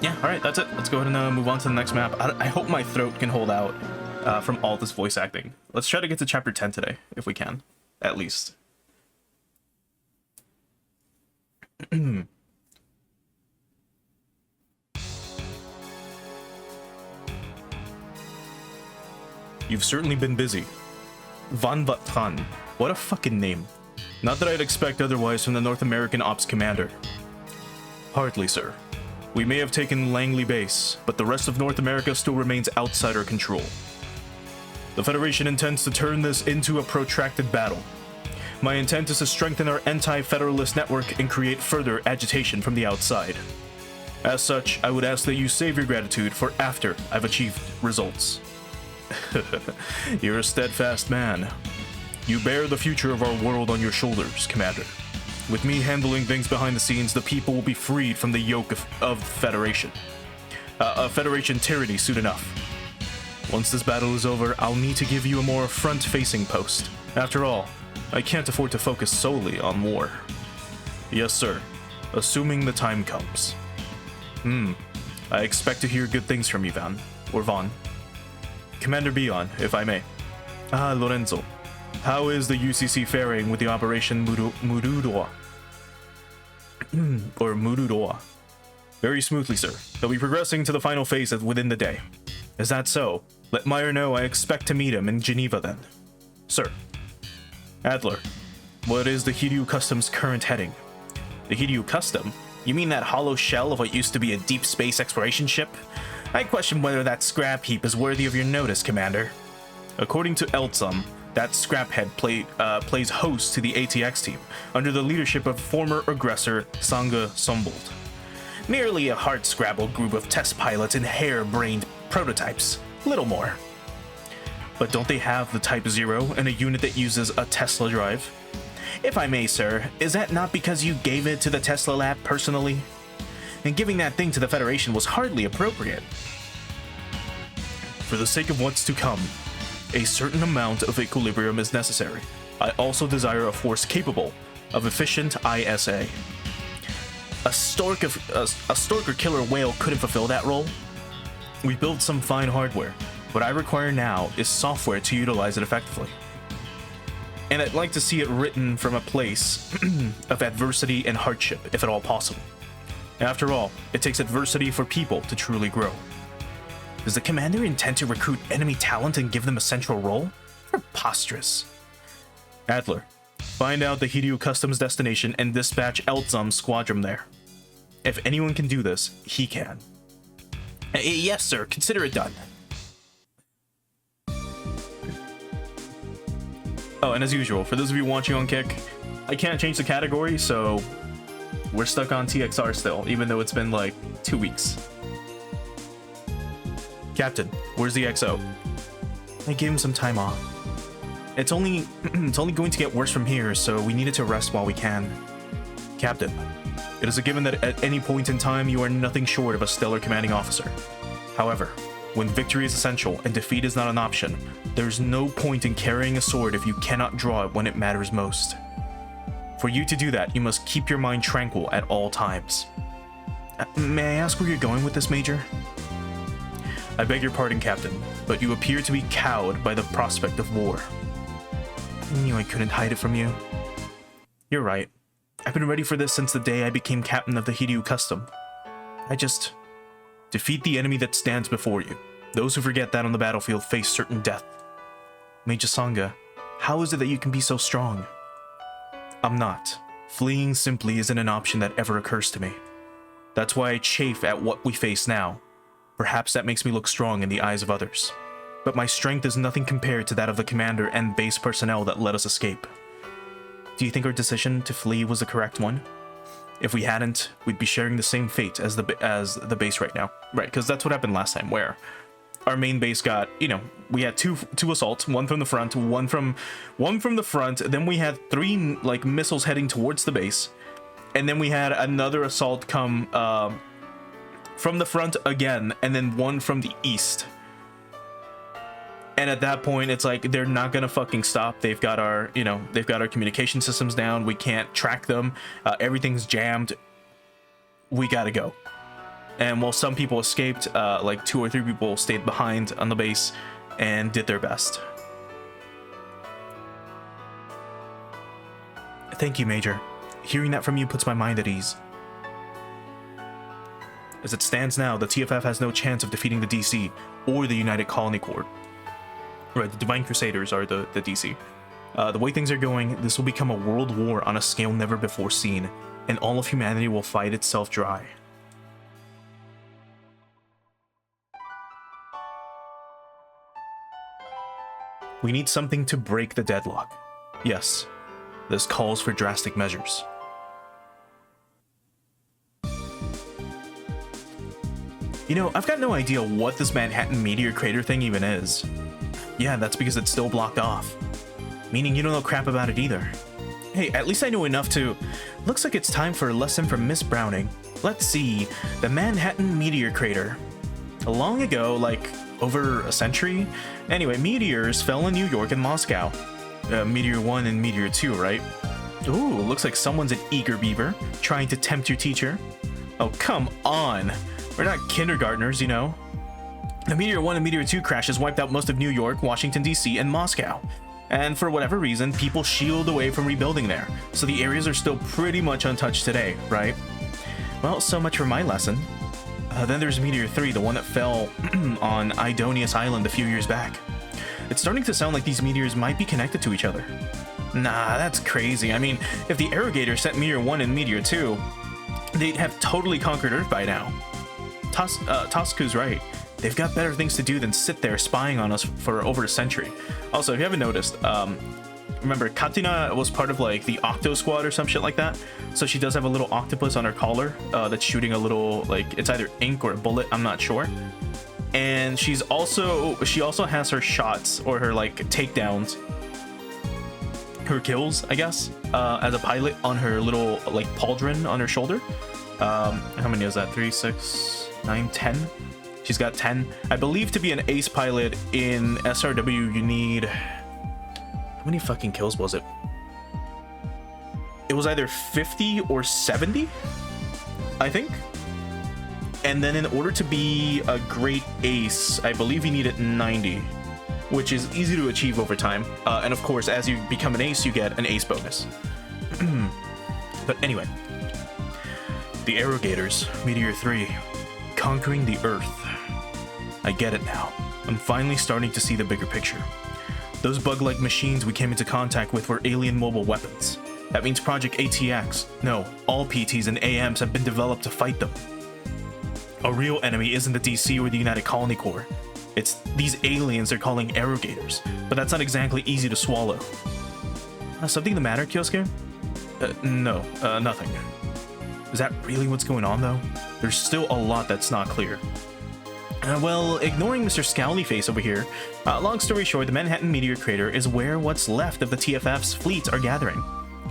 Yeah, all right, that's it. Let's go ahead and move on to the next map. I hope my throat can hold out from all this voice acting. Let's try to get to chapter 10 today, if we can, at least. You've certainly been busy. Van Vatran. What a fucking name. Not that I'd expect otherwise from the North American Ops Commander. Hardly, sir. We may have taken Langley Base, but the rest of North America still remains outside our control. The Federation intends to turn this into a protracted battle. My intent is to strengthen our anti-federalist network and create further agitation from the outside. As such, I would ask that you save your gratitude for after I've achieved results. You're a steadfast man. You bear the future of our world on your shoulders, Commander. With me handling things behind the scenes, the people will be freed from the yoke of Federation. Federation tyranny soon enough. Once this battle is over, I'll need to give you a more front-facing post. After all, I can't afford to focus solely on war. Yes, sir. Assuming the time comes. I expect to hear good things from you, Van. Or Vaughn. Commander Bion, if I may. Lorenzo. How is the UCC faring with the Operation Murudoa? Or Murudoa. Very smoothly, sir. They'll be progressing to the final phase within the day. Is that so? Let Meyer know I expect to meet him in Geneva then. Sir. Adler. What is the Hiryu Customs' current heading? The Hiryu Custom? You mean that hollow shell of what used to be a deep space exploration ship? I question whether that scrap heap is worthy of your notice, Commander. According to Eltsum, that scraphead plays host to the ATX team, under the leadership of former aggressor Sanga Sombold. Merely a hard-scrabbled group of test pilots and hair-brained prototypes. Little more. But don't they have the Type 0 and a unit that uses a Tesla drive? If I may, sir, is that not because you gave it to the Tesla lab personally? And giving that thing to the Federation was hardly appropriate. For the sake of what's to come, a certain amount of equilibrium is necessary. I also desire a force capable of efficient ISA. A stork or killer whale couldn't fulfill that role. We built some fine hardware. What I require now is software to utilize it effectively. And I'd like to see it written from a place of adversity and hardship, if at all possible. After all, it takes adversity for people to truly grow. Does the commander intend to recruit enemy talent and give them a central role? Preposterous. Adler, find out the Hiryu Customs destination and dispatch Eltsum's squadron there. If anyone can do this, he can. Yes, sir. Consider it done. Oh, and as usual, for those of you watching on Kick, I can't change the category, so we're stuck on TXR still, even though it's been like 2 weeks. Captain, where's the XO? I gave him some time off. It's only going to get worse from here, so we needed to rest while we can. Captain, it is a given that at any point in time you are nothing short of a stellar commanding officer. However, when victory is essential and defeat is not an option, there's no point in carrying a sword if you cannot draw it when it matters most. For you to do that, you must keep your mind tranquil at all times. May I ask where you're going with this, Major? I beg your pardon, Captain, but you appear to be cowed by the prospect of war. I knew I couldn't hide it from you. You're right. I've been ready for this since the day I became captain of the Hiryu Custom. I just... defeat the enemy that stands before you. Those who forget that on the battlefield face certain death. Major Sanga, how is it that you can be so strong? I'm not. Fleeing simply isn't an option that ever occurs to me. That's why I chafe at what we face now. Perhaps that makes me look strong in the eyes of others. But my strength is nothing compared to that of the commander and base personnel that let us escape. Do you think our decision to flee was the correct one? If we hadn't, we'd be sharing the same fate as the base right now. Right, because that's what happened last time, where our main base got, we had two assaults, one from the front, one from the front, then we had 3 like missiles heading towards the base, and then we had another assault come from the front again, and then one from the east. And at that point, it's like, they're not gonna fucking stop. They've got our, they've got our communication systems down. We can't track them. Everything's jammed. We gotta go. And while some people escaped, like 2 or 3 people stayed behind on the base and did their best. Thank you, Major. Hearing that from you puts my mind at ease. As it stands now, the TFF has no chance of defeating the DC or the United Colony Corps. Right, the Divine Crusaders are the DC. The way things are going, this will become a world war on a scale never before seen, and all of humanity will fight itself dry. We need something to break the deadlock. Yes, this calls for drastic measures. You know, I've got no idea what this Manhattan meteor crater thing even is. Yeah, that's because it's still blocked off. Meaning you don't know crap about it either. Hey, at least I know enough to... Looks like it's time for a lesson from Miss Browning. Let's see. The Manhattan meteor crater. Long ago, like over a century? Anyway, meteors fell in New York and Moscow. Meteor 1 and Meteor 2, right? Ooh, looks like someone's an eager beaver, trying to tempt your teacher. Oh, come on! We're not kindergartners, you know. The Meteor 1 and Meteor 2 crashes wiped out most of New York, Washington, D.C., and Moscow. And for whatever reason, people shield away from rebuilding there, so the areas are still pretty much untouched today, right? Well, so much for my lesson. Then there's Meteor 3, the one that fell on Idonius Island a few years back. It's starting to sound like these meteors might be connected to each other. Nah, that's crazy. I mean, if the Arrogator sent Meteor 1 and Meteor 2, they'd have totally conquered Earth by now. Tosku's right. They've got better things to do than sit there spying on us for over a century. Also, if you haven't noticed, remember, Katina was part of like the Octo Squad or some shit like that. So she does have a little octopus on her collar that's shooting a little, like, it's either ink or a bullet, I'm not sure. And she also has her shots or her like takedowns, her kills, I guess, as a pilot on her little like pauldron on her shoulder. How many is that? 3, 6, 9, 10. She's got 10. I believe to be an ace pilot in SRW, you need... How many fucking kills was it? It was either 50 or 70, I think. And then in order to be a great ace, I believe you needed 90, which is easy to achieve over time. And of course, as you become an ace, you get an ace bonus. But anyway, the Arrogators, Meteor 3, conquering the Earth. I get it now. I'm finally starting to see the bigger picture. Those bug-like machines we came into contact with were alien mobile weapons. That means Project ATX, no, all PTs and AMs have been developed to fight them. A real enemy isn't the DC or the United Colony Corps. It's these aliens they're calling Arrogators, but that's not exactly easy to swallow. Something the matter, Kyosuke? No, nothing. Is that really what's going on, though? There's still a lot that's not clear. Well, ignoring Mr. Scowlyface over here, long story short, the Manhattan Meteor Crater is where what's left of the TFF's fleets are gathering,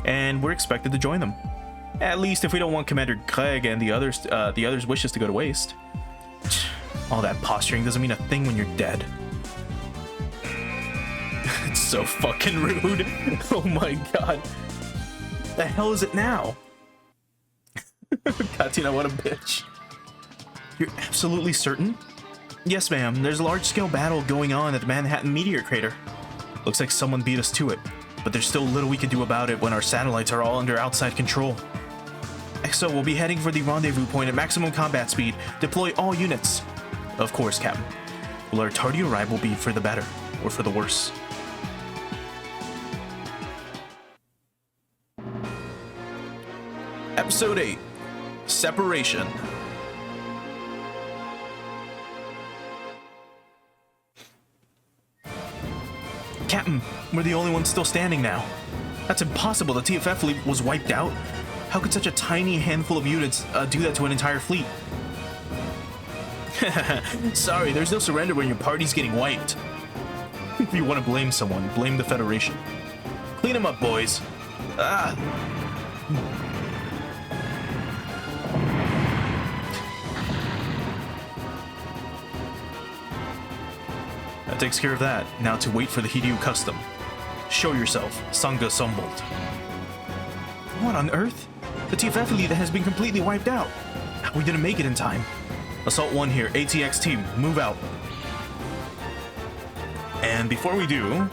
and we're expected to join them. At least if we don't want Commander Craig and the others' wishes to go to waste. All that posturing doesn't mean a thing when you're dead. It's so fucking rude. Oh my god. What the hell is it now? Katina, what a bitch. You're absolutely certain? Yes, ma'am. There's a large-scale battle going on at the Manhattan Meteor Crater. Looks like someone beat us to it, but there's still little we can do about it when our satellites are all under outside control. XO will be heading for the rendezvous point at maximum combat speed. Deploy all units. Of course, Captain. Will our tardy arrival be for the better, or for the worse? Episode 8. Separation. Captain, we're the only ones still standing now. That's impossible. The TFF fleet was wiped out. How could such a tiny handful of units do that to an entire fleet? Sorry, there's no surrender when your party's getting wiped. If you want to blame someone, blame the Federation. Clean them up, boys. Ah. That takes care of that. Now to wait for the Hideo custom. Show yourself, Sangha Sumbolt. What on earth? The TFF fleet has been completely wiped out. We didn't make it in time. Assault 1 here. ATX team, move out. And before we do,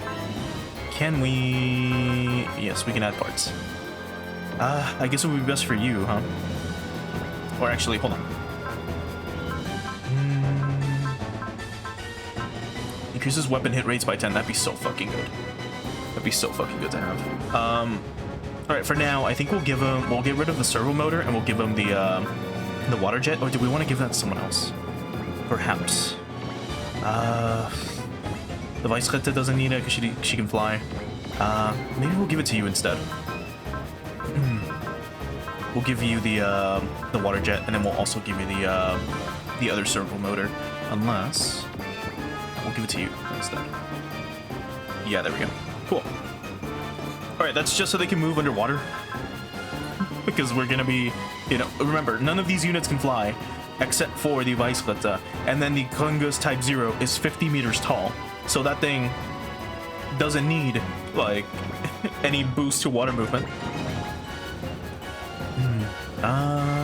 can we... Yes, we can add parts. I guess it would be best for you, huh? Or actually, hold on. Increases weapon hit rates by 10. That'd be so fucking good. That'd be so fucking good to have. All right, for now, I think we'll give him... We'll get rid of the servo motor and we'll give him the water jet. Or do we want to give that to someone else? Perhaps. The Weisskette doesn't need it because she can fly. Maybe we'll give it to you instead. We'll give you the water jet, and then we'll also give you the other servo motor, unless we'll give it to you instead. Yeah, there we go. Cool. All right, that's just so they can move underwater, because we're gonna be, you know, remember, none of these units can fly except for the Weisskette, and then the Kongus Type 0 is 50 meters tall, so that thing doesn't need like any boost to water movement.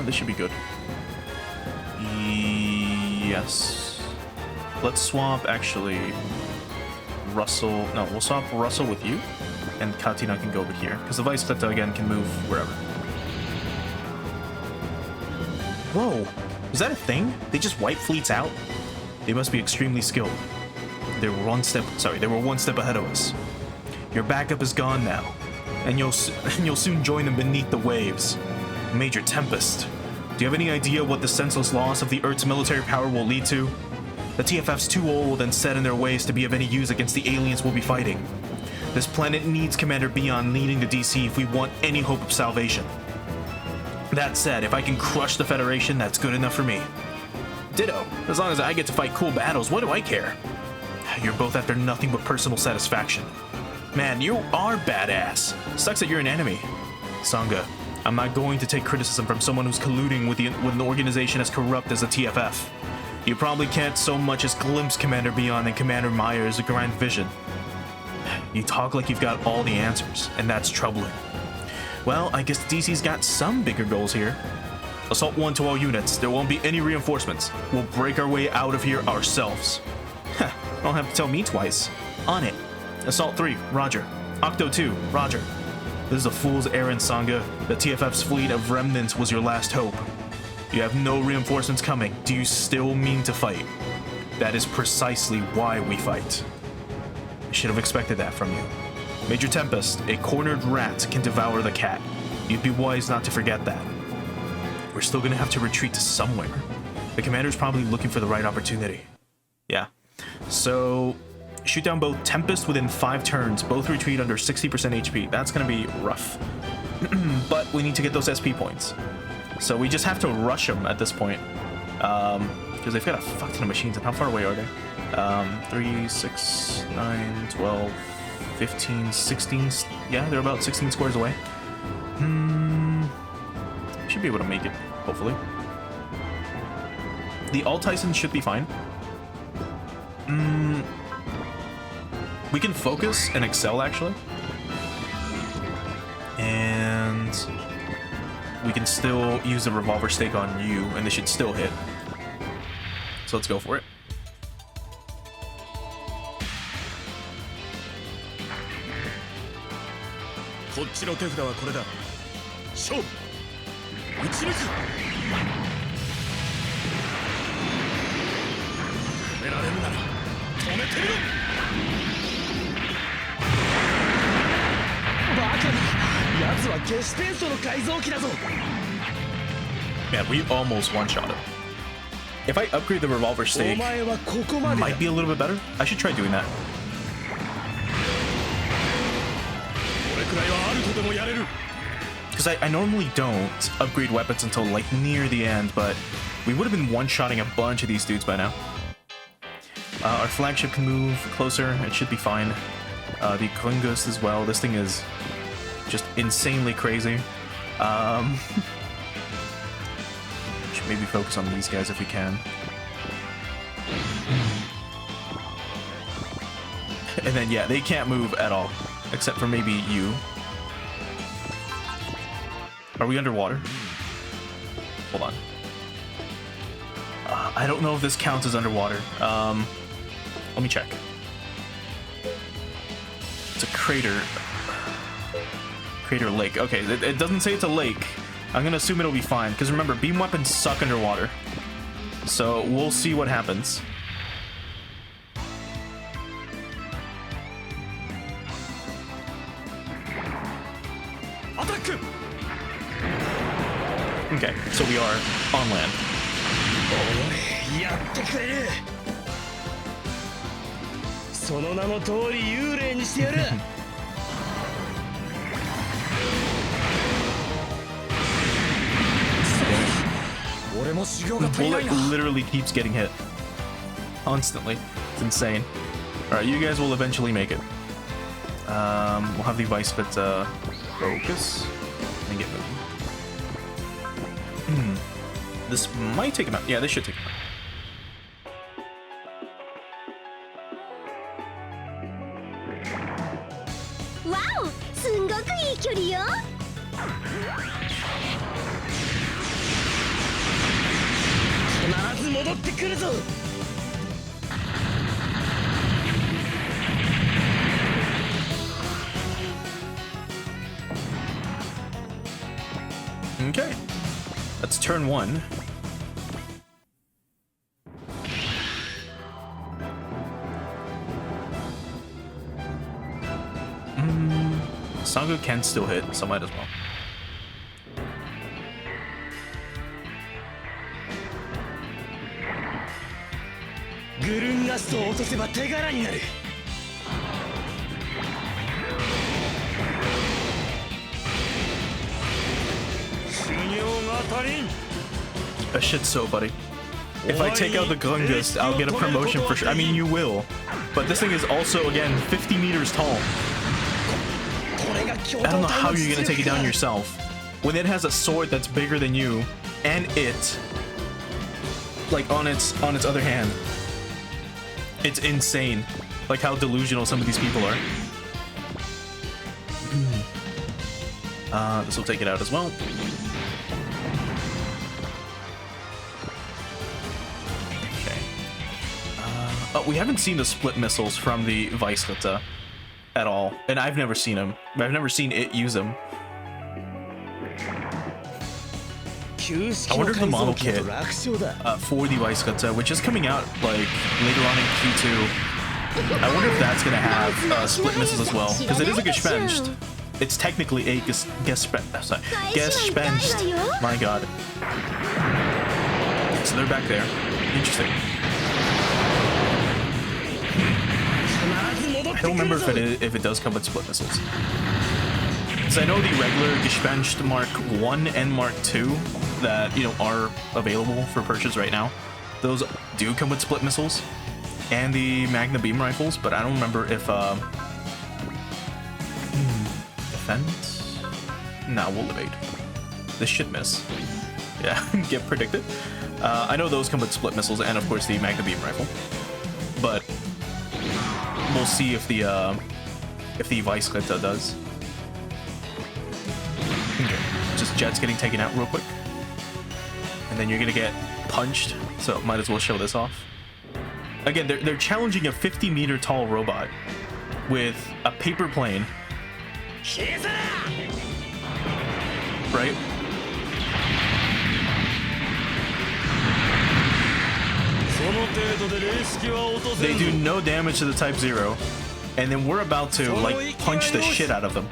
This should be good. Yes. Let's swap, actually, Russell. No, we'll swap Russell with you, and Katina can go over here, because the Weisskette, again, can move wherever. Whoa. Is that a thing? They just wipe fleets out? They must be extremely skilled. They were one step ahead of us. Your backup is gone now, and you'll soon join them beneath the waves. Major Tempest, do you have any idea what the senseless loss of the Earth's military power will lead to? The TFF's too old and set in their ways to be of any use against the aliens we'll be fighting. This planet needs Commander Beyond leading the DC if we want any hope of salvation. That said, if I can crush the Federation, that's good enough for me. Ditto. As long as I get to fight cool battles, what do I care? You're both after nothing but personal satisfaction. Man, you are badass. Sucks that you're an enemy. Sangha, I'm not going to take criticism from someone who's colluding with an organization as corrupt as the TFF. You probably can't so much as glimpse Commander Beyond and Commander Myers' grand vision. You talk like you've got all the answers, and that's troubling. Well, I guess DC's got some bigger goals here. Assault 1 to all units. There won't be any reinforcements. We'll break our way out of here ourselves. Heh, don't have to tell me twice. On it. Assault 3, roger. Octo 2, roger. This is a fool's errand, Sangha. The TFF's fleet of remnants was your last hope. You have no reinforcements coming. Do you still mean to fight? That is precisely why we fight. I should have expected that from you. Major Tempest, a cornered rat can devour the cat. You'd be wise not to forget that. We're still gonna have to retreat to somewhere. The commander's probably looking for the right opportunity. Yeah. So, shoot down both Tempest within 5 turns. Both retreat under 60% HP. That's gonna be rough. But we need to get those SP points. So we just have to rush them at this point. Because they've got a fuck ton of machines. And how far away are they? 3, 6, 9, 12... 15, 16, yeah, they're about 16 squares away. Should be able to make it, hopefully. The All-Tyson should be fine. We can focus and excel, actually. And we can still use the revolver stake on you, and they should still hit. So let's go for it. Man, we almost one-shot it. If I upgrade the revolver stake, might be a little bit better. I should try doing that. Because I normally don't upgrade weapons until like near the end, but we would have been one-shotting a bunch of these dudes by now. Our flagship can move closer. It should be fine. The Kongus as well. This thing is just insanely crazy. Should maybe focus on these guys if we can. And then, yeah, they can't move at all. Except for maybe you. Are we underwater? Hold on. I don't know if this counts as underwater. Let me check. It's a crater. Crater lake. Okay, it doesn't say it's a lake. I'm gonna assume it'll be fine, because remember, beam weapons suck underwater. So we'll see what happens. Attack! Okay, so we are on land. やってくれる。その名の通り幽霊にしてやる。俺も修行 The が足りな bullet いな。 literally keeps getting hit. Constantly. It's insane. Alright, you guys will eventually make it. We'll have the Vice Fit focus and get moving. This might take him out. Yeah, this should take him out. Wow! すんごくいい距離よ。必ず戻ってくるぞ。 Okay. That's turn 1. Sangu can still hit, so might as well. A shit so, buddy. If I take out the Grungust, I'll get a promotion for sure. I mean, you will. But this thing is also, again, 50 meters tall. I don't know how you're gonna take it down yourself. When it has a sword that's bigger than you, and it, like, on its other hand. It's insane. Like how delusional some of these people are. This will take it out as well. Okay. Oh, we haven't seen the split missiles from the Weissritter at all, and I've never seen them. I've never seen it use them. I wonder if the model kit for the Weissritter, which is coming out like later on in Q2, I wonder if that's gonna have split missiles as well, because it is a Gespenst. It's technically a Gespenst. My god. So they're back there. Interesting. I don't remember if it does come with split missiles. Because I know the regular Gespenst Mark 1 and Mark 2 that, you know, are available for purchase right now, those do come with split missiles and the Magna beam rifles, but I don't remember if defense? No, we'll evade. This should miss. Yeah, get predicted. I know those come with split missiles and of course the Magna beam rifle, but we'll see if the Weissritter does. Okay, just jets getting taken out real quick. And then you're gonna get punched, so might as well show this off. Again, they're challenging a 50-meter tall robot with a paper plane. Right? They do no damage to the Type 0, and then we're about to, like, punch the shit out of them.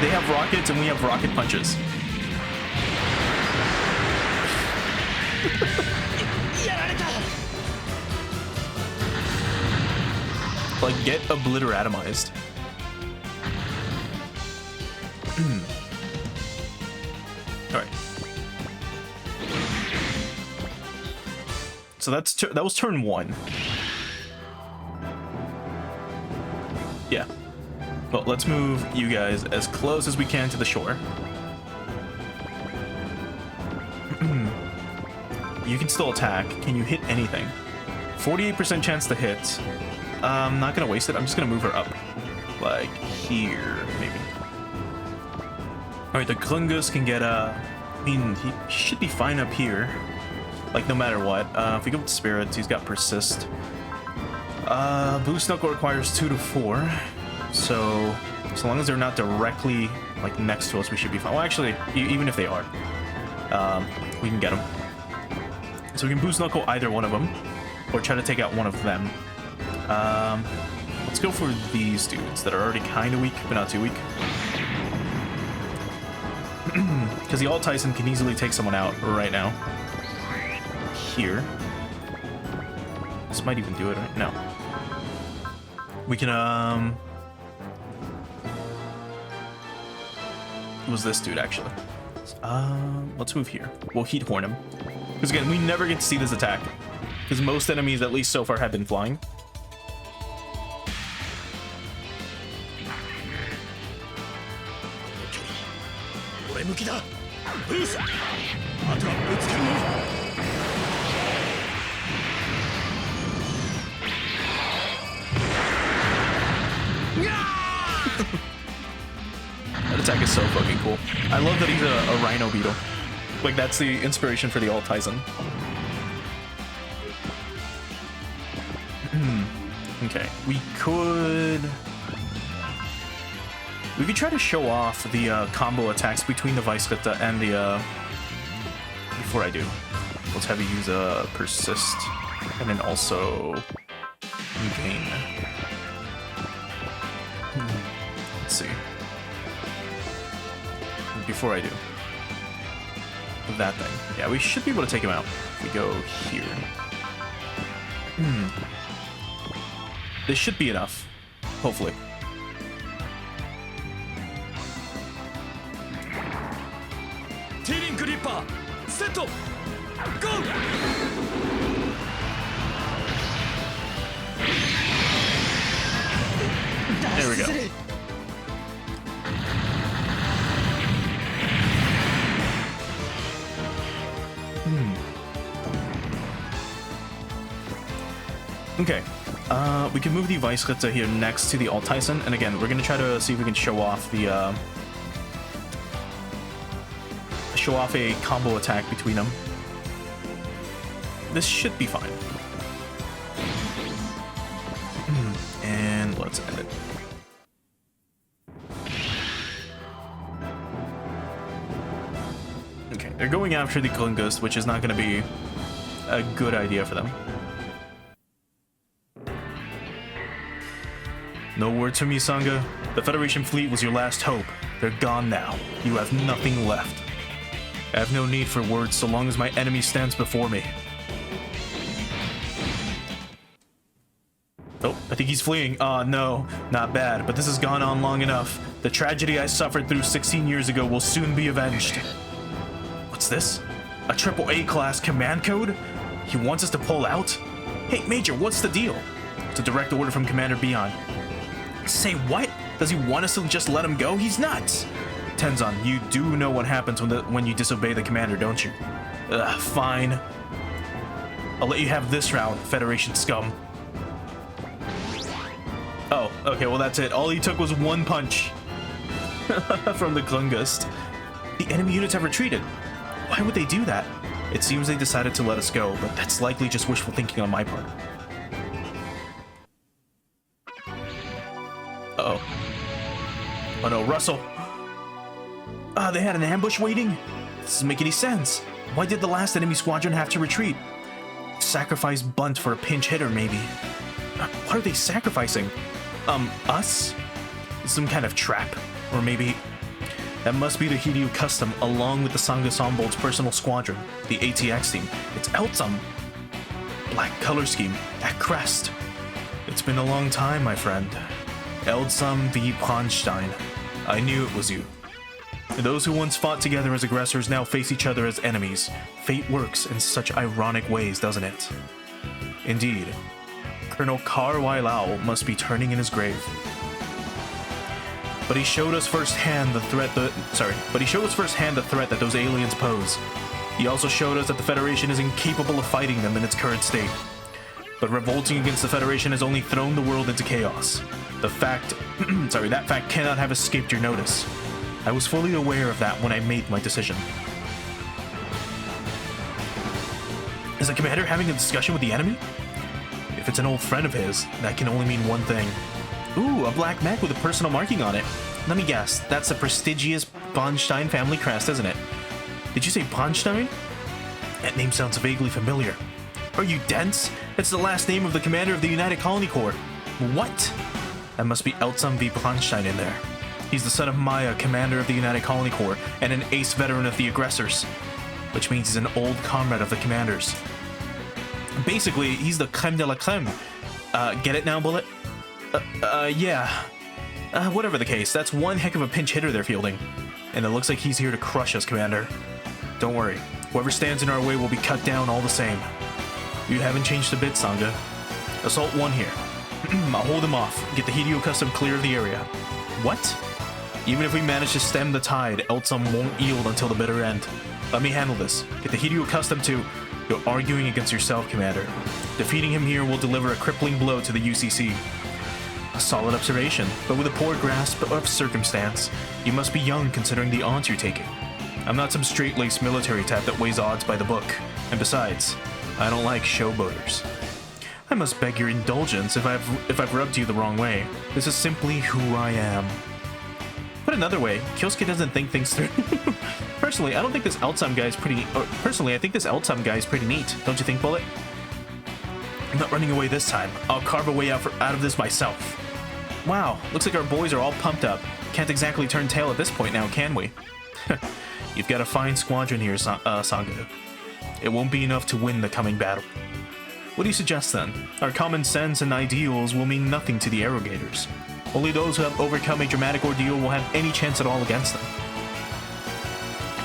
They have rockets and we have rocket punches. Like, get obliteratomized. Alright. So that was turn 1. Yeah. Well, let's move you guys as close as we can to the shore. You can still attack. Can you hit anything? 48% chance to hit. I'm not gonna waste it. I'm just gonna move her up. Like here, maybe. Alright, the Klungus can get I mean, he should be fine up here. Like, no matter what. If we go with Spirits, he's got Persist. Boost Knuckle requires 2 to 4. So long as they're not directly, like, next to us, we should be fine. Well, actually, even if they are, we can get them. So we can Boost Knuckle either one of them, or try to take out one of them. Let's go for these dudes that are already kind of weak, but not too weak. Because the Alt-Tyson can easily take someone out right now. Here. This might even do it, right? No. We can, It was this dude, actually. Let's move here. We'll Heat Horn him. Because again, we never get to see this attack. Because most enemies, at least so far, have been flying. That attack is so fucking cool. I love that he's a Rhino Beetle. Like, that's the inspiration for the Alt-Tyson. Okay, we could try to show off the combo attacks between the Weisritter and the before I do, let's have you use a Persist and then also gain. Let's see. Before I do that thing, yeah, we should be able to take him out if we go here. This should be enough, hopefully. There we go. Okay, we can move the Weisritter here next to the Alt-Tyson, and again, we're gonna try to see if we can show off the show off a combo attack between them. This should be fine. And let's end it. Okay, they're going after the Klungus, which is not going to be a good idea for them. No words from you, Sangha. The Federation fleet was your last hope. They're gone now. You have nothing left. I have no need for words so long as my enemy stands before me. Oh, I think he's fleeing. Oh, no. Not bad, but this has gone on long enough. The tragedy I suffered through 16 years ago will soon be avenged. What's this? A AAA class command code? He wants us to pull out? Hey, Major, what's the deal? It's a direct order from Commander Beyond. Say what? Does he want us to just let him go? He's nuts. Tenzon, you do know what happens when you disobey the commander, don't you? Fine. I'll let you have this round, Federation scum. Oh, okay, well that's it. All he took was one punch from the Klungus. The enemy units have retreated. Why would they do that? It seems they decided to let us go, but that's likely just wishful thinking on my part. Uh-oh. Oh no, Russell. They had an ambush waiting? This doesn't make any sense. Why did the last enemy squadron have to retreat? Sacrifice Bunt for a pinch hitter, maybe. What are they sacrificing? Us? Some kind of trap? Or maybe... That must be the Hideo Custom, along with the Sangha Sombolt's personal squadron, the ATX team. It's Eltsum. Black color scheme, that crest. It's been a long time, my friend. Eltsum v. Bronstein. I knew it was you. Those who once fought together as aggressors now face each other as enemies. Fate works in such ironic ways, doesn't it? Indeed. Colonel Carwilao must be turning in his grave. But he showed us firsthand the threat that those aliens pose. He also showed us that the Federation is incapable of fighting them in its current state. But revolting against the Federation has only thrown the world into chaos. That fact cannot have escaped your notice. I was fully aware of that when I made my decision. Is the commander having a discussion with the enemy? If it's an old friend of his, that can only mean one thing. Ooh, a black mech with a personal marking on it. Let me guess, that's the prestigious Bonstein family crest, isn't it? Did you say Bonstein? That name sounds vaguely familiar. Are you dense? It's the last name of the commander of the United Colony Corps. What? That must be Eltsum V. Bonstein in there. He's the son of Maya, commander of the United Colony Corps, and an ace veteran of the aggressors. Which means he's an old comrade of the commanders. Basically, he's the creme de la creme. Get it now, Bullet? Yeah. Whatever the case, that's one heck of a pinch hitter they're fielding. And it looks like he's here to crush us, Commander. Don't worry. Whoever stands in our way will be cut down all the same. You haven't changed a bit, Sangha. Assault 1 here. I'll hold him off. Get the Hideo Custom clear of the area. What? Even if we manage to stem the tide, Eltsum won't yield until the bitter end. Let me handle this. Get the Hideo Custom to... You're arguing against yourself, Commander. Defeating him here will deliver a crippling blow to the UCC. A solid observation, but with a poor grasp of circumstance. You must be young considering the odds you're taking. I'm not some straight-laced military type that weighs odds by the book. And besides, I don't like showboaters. I must beg your indulgence if I've rubbed you the wrong way. This is simply who I am. Put another way, Kyosuke doesn't think things through. Personally, I don't think this Eltsum guy is pretty... Personally, I think this Eltsum guy is pretty neat. Don't you think, Bullet? I'm not running away this time. I'll carve a way out of this myself. Wow, looks like our boys are all pumped up. Can't exactly turn tail at this point now, can we? You've got a fine squadron here, Sangha. It won't be enough to win the coming battle. What do you suggest then? Our common sense and ideals will mean nothing to the Arrogators. Only those who have overcome a dramatic ordeal will have any chance at all against them.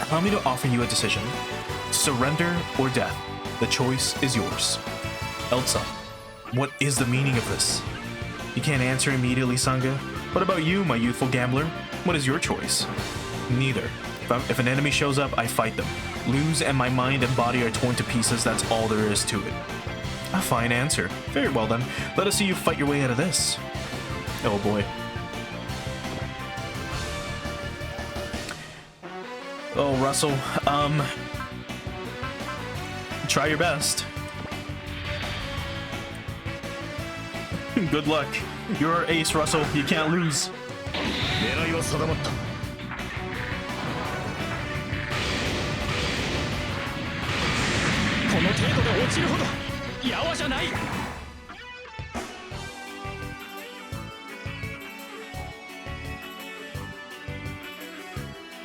Allow me to offer you a decision. Surrender or death. The choice is yours. Eltsum, what is the meaning of this? You can't answer immediately, Sangha. What about you, my youthful gambler? What is your choice? Neither. If an enemy shows up, I fight them. Lose and my mind and body are torn to pieces, that's all there is to it. A fine answer. Very well then. Let us see you fight your way out of this. Oh boy. Oh, Russell, try your best. Good luck. You're our ace, Russell. You can't lose. 狙いは定まった。この程度で落ちるほどやわじゃない。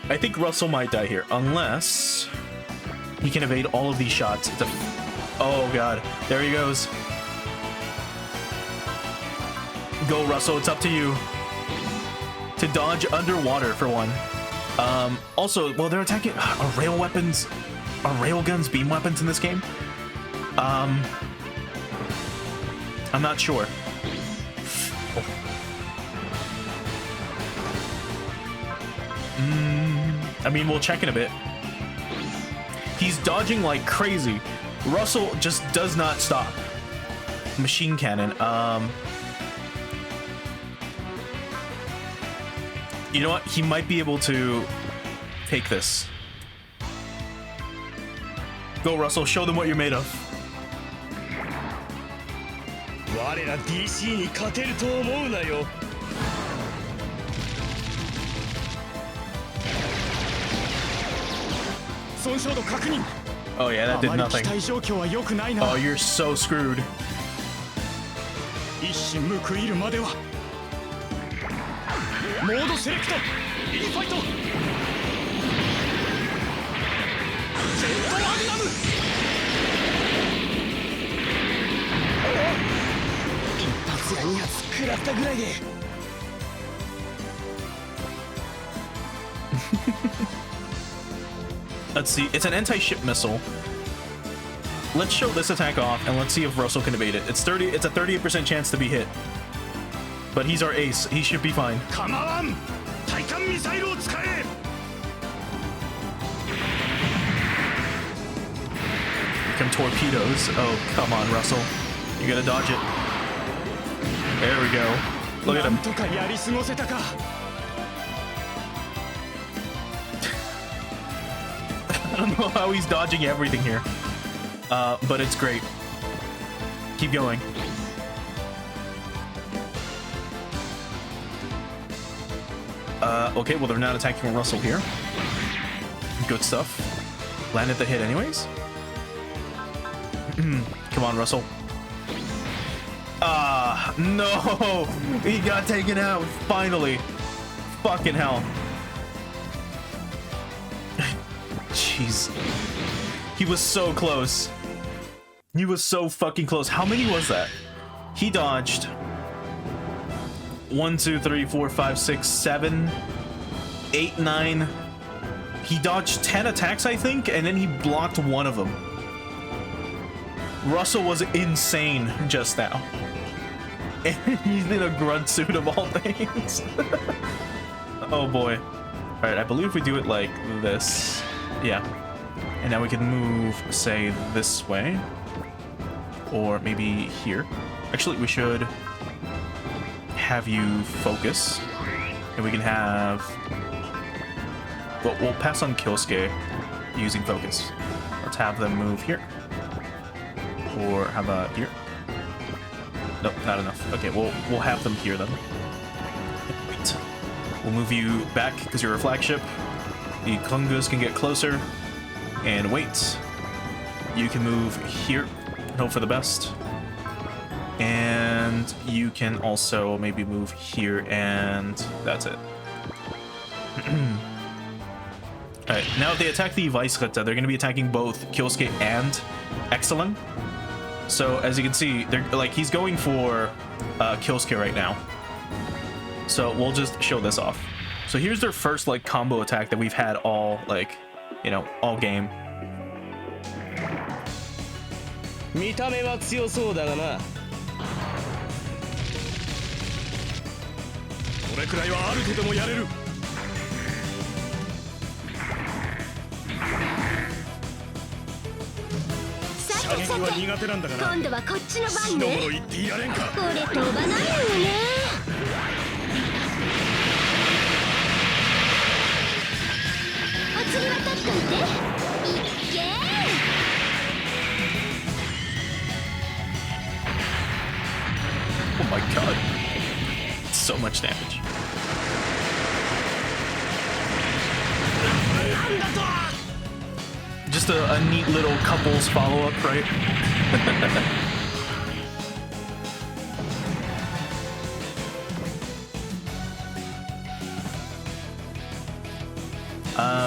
I think Russell might die here, unless he can evade all of these shots. Oh god, there he goes. Go, Russell, it's up to you. To dodge underwater, for one. Also, well, they're attacking... Are rail weapons... Are railguns beam weapons in this game? I'm not sure. Oh. I mean, we'll check in a bit. He's dodging like crazy. Russell just does not stop. Machine cannon. You know what? He might be able to take this. Go, Russell. Show them what you're made of. 我ら DC に勝てると思うなよ。損傷度確認。 Oh yeah, that did あまり nothing. 機体状況は良くないな。 Oh, you're so screwed. 一矢報いるまでは。モードセレクト。インファイト。ジェットマグナム。一発や二発食らったぐらいで。Let's see. It's an anti-ship missile. Let's show this attack off, and let's see if Russell can evade it. It's a 38% chance to be hit. But he's our ace. He should be fine. 構わん。対艦ミサイルを使え。 Come torpedoes. Oh, come on, Russell. You gotta dodge it. There we go. Look at な him. んとかやり過ごせたか。I don't know how he's dodging everything here. But it's great. Keep going. Okay, well, they're not attacking Russell here. Good stuff. Landed the hit anyways. Come on, Russell. Ah, no! He got taken out, finally. Fucking hell. Jeez. He was so close. He was so fucking close. How many was that? He dodged 1, 2, 3, 4, 5, 6, 7, 8, 9. He dodged 10 attacks, I think, and then he blocked one of them. Russell was insane just now. And he's in a grunt suit of all things. Oh boy. Alright, I believe we do it like this. Yeah. And now we can move, say, this way. Or maybe here. Actually, we should have you focus. And we can have... Well, we'll pass on Kyosuke using focus. Let's have them move here. Or how about here? Nope, not enough. Okay, we'll have them here then. Wait. We'll move you back because you're a flagship. The Kongus can get closer. And wait. You can move here and hope for the best. And you can also maybe move here, and that's it. Alright, now if they attack the Weisritter, they're going to be attacking both Kyosuke and Excellent. So as you can see, they're like, he's going for Kyosuke right now. So we'll just show this off. So here's their first like combo attack that we've had all like, you know, all game. 見た目は強そうだがな。これくらいはある程度もやれる。射撃は苦手なんだから。今度はこっちの番ね。言っていられんか。これ飛ばないよね。お釣りは取っといて。いっけー。Oh my god. So much damage. Just a neat little couples follow-up, right?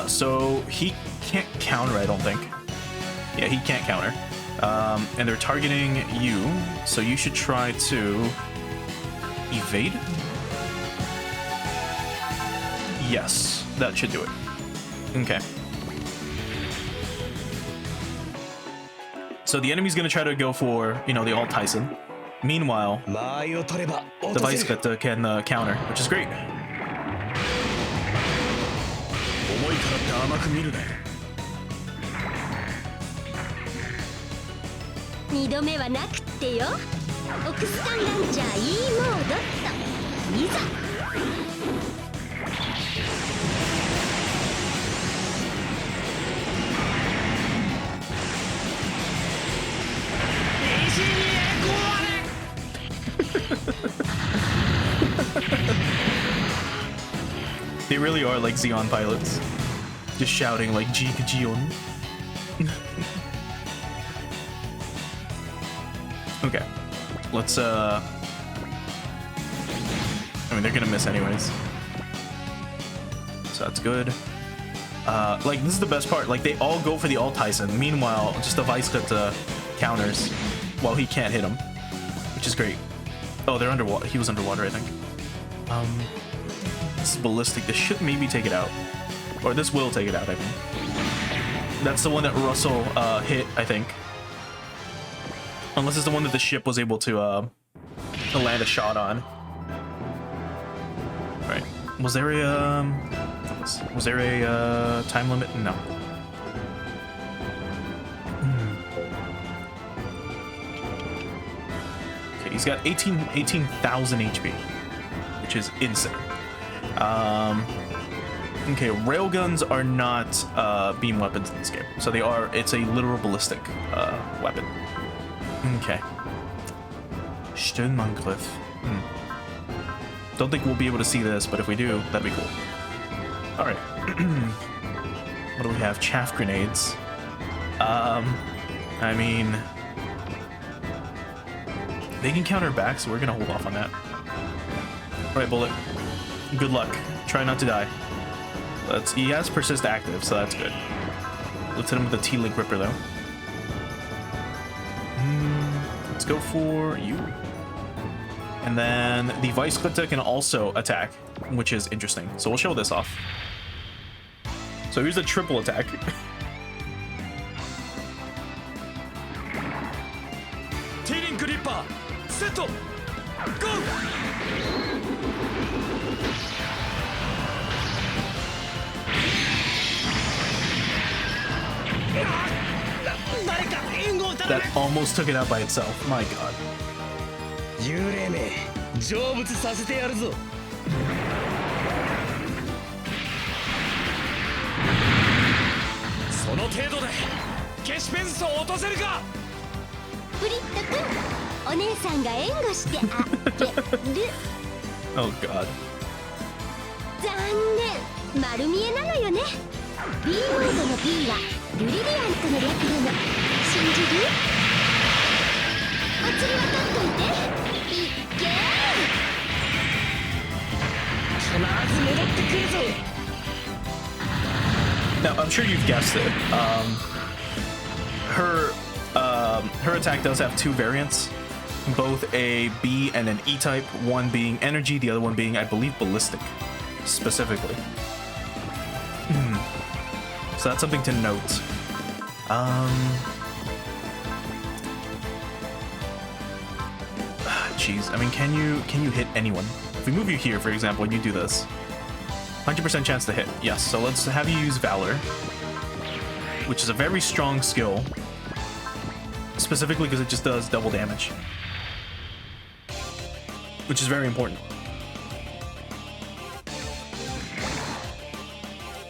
So he can't counter, I don't think. Yeah, he can't counter. And they're targeting you, so you should try to evade? Yes, that should do it. Okay. So the enemy's gonna try to go for, you know, the alt Tyson. Meanwhile, the Weisritter can counter, which is great. 2度目はなくってよ。オクスタンランチャー E モードっといざ。They really are like Xeon pilots. Just shouting like Gion. Okay. Let's I mean, they're gonna miss anyways. So that's good. Like, this is the best part. Like, they all go for the alt Tyson. Meanwhile, just the Weisritter counters while he can't hit him, which is great. Oh, they're underwater. He was underwater, I think. This is ballistic. This should maybe take it out. Or this will take it out, I think. That's the one that Russell hit, I think. Unless it's the one that the ship was able to land a shot on. Right. Was there a time limit? No. Okay, he's got 18,000 HP, which is insane. Okay, railguns are not beam weapons in this game, so they are. It's a literal ballistic weapon. Okay. Sturmangriff. Don't think we'll be able to see this, but if we do, that'd be cool. All right. What do we have? Chaff grenades. I mean, they can counter back, so we're gonna hold off on that. All right, Bullet. Good luck. Try not to die. He has persist active, so that's good. Let's hit him with a T-Link Ripper, though. Let's go for you. And then the Vice Clitta can also attack, which is interesting. So we'll show this off. So here's a triple attack. T-Link Ripper, set! Go! That almost took it out by itself. My god. 幽霊め、成仏させてやるぞ。その程度でゲシュペンスを落とせるか。プリット君、お姉さんが援護してあげる。Oh god. 残念、丸見えなのよね。B モードの B はブリリアントの略なの。信じる？お釣りは取っといて。いっけー。必ず戻ってくるぞ。Now, I'm sure you've guessed it. Her attack does have two variants, both a B and an E type. One being energy, the other one being, I believe, ballistic, specifically. So that's something to note. Jeez, I mean, can you hit anyone? If we move you here, for example, and you do this, 100% chance to hit. Yes, so let's have you use Valor, which is a very strong skill, specifically because it just does double damage, which is very important.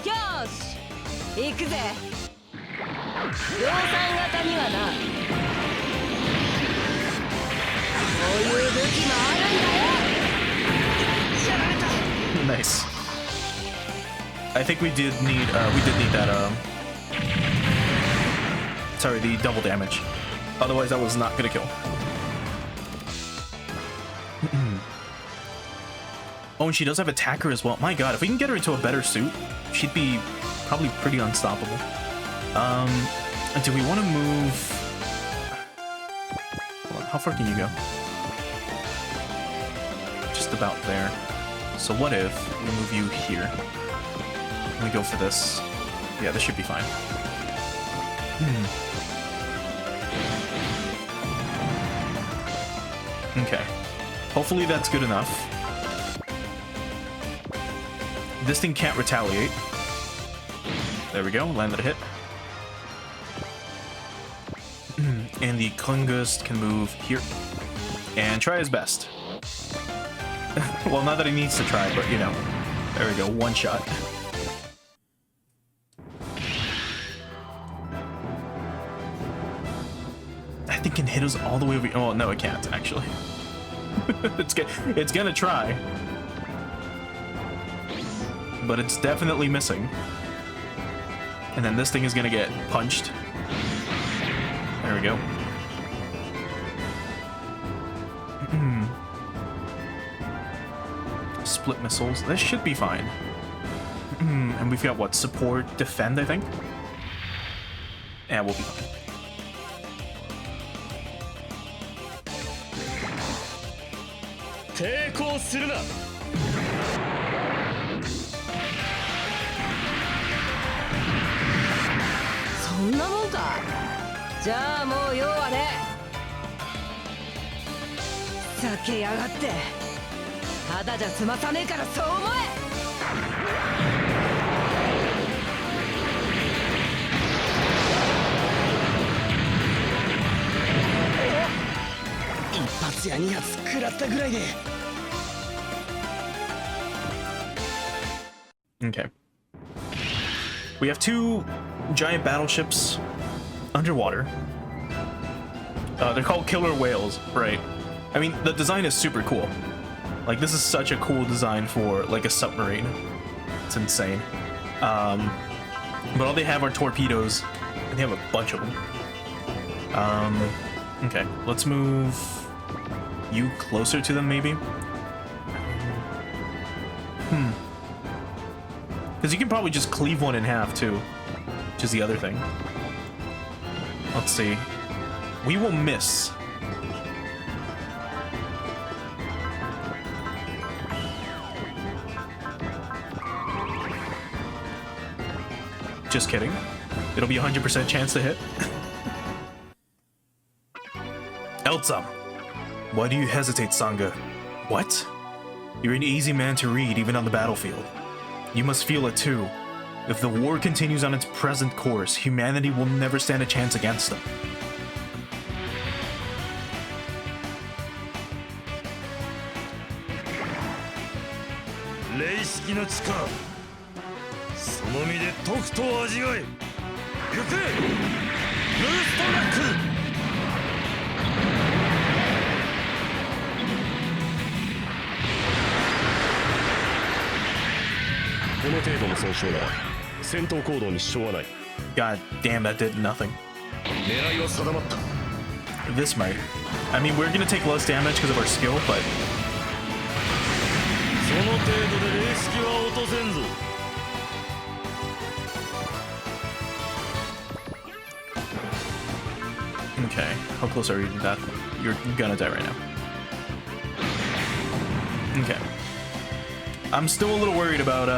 よし、行くぜ。量産型にはな。こういう武器もあるんだよ。やられた。Nice. I think we did need that sorry, the double damage. Otherwise that was not gonna kill. Oh, and she does have attacker as well. My god, if we can get her into a better suit, she'd be probably pretty unstoppable. And do we want to move? Hold on, how far can you go? Just about there. So what if we move you here? And we go for this. Yeah, this should be fine. Okay. Hopefully that's good enough. This thing can't retaliate. There we go, landed a hit. And the Klingust can move here and try his best. Well, not that he needs to try, but you know. There we go, one shot. That thing can hit us all the way over. Oh, no, it can't, actually. It's gonna try. But it's definitely missing. And then this thing is gonna get punched. There we go. Split missiles. This should be fine. And we've got what? Support, defend, I think? Yeah, we'll be fine. Okay. We have 2 giant battleships underwater. They're called killer whales, right? I mean, the design is super cool. Like, this is such a cool design for, like, a submarine. It's insane. But all they have are torpedoes, and they have a bunch of them. Okay, let's move you closer to them, maybe? Because you can probably just cleave one in half, too. Which is the other thing. Let's see. We will miss. Just kidding. It'll be a 100% chance to hit. Eltsam. Why do you hesitate, Sangha? What? You're an easy man to read, even on the battlefield. You must feel it too. If the war continues on its present course, humanity will never stand a chance against them. God damn, that did nothing. This might. I mean, we're gonna take less damage because of our skill, but... Okay, how close are you to death? You're gonna die right now. Okay. I'm still a little worried about,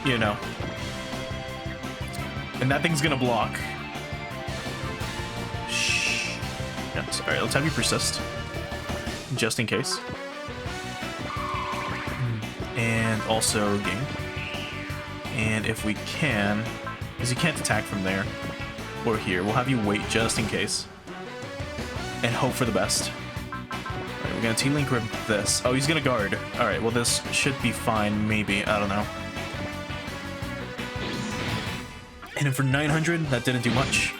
you know. And that thing's gonna block. Shh. Yes. Alright, let's have you persist. Just in case. And also gain. And if we can, because you can't attack from there or here, we'll have you wait just in case. And hope for the best. Alright, we're gonna T-Link grip this. Oh, he's gonna guard. Alright, well this should be fine, maybe. I don't know. And then for 900, that didn't do much.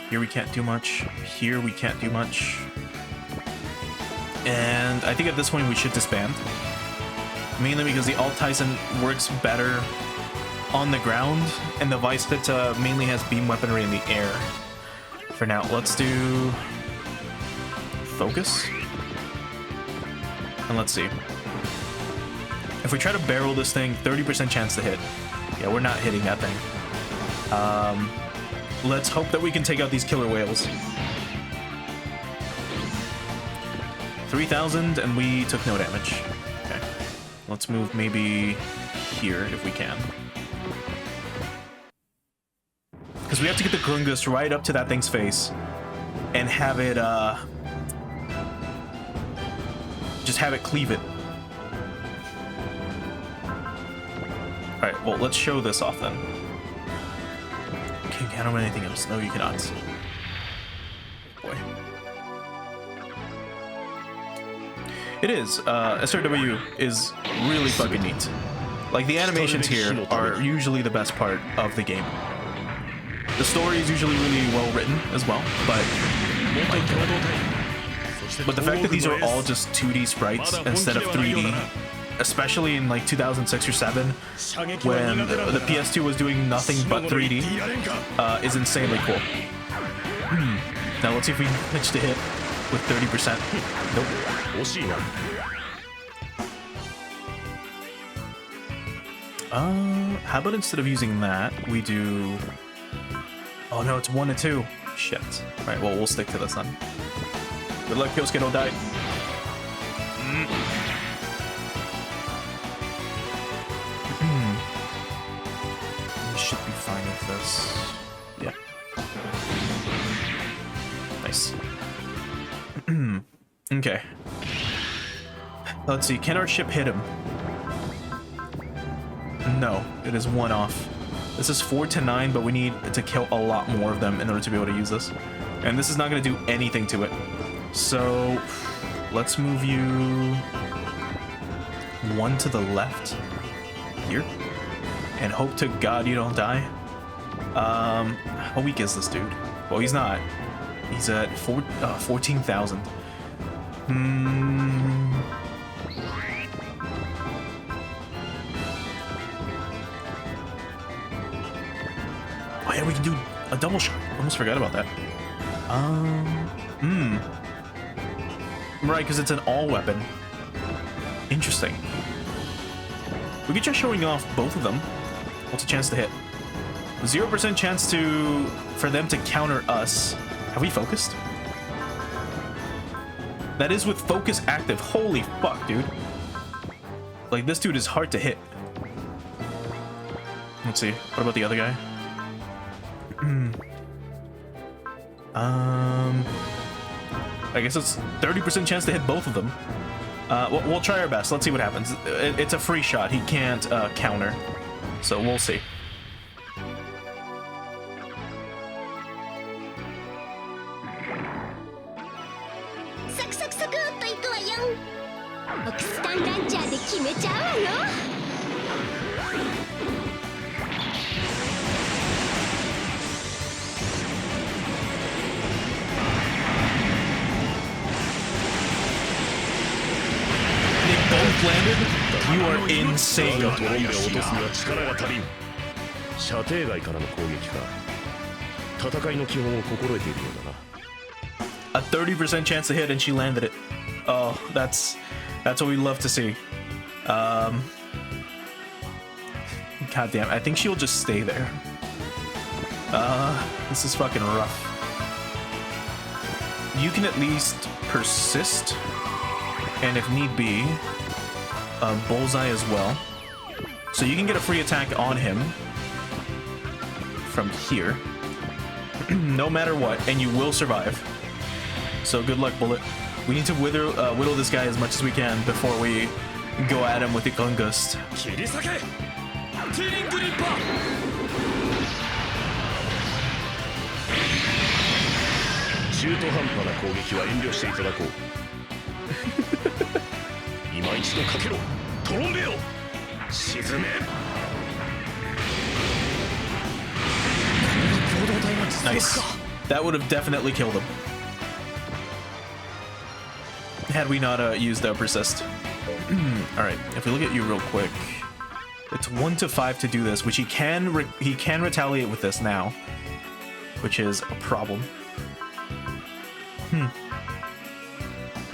Here we can't do much. Here we can't do much. And I think at this point we should disband. Mainly because the Alt Tyson works better on the ground, and the Vice Pita mainly has beam weaponry in the air. For now, let's do focus. And let's see. If we try to barrel this thing, 30% chance to hit. Yeah, we're not hitting that thing. Let's hope that we can take out these killer whales. 3,000 and we took no damage. Okay. Let's move maybe here if we can. Because we have to get the Grungus right up to that thing's face and have it, just have it cleave it. Alright, well, let's show this off then. Can you counter anything else? No, you cannot. Boy. It is. SRW is really fucking neat. Like, the animations here are usually the best part of the game. The story is usually really well written as well, but the fact that these are all just 2D sprites instead of 3D, especially in like 2006 or 7, when the PS2 was doing nothing but 3D, is insanely cool. Now let's see if we manage to hit with 30%. Nope. How about instead of using that, we do... Oh no, it's 1 and 2. Shit. Alright, well, we'll stick to this then. Good luck, Kyosuke, don't die. We should be fine with this. Yeah. Nice. Okay. Let's see, can our ship hit him? No, it is 1 off. This is 4 to 9, but we need to kill a lot more of them in order to be able to use this. And this is not going to do anything to it. So, let's move you one to the left here, and hope to God you don't die. How weak is this dude? Well, he's not. He's at 14,000. Oh yeah, we can do a double shot. Almost forgot about that. Right, because it's an all weapon. Interesting. We could try showing off both of them. What's a chance to hit? 0% chance for them to counter us. Have we focused? That is with focus active. Holy fuck, dude. Like, this dude is hard to hit. Let's see. What about the other guy? I guess it's 30% chance to hit both of them. We'll try our best. Let's see what happens. It's a free shot. He can't counter. So we'll see. Landed? You are insane. A 30% chance to hit and she landed it. Oh, that's what we love to see. God damn, I think she'll just stay there. This is fucking rough. You can at least persist, and if need be, bullseye as well. So you can get a free attack on him from here, no matter what, and you will survive. So good luck, Bullet. We need to whittle this guy as much as we can before we go at him with the Gungust. Nice. That would have definitely killed him had we not used persist. Alright, if we look at you real quick, it's 1 to 5 to do this, which he can retaliate with this now, which is a problem.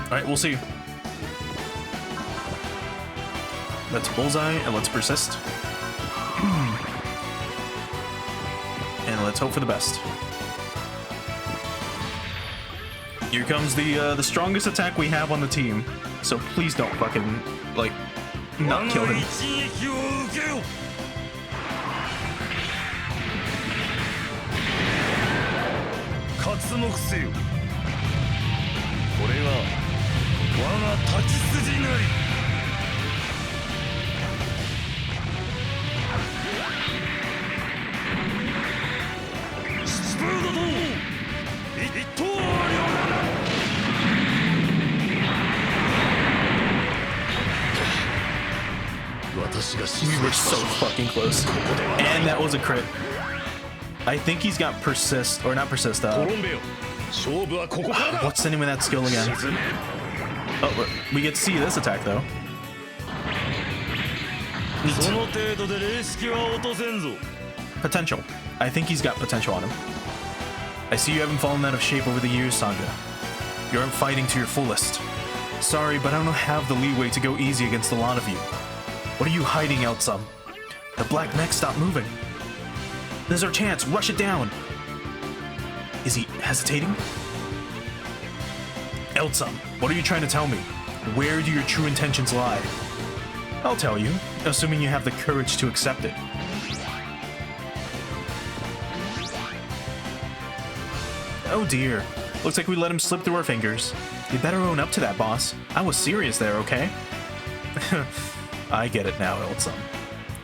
Alright, we'll see. Let's bullseye and let's persist. And let's hope for the best. Here comes the strongest attack we have on the team. So please don't fucking, like, not kill him. We were so fucking close. And that was a crit. I think he's got persist, or not persist, what's the name of that skill again? Oh, we get to see this attack though. Neat. Potential. I think he's got potential on him. I see you haven't fallen out of shape over the years, Sangha. You're fighting to your fullest. Sorry, but I don't have the leeway to go easy against a lot of you. What are you hiding, Eltsum? The black mech stopped moving. There's our chance. Rush it down. Is he hesitating? Eltsum, what are you trying to tell me? Where do your true intentions lie? I'll tell you, assuming you have the courage to accept it. Oh dear. Looks like we let him slip through our fingers. You better own up to that, boss. I was serious there, okay? I get it now, Eltsum.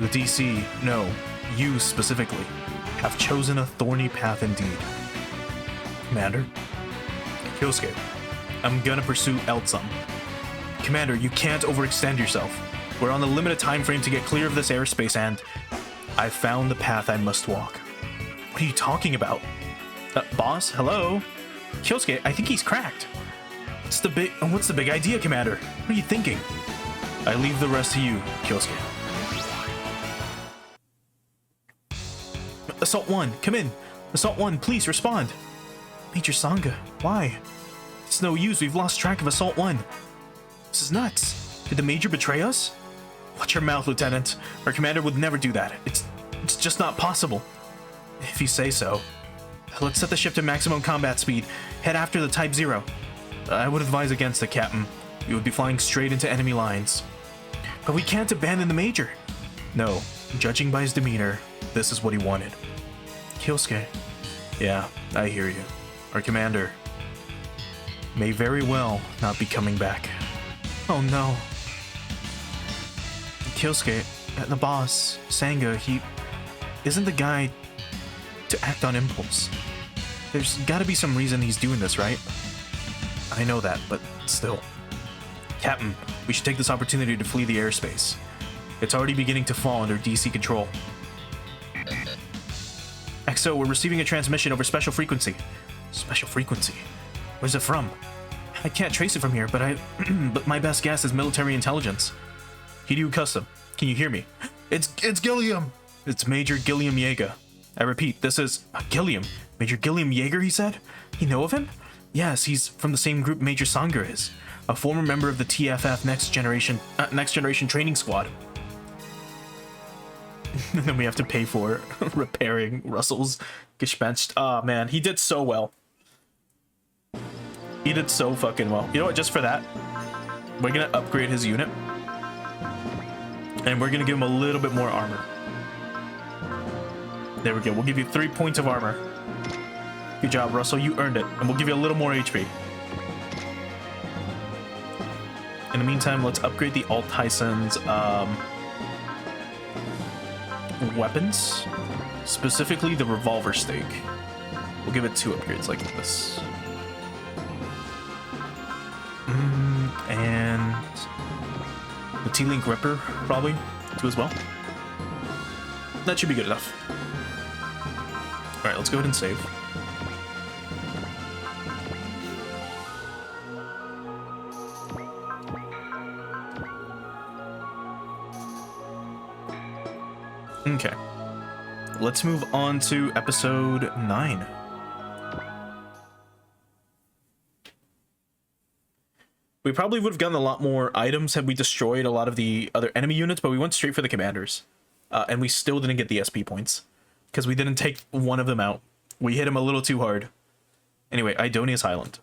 The DC, no, you specifically, have chosen a thorny path indeed. Commander? Kyosuke, I'm gonna pursue Eltsum. Commander, you can't overextend yourself. We're on a limited time frame to get clear of this airspace, and I found the path I must walk. What are you talking about? Boss, hello? Kyosuke, I think he's cracked. What's the big idea, Commander? What are you thinking? I leave the rest to you, Kyosuke. Assault 1, come in. Assault 1, please respond. Major Sangha, why? It's no use, we've lost track of Assault 1. This is nuts. Did the Major betray us? Watch your mouth, Lieutenant. Our commander would never do that. It's just not possible. If you say so. Let's set the ship to maximum combat speed. Head after the Type 0. I would advise against it, Captain. We would be flying straight into enemy lines. But we can't abandon the Major. No, judging by his demeanor, this is what he wanted. Kyosuke. Yeah, I hear you. Our commander may very well not be coming back. Oh no. Kyosuke, the boss, Sangha, he isn't the guy to act on impulse. There's gotta be some reason he's doing this, right? I know that, but still. Captain, we should take this opportunity to flee the airspace. It's already beginning to fall under DC control. XO, we're receiving a transmission over special frequency. Special frequency? Where's it from? I can't trace it from here, but but my best guess is military intelligence. Hideo Custom, can you hear me? It's Gilliam! It's Major Gilliam Yeager. I repeat, this is Gilliam. Major Gilliam Yeager, he said? You know of him? Yes, he's from the same group Major Sangha is. A former member of the TFF Next Generation Training Squad. And then we have to pay for repairing Russell's Gespenst. Ah, man, he did so well. He did so fucking well. You know what, just for that, we're gonna upgrade his unit. And we're gonna give him a little bit more armor. There we go, we'll give you 3 points of armor. Good job, Russell, you earned it. And we'll give you a little more HP. In the meantime, let's upgrade the Alt Tyson's weapons. Specifically the revolver stake. We'll give it 2 upgrades like this. And the T-Link Ripper, probably, 2 as well. That should be good enough. Alright, let's go ahead and save. Okay. Let's move on to episode 9. We probably would have gotten a lot more items had we destroyed a lot of the other enemy units, but we went straight for the commanders. And we still didn't get the SP points, because we didn't take one of them out. We hit him a little too hard. Anyway, Idonia's Island.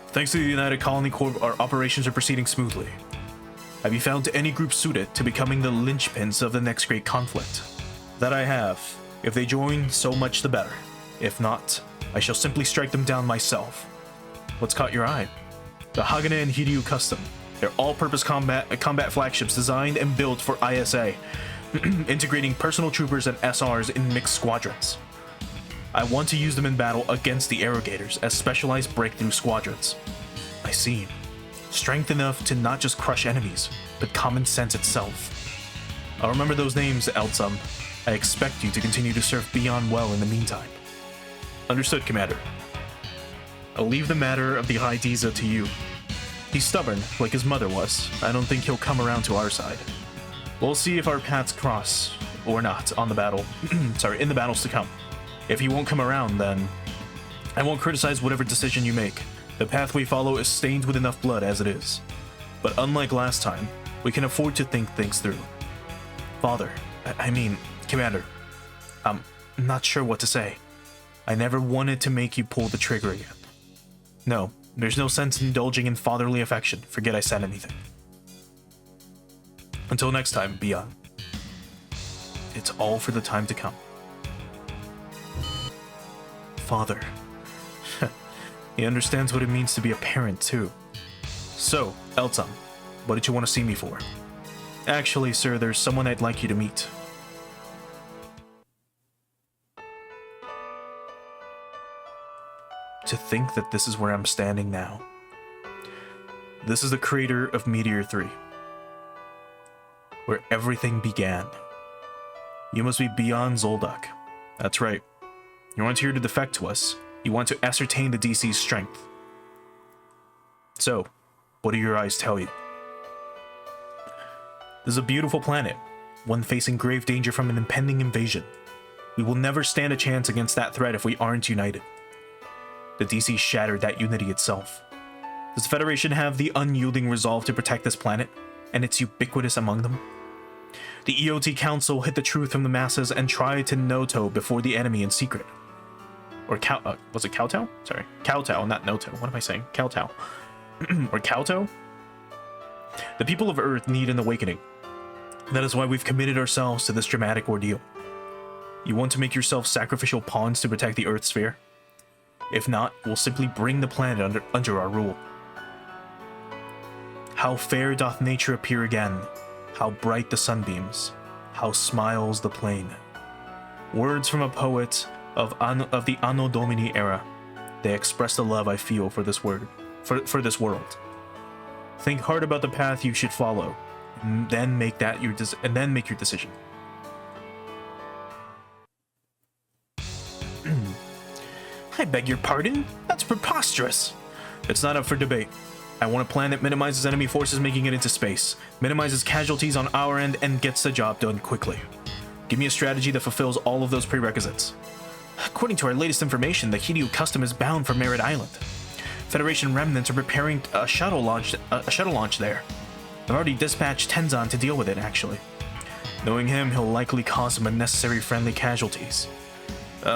Thanks to the United Colony Corps, our operations are proceeding smoothly. Have you found any group suited to becoming the linchpins of the next great conflict? That I have. If they join, so much the better. If not, I shall simply strike them down myself. What's caught your eye? The Hagane and Hiryu Custom. They're all-purpose combat flagships designed and built for ISA, integrating personal troopers and SRs in mixed squadrons. I want to use them in battle against the Arrogators as specialized breakthrough squadrons. I see. Strength enough to not just crush enemies, but common sense itself. I'll remember those names, Eltsum. I expect you to continue to serve Beyond well in the meantime. Understood, Commander. I'll leave the matter of the High Diza to you. He's stubborn, like his mother was. I don't think he'll come around to our side. We'll see if our paths cross, or not, on the battle. in the battles to come. If he won't come around, then I won't criticize whatever decision you make. The path we follow is stained with enough blood as it is. But unlike last time, we can afford to think things through. Father, I mean, Commander, I'm not sure what to say. I never wanted to make you pull the trigger again. No, there's no sense in indulging in fatherly affection. Forget I said anything. Until next time, Beyond. It's all for the time to come. Father. He understands what it means to be a parent, too. So, Eltsum, what did you want to see me for? Actually, sir, there's someone I'd like you to meet. to think that this is where I'm standing now. This is the crater of Meteor 3, where everything began. You must be beyond Zoldyck. That's right. You aren't here to defect to us. You want to ascertain the DC's strength. So, what do your eyes tell you? This is a beautiful planet, one facing grave danger from an impending invasion. We will never stand a chance against that threat if we aren't united. The DC shattered that unity itself. Does the Federation have the unyielding resolve to protect this planet, and its ubiquitous among them? The EOT Council hid the truth from the masses and tried to Noto before the enemy in secret. Or was it Kowtow? Sorry, Kowtow, not Noto. What am I saying? Kowtow. Or Kowtow? The people of Earth need an awakening. That is why we've committed ourselves to this dramatic ordeal. You want to make yourself sacrificial pawns to protect the Earth sphere? If not, we'll simply bring the planet under our rule. How fair doth nature appear again, how bright the sunbeams, how smiles the plain. Words from a poet of the Anno Domini era. They express the love I feel for this for this world. Think hard about the path you should follow, and then make your decision. I beg your pardon? That's preposterous. It's not up for debate. I want a plan that minimizes enemy forces making it into space, minimizes casualties on our end, and gets the job done quickly. Give me a strategy that fulfills all of those prerequisites. According to our latest information, the Hideo Custom is bound for Merit Island. Federation remnants are preparing a shuttle launch there. I've already dispatched Tenzan to deal with it, actually. Knowing him, he'll likely cause some unnecessary friendly casualties.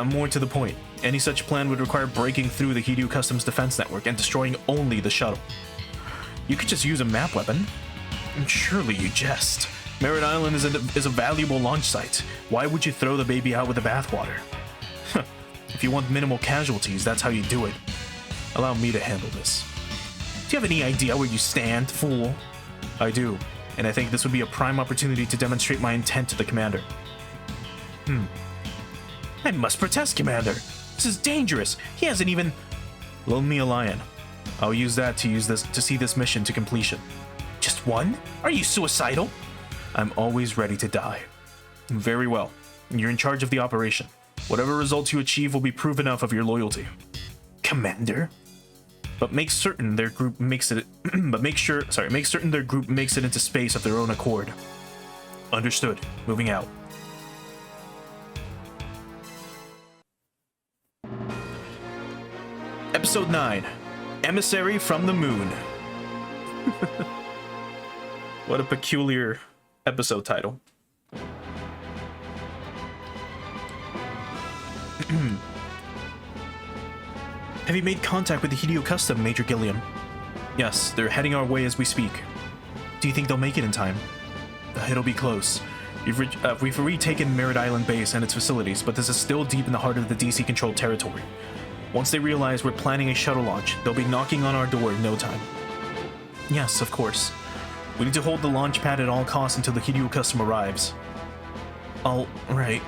More to the point, any such plan would require breaking through the Hideo Customs defense network and destroying only the shuttle. You could just use a map weapon. Surely you jest. Merit Island is a valuable launch site. Why would you throw the baby out with the bathwater? If you want minimal casualties, that's how you do it. Allow me to handle this. Do you have any idea where you stand, fool? I do, and I think this would be a prime opportunity to demonstrate my intent to the commander. I must protest, Commander. This is dangerous. He hasn't even... Loan me a lion. I'll use that to see this mission to completion. Just one? Are you suicidal? I'm always ready to die. Very well. You're in charge of the operation. Whatever results you achieve will be proof enough of your loyalty. Commander? But make certain their group makes it make certain their group makes it into space of their own accord. Understood. Moving out. Episode 9, Emissary from the Moon. What a peculiar episode title. Have you made contact with the Hideo Custom, Major Gilliam? Yes, they're heading our way as we speak. Do you think they'll make it in time? It'll be close. We've retaken Merit Island Base and its facilities, but this is still deep in the heart of the DC-controlled territory. Once they realize we're planning a shuttle launch, they'll be knocking on our door in no time. Yes, of course. We need to hold the launch pad at all costs until the Hideo Custom arrives. All right.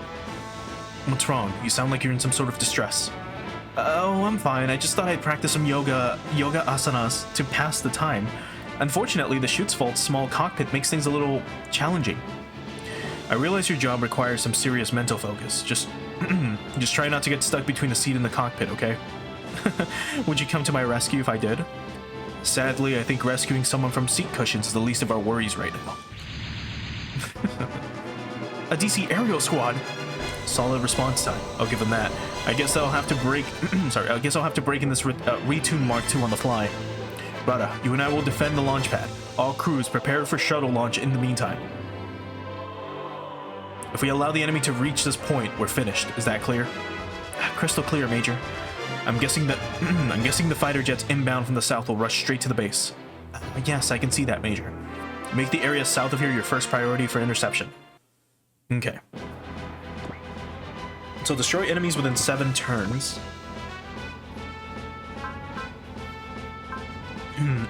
What's wrong? You sound like you're in some sort of distress. Oh, I'm fine. I just thought I'd practice some yoga asanas to pass the time. Unfortunately, the chute's fault's small cockpit makes things a little challenging. I realize your job requires some serious mental focus. Just try not to get stuck between the seat and the cockpit, okay? Would you come to my rescue if I did? Sadly, I think rescuing someone from seat cushions is the least of our worries right now. A DC aerial squad. Solid response time. I'll give them that. I guess I'll have to break. I guess I'll have to break in this retune Mark II on the fly. Rada, you and I will defend the launch pad. All crews prepare for shuttle launch in the meantime. If we allow the enemy to reach this point, we're finished. Is that clear? Crystal clear, Major. I'm guessing the fighter jets inbound from the south will rush straight to the base. Yes, I can see that, Major. Make the area south of here your first priority for interception. Okay. So destroy enemies within 7 turns.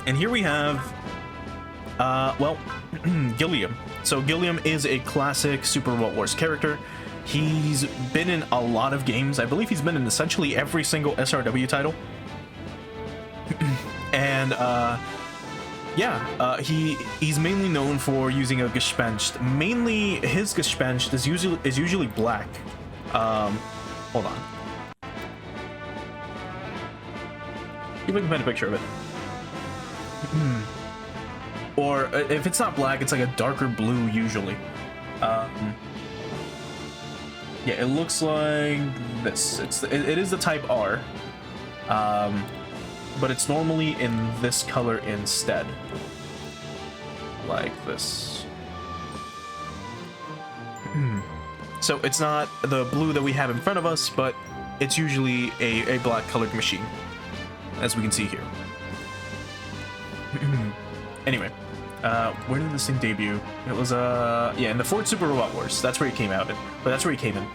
And here we have, Gilliam. So Gilliam is a classic Super Robot Wars character. He's been in a lot of games. I believe he's been in essentially every single SRW title. And yeah, he's mainly known for using a Gespenst. Mainly, his Gespenst is usually black. Hold on. See if I can find a picture of it. Or if it's not black, it's like a darker blue usually. Yeah, it looks like this. It is the Type R, but it's normally in this color instead, like this. So it's not the blue that we have in front of us, but it's usually a black colored machine, as we can see here. Anyway, where did this thing debut? It was yeah, in the Ford Super Robot Wars. That's where he came out in. But that's where he came in.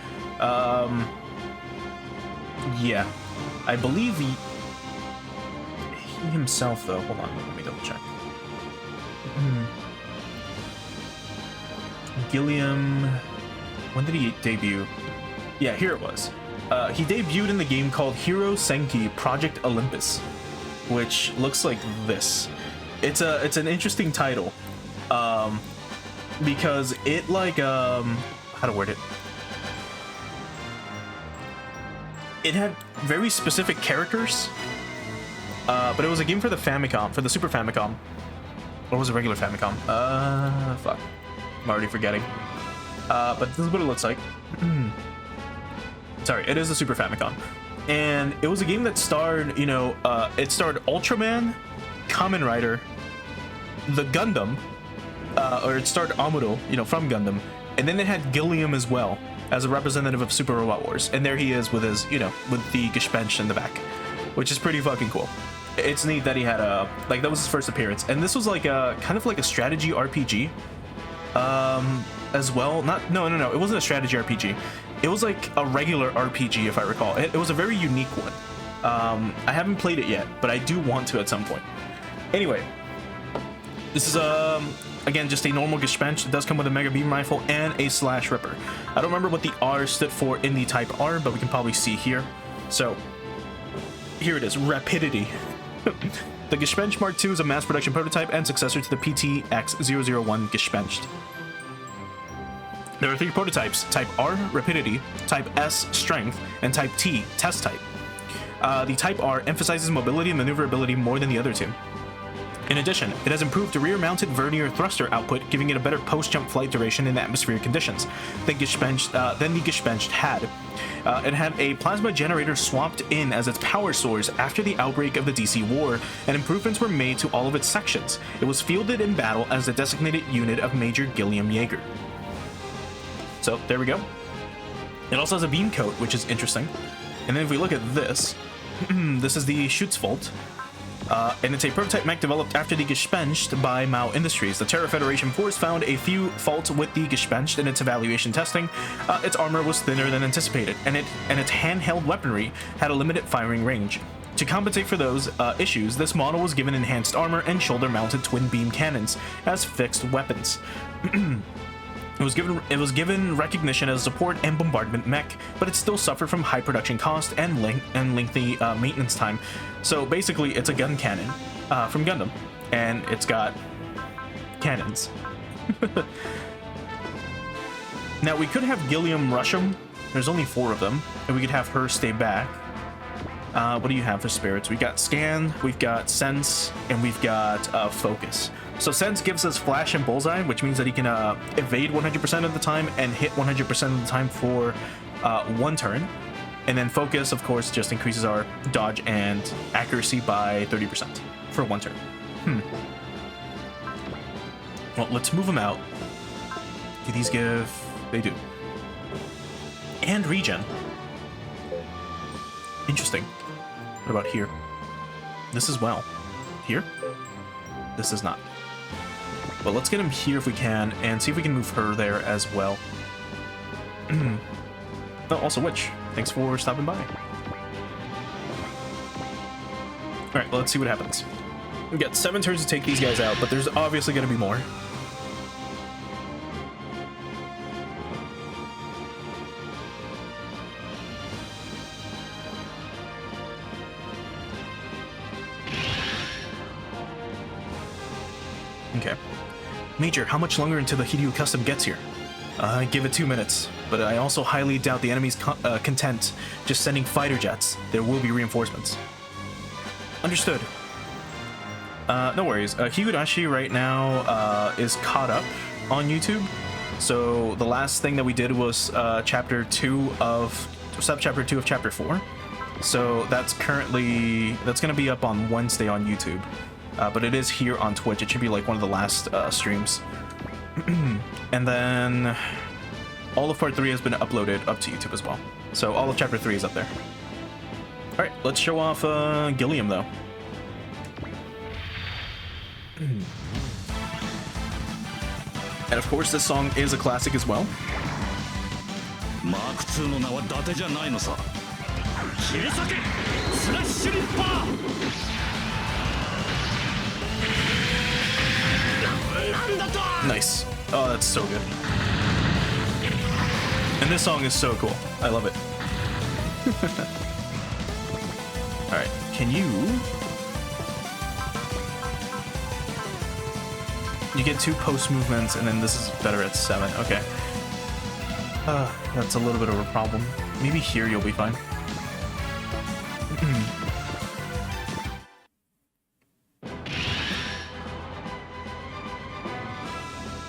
Yeah, I believe he himself though. Hold on, let me double check. Gilliam, when did he debut? Yeah, here it was. He debuted in the game called Hero Senki Project Olympus, which looks like this. It's an interesting title, because it like how to word it. It had very specific characters, but it was a game for the Famicom, for the Super Famicom, or was it regular Famicom? Fuck, I'm already forgetting. But this is what it looks like. Sorry, it is the Super Famicom, and it was a game that starred, you know, it starred Ultraman, Kamen Rider, the Gundam, or it starred Amuro, you know, from Gundam, and then it had Gilliam as well as a representative of Super Robot Wars, and there he is with his, you know, with the Gespenst in the back, which is pretty fucking cool. It's neat that he had a, like, that was his first appearance, and this was like a kind of like a strategy RPG, as well. No, it wasn't a strategy RPG. It was like a regular RPG, if I recall. It was a very unique one. I haven't played it yet, but I do want to at some point. Anyway, this is again just a normal Gespenst. It does come with a Mega Beam Rifle and a Slash Ripper. I don't remember what the R stood for in the Type R, but we can probably see here. So here it is, Rapidity. The Gespenst Mark II is a mass production prototype and successor to the PTX-001 Gespenst. There are 3 prototypes: Type R, Rapidity; Type S, Strength; and Type T, Test Type. The Type R emphasizes mobility and maneuverability more than the other two. In addition, it has improved rear-mounted vernier thruster output, giving it a better post-jump flight duration in atmospheric conditions than the Gespenst had. It had a plasma generator swapped in as its power source after the outbreak of the DC War, and improvements were made to all of its sections. It was fielded in battle as the designated unit of Major Gilliam Yeager. So there we go. It also has a beam coat, which is interesting. And then if we look at this, this is the Schutzvault. And it's a prototype mech developed after the Gespenst by Mao Industries. The Terra Federation Force found a few faults with the Gespenst in its evaluation testing. Its armor was thinner than anticipated, and its handheld weaponry had a limited firing range. To compensate for those issues, this model was given enhanced armor and shoulder-mounted twin beam cannons as fixed weapons. It was given recognition as a support and bombardment mech, but it still suffered from high production cost and lengthy maintenance time. So basically, it's a gun cannon from Gundam, and it's got cannons. Now we could have Gilliam rush them. There's only 4 of them, and we could have her stay back. What do you have for spirits? We've got Scan, we've got Sense, and we've got Focus. So Sense gives us Flash and Bullseye, which means that he can evade 100% of the time and hit 100% of the time for 1 turn. And then Focus, of course, just increases our dodge and accuracy by 30% for 1 turn. Well, let's move them out. Do these give... They do. And regen. Interesting. What about here? This as well. Here? This is not. But let's get him here if we can, and see if we can move her there as well. Oh, also Witch, thanks for stopping by. Alright, well, let's see what happens. We've got 7 turns to take these guys out, but there's obviously going to be more. Major, how much longer until the Hideo Custom gets here? Give it 2 minutes, but I also highly doubt the enemy's content just sending fighter jets. There will be reinforcements. Understood. No worries. Higurashi right now is caught up on YouTube. So the last thing that we did was subchapter 2 of chapter 4. So that's going to be up on Wednesday on YouTube. But it is here on Twitch. It should be like one of the last streams. And then all of part 3 has been uploaded up to YouTube as well. So all of chapter 3 is up there. All right, let's show off Gilliam though. And of course, this song is a classic as well. Mark II の名は伊達じゃないのさ。切り裂けスラッシュリッパー。なんだと。Nice. Oh, that's so good. And this song is so cool. I love it. All right, can you? You get 2 post movements, and then this is better at 7. Okay. That's a little bit of a problem. Maybe here you'll be fine.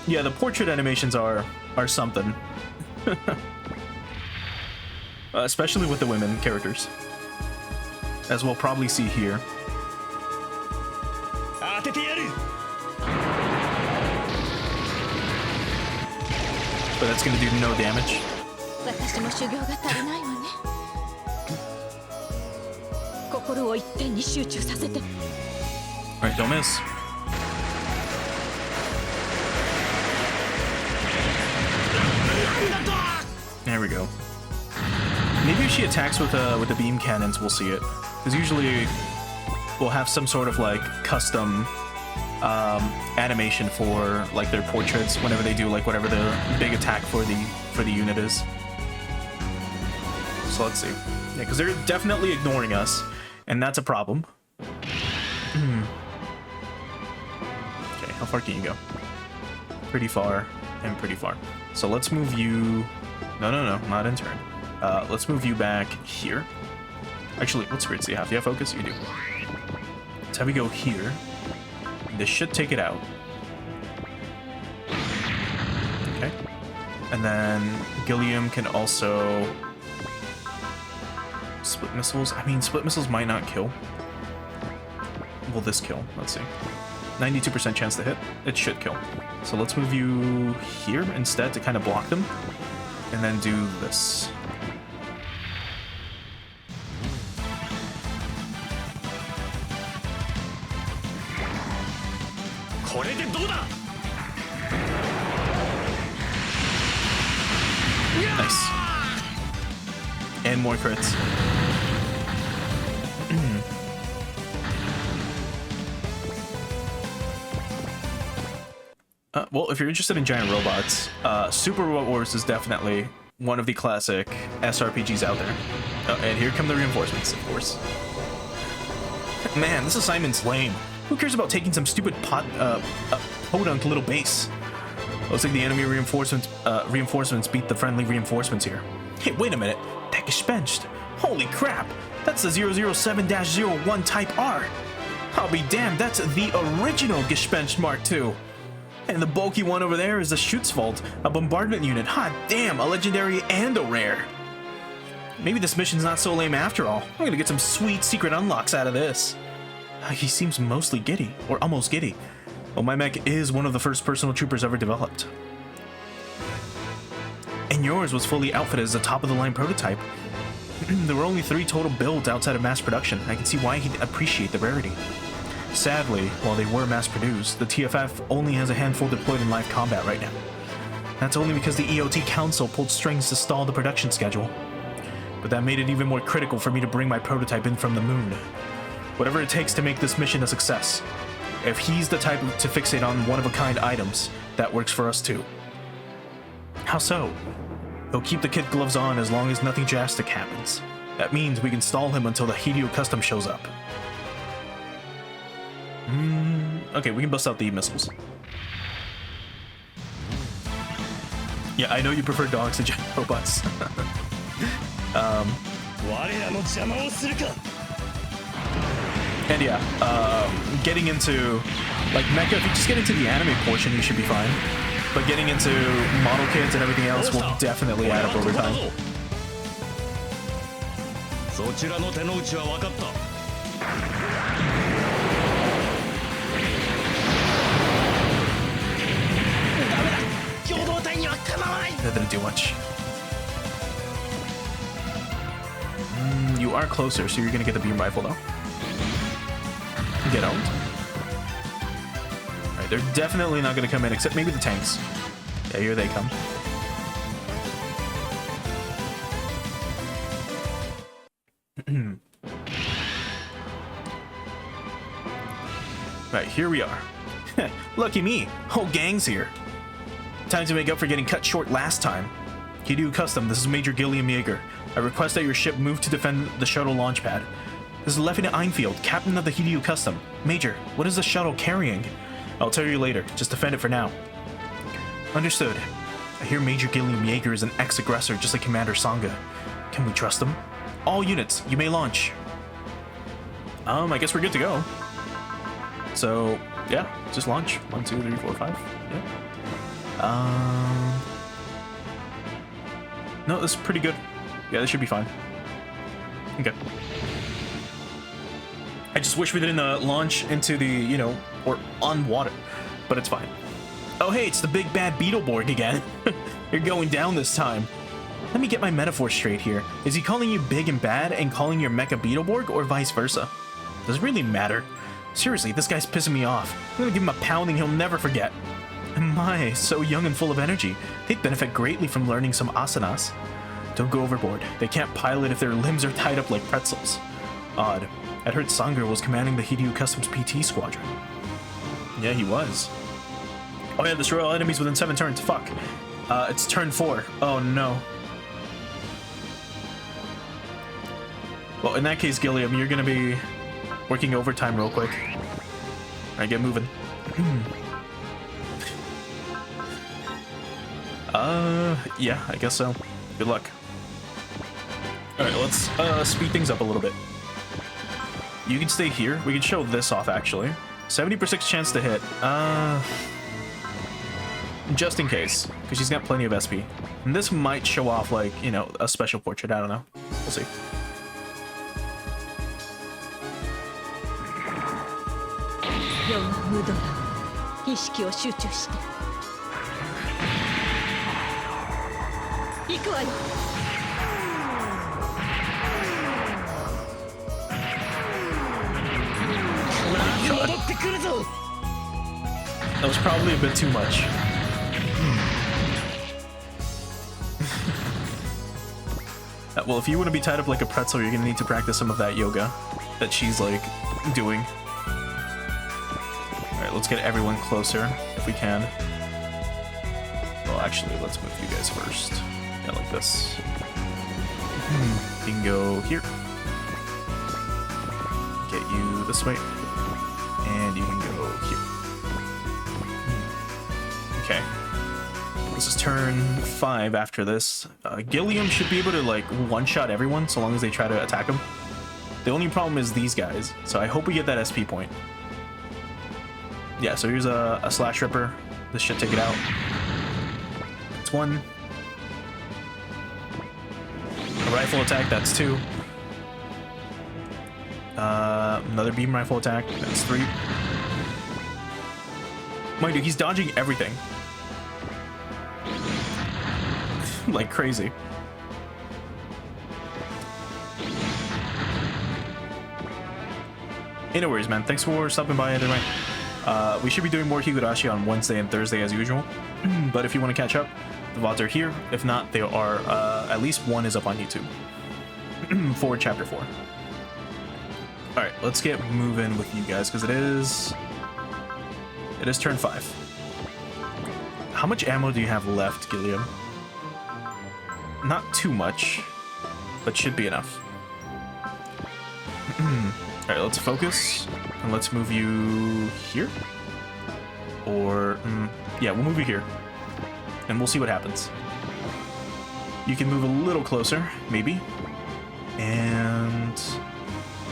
Yeah, the portrait animations are something. Especially with the women characters. As we'll probably see here. But that's gonna do no damage. Alright, don't miss. There we go. Maybe if she attacks with the beam cannons, we'll see it. Because usually we'll have some sort of like custom animation for like their portraits whenever they do like whatever the big attack for the unit is. So let's see. Yeah, because they're definitely ignoring us, and that's a problem. Okay, how far can you go? Pretty far and pretty far. So let's move you. No, not in turn. Let's move you back here. Actually, let's see. Have you have focus? You do. Let's have you go here. This should take it out. Okay. And then Gilliam can also split missiles. I mean, split missiles might not kill. Will this kill? Let's see. 92% chance to hit. It should kill. So let's move you here instead to kind of block them. And then do this. Nice. And more crits. Well, if you're interested in giant robots, Super Robot Wars is definitely one of the classic SRPGs out there. And here come the reinforcements, of course. Man, this assignment's lame. Who cares about taking some stupid podunk little base? Looks like the enemy reinforcements beat the friendly reinforcements here. Hey, wait a minute. That Gespenst. Holy crap. That's the 007-01 Type R. I'll be damned, that's the original Gespenst Mark II. And the bulky one over there is the Schutzwald, a bombardment unit. Hot damn, a legendary and a rare. Maybe this mission's not so lame after all. I'm gonna get some sweet secret unlocks out of this. He seems mostly giddy, or almost giddy. Well, my mech is one of the first personal troopers ever developed. And yours was fully outfitted as a top-of-the-line prototype. There were only 3 total builds outside of mass production. I can see why he'd appreciate the rarity. Sadly, while they were mass-produced, the TFF only has a handful deployed in live combat right now. That's only because the EOT Council pulled strings to stall the production schedule. But that made it even more critical for me to bring my prototype in from the moon. Whatever it takes to make this mission a success. If he's the type to fixate on one-of-a-kind items, that works for us too. How so? He'll keep the kid gloves on as long as nothing drastic happens. That means we can stall him until the Hideo Custom shows up. Okay, we can bust out the missiles. Yeah, I know you prefer dogs to giant robots. 我らの邪魔をするか And yeah, getting into like mecha, if you just get into the anime portion, you should be fine. But getting into model kits and everything else will definitely add up over time. そちらの手の内は分かった That didn't do much. You are closer, so you're gonna get the beam rifle though. Get owned. Alright, they're definitely not gonna come in, except maybe the tanks. Yeah, here they come. Right, here we are. Lucky me, whole gang's here. Time to make up for getting cut short last time. Hideo Custom, this is Major Gilliam Yeager. I request that your ship move to defend the shuttle launch pad. This is Lieutenant Einfield, captain of the Hideo Custom. Major, what is the shuttle carrying? I'll tell you later. Just defend it for now. Understood. I hear Major Gilliam Yeager is an ex-aggressor just like Commander Sanga. Can we trust him? All units, you may launch. I guess we're good to go. So, yeah, just launch. 1, 2, 3, 4, 5. Yeah. No, this is pretty good. Yeah, this should be fine. Okay. I just wish we didn't launch into the, you know, or on water, but it's fine. Oh, hey, it's the big bad Beetleborg again. You're going down this time. Let me get my metaphor straight here. Is he calling you big and bad and calling your mecha Beetleborg, or vice versa? Does it really matter? Seriously, this guy's pissing me off. I'm gonna give him a pounding he'll never forget. My, so young and full of energy. They'd benefit greatly from learning some asanas. Don't go overboard. They can't pilot if their limbs are tied up like pretzels. Odd. I'd heard Sanger was commanding the Hideo Customs PT squadron. Yeah, he was. Oh yeah, destroy all enemies within 7 turns. Fuck. It's turn 4. Oh no. Well, in that case, Gilliam, you're gonna be working overtime real quick. Alright, get moving. Yeah, I guess so. Good luck. Alright, let's speed things up a little bit. You can stay here. We can show this off, actually. 70% chance to hit. Just in case, because she's got plenty of SP. And this might show off, like, you know, a special portrait. I don't know. We'll see. That was probably a bit too much. Well, if you want to be tied up like a pretzel, you're gonna need to practice some of that yoga that she's like doing. Alright, let's get everyone closer if we can. Well, actually, let's move you guys first. Yeah, like this. You can go here. Get you this way. And you can go here. Okay. This is turn 5 after this. Gilliam should be able to, like, one-shot everyone so long as they try to attack him. The only problem is these guys, so I hope we get that SP point. Yeah, so here's a Slash Ripper. This should take it out. That's 1. A rifle attack, that's 2. Another beam rifle attack, that's 3. Mind you, he's dodging everything. Like crazy. Hey, no worries, man. Thanks for stopping by either way. We should be doing more Higurashi on Wednesday and Thursday as usual. But if you want to catch up, the VODs are here. If not, they are, at least one is up on YouTube. For Chapter 4. Alright, let's get moving with you guys, because it is turn 5. How much ammo do you have left, Gilliam? Not too much, but should be enough. Alright, let's focus, and let's move you here. Or, yeah, we'll move you here, and we'll see what happens. You can move a little closer, maybe. And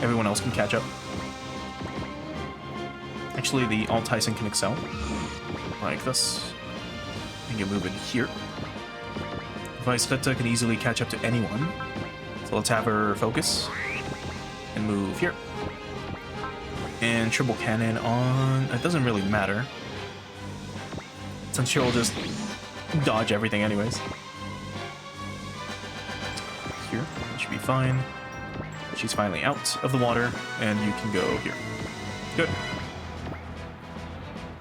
everyone else can catch up. Actually, the Alt Tyson can excel. Like this. And get moving here. Vice Rita can easily catch up to anyone. So let's have her focus. And move here. And triple cannon on... It doesn't really matter. Since she'll just dodge everything anyways. Here, that should be fine. She's finally out of the water, and you can go here. Good.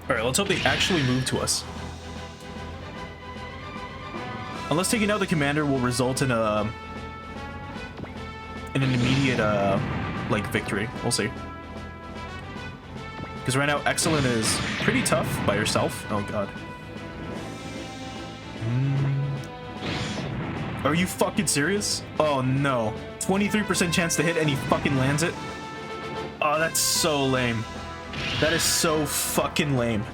Alright, let's hope they actually move to us. Unless taking out the commander will result in an immediate like victory. We'll see. Because right now Excellent is pretty tough by herself. Oh god. Are you fucking serious? Oh no. 23% chance to hit and he fucking lands it. Oh, that's so lame. That is so fucking lame.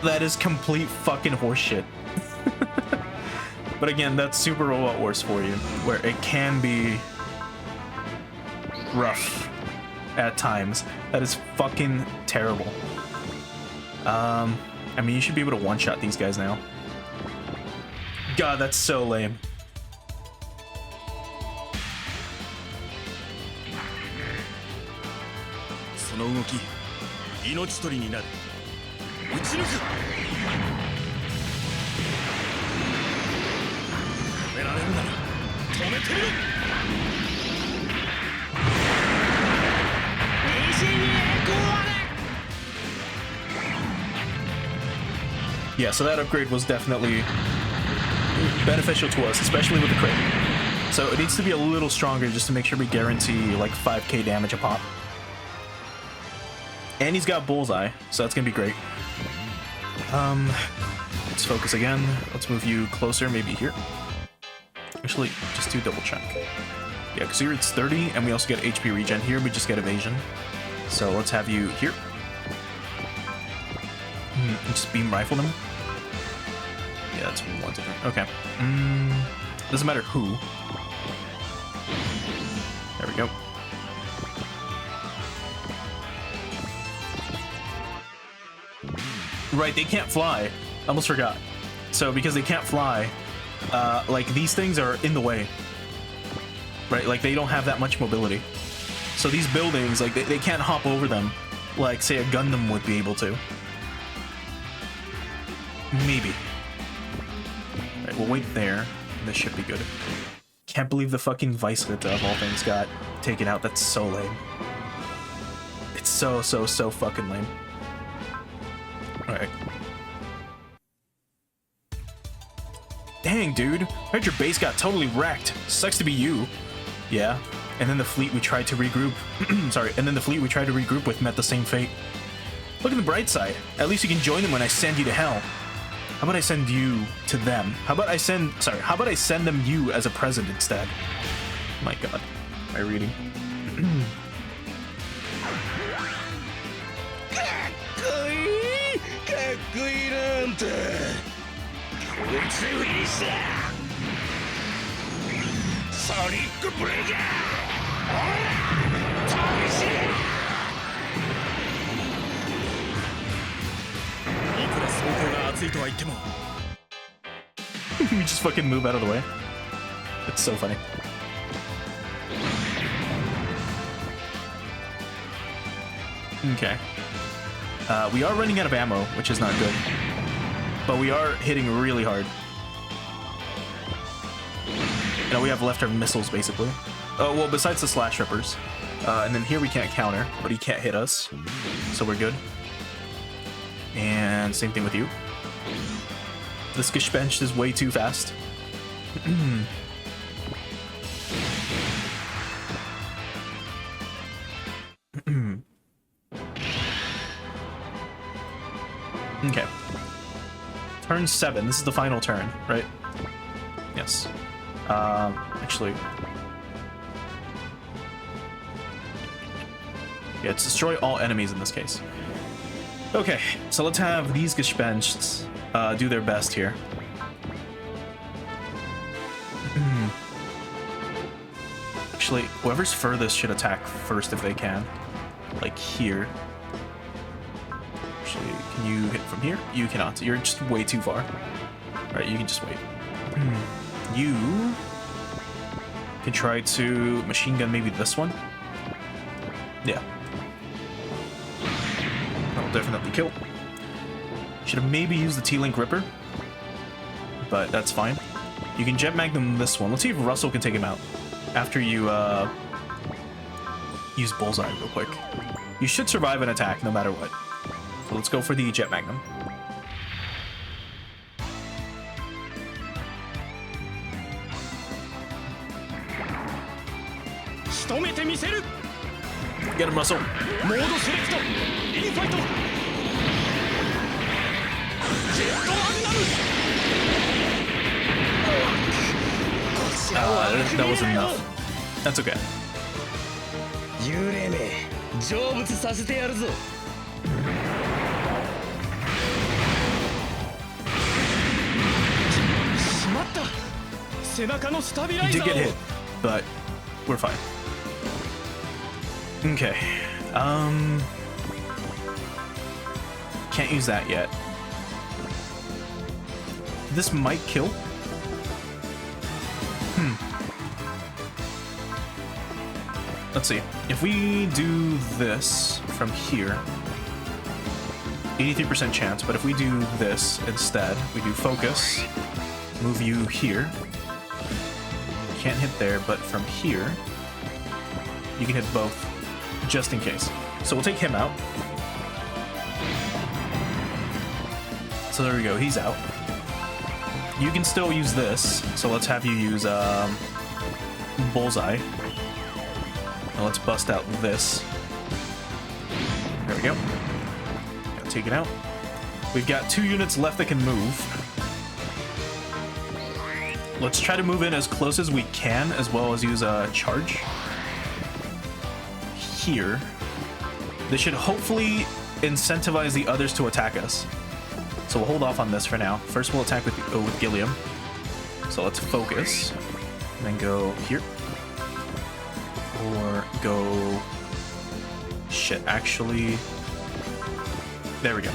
That is complete fucking horseshit. But again, that's Super Robot Wars for you, where it can be rough at times. That is fucking terrible. I mean, you should be able to one-shot these guys now. God, that's so lame. Yeah, so that upgrade was definitely beneficial to us, especially with the crit. So it needs to be a little stronger just to make sure we guarantee like 5k damage a pop. And he's got Bullseye, so that's gonna be great. Let's focus again. Let's move you closer, maybe here. Actually, just do double check. Yeah, because here it's 30, and we also get HP regen. Here we just get evasion. So let's have you here. Just beam rifle them. Yeah, that's one different. Okay. Doesn't matter who. There we go. Right, they can't fly. I almost forgot. So because they can't fly, like these things are in the way. Right, like they don't have that much mobility. So these buildings, like they can't hop over them like say a Gundam would be able to. Maybe. Alright, we'll wait there. This should be good. Can't believe the fucking Vice Rita of all things got taken out. That's so lame. It's so fucking lame. Alright. Dang, dude. Heard your base got totally wrecked. Sucks to be you. Yeah. And then the fleet we tried to regroup... Sorry. And then the fleet we tried to regroup with met the same fate. Look at the bright side. At least you can join them when I send you to hell. How about I send you to them? How about I send... Sorry. How about I send them you as a present instead? My god. Am I reading? We just fucking move out of the way. It's so funny. Okay. We are running out of ammo, which is not good. But we are hitting really hard. And all we have left are missiles, basically. Oh, well, besides the Slash Rippers. And then here we can't counter, but he can't hit us. So we're good. And same thing with you. This Gespenst is way too fast. Okay. Turn 7. This is the final turn, right? Yes. Actually... Yeah, it's destroy all enemies in this case. Okay, so let's have these Gespensts do their best here. Actually, whoever's furthest should attack first if they can. Like here. Actually, can you hit from here? You cannot. You're just way too far. Alright, you can just wait. You can try to machine gun maybe this one. Yeah. That'll definitely kill. Should have maybe used the T-Link Ripper. But that's fine. You can Jet Magnum this one. Let's see if Russell can take him out. After you use Bullseye real quick. You should survive an attack no matter what. So let's go for the Jet Magnum. Get him, Russell. That wasn't enough. That's okay. 幽霊め成仏させてやるぞ。しまった。背中のスタビライ You ザ did get ー hit, を。 but we're fine. Okay. Can't use that yet. This might kill. Let's see. If we do this from here, 83% chance, but if we do this instead, we do focus, move you here. Can't hit there, but from here, you can hit both, just in case. So we'll take him out. So there we go, he's out. You can still use this, so let's have you use Bullseye. Now let's bust out this. There we go. Gotta take it out. We've got 2 units left that can move. Let's try to move in as close as we can, as well as use a charge. Here. This should hopefully incentivize the others to attack us. So we'll hold off on this for now. First we'll attack with Gilliam. So let's focus. And then go here. Or go... Shit, actually... There we go.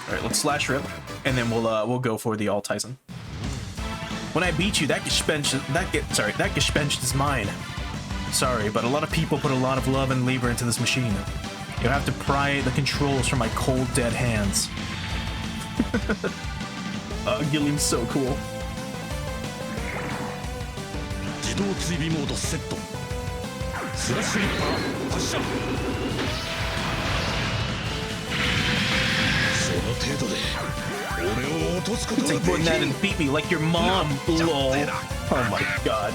Alright, let's slash rip. And then we'll go for the Altizen. When I beat you, that Gespenst is mine. Sorry, but a lot of people put a lot of love and labor into this machine. You'll have to pry the controls from my cold, dead hands. Gilliam's so cool. 自動追尾モードセット。スラッシュリッパー発射。その程度で俺を落とすことがで Take more き than that る。 and beat me like your mom, lol. Oh my god.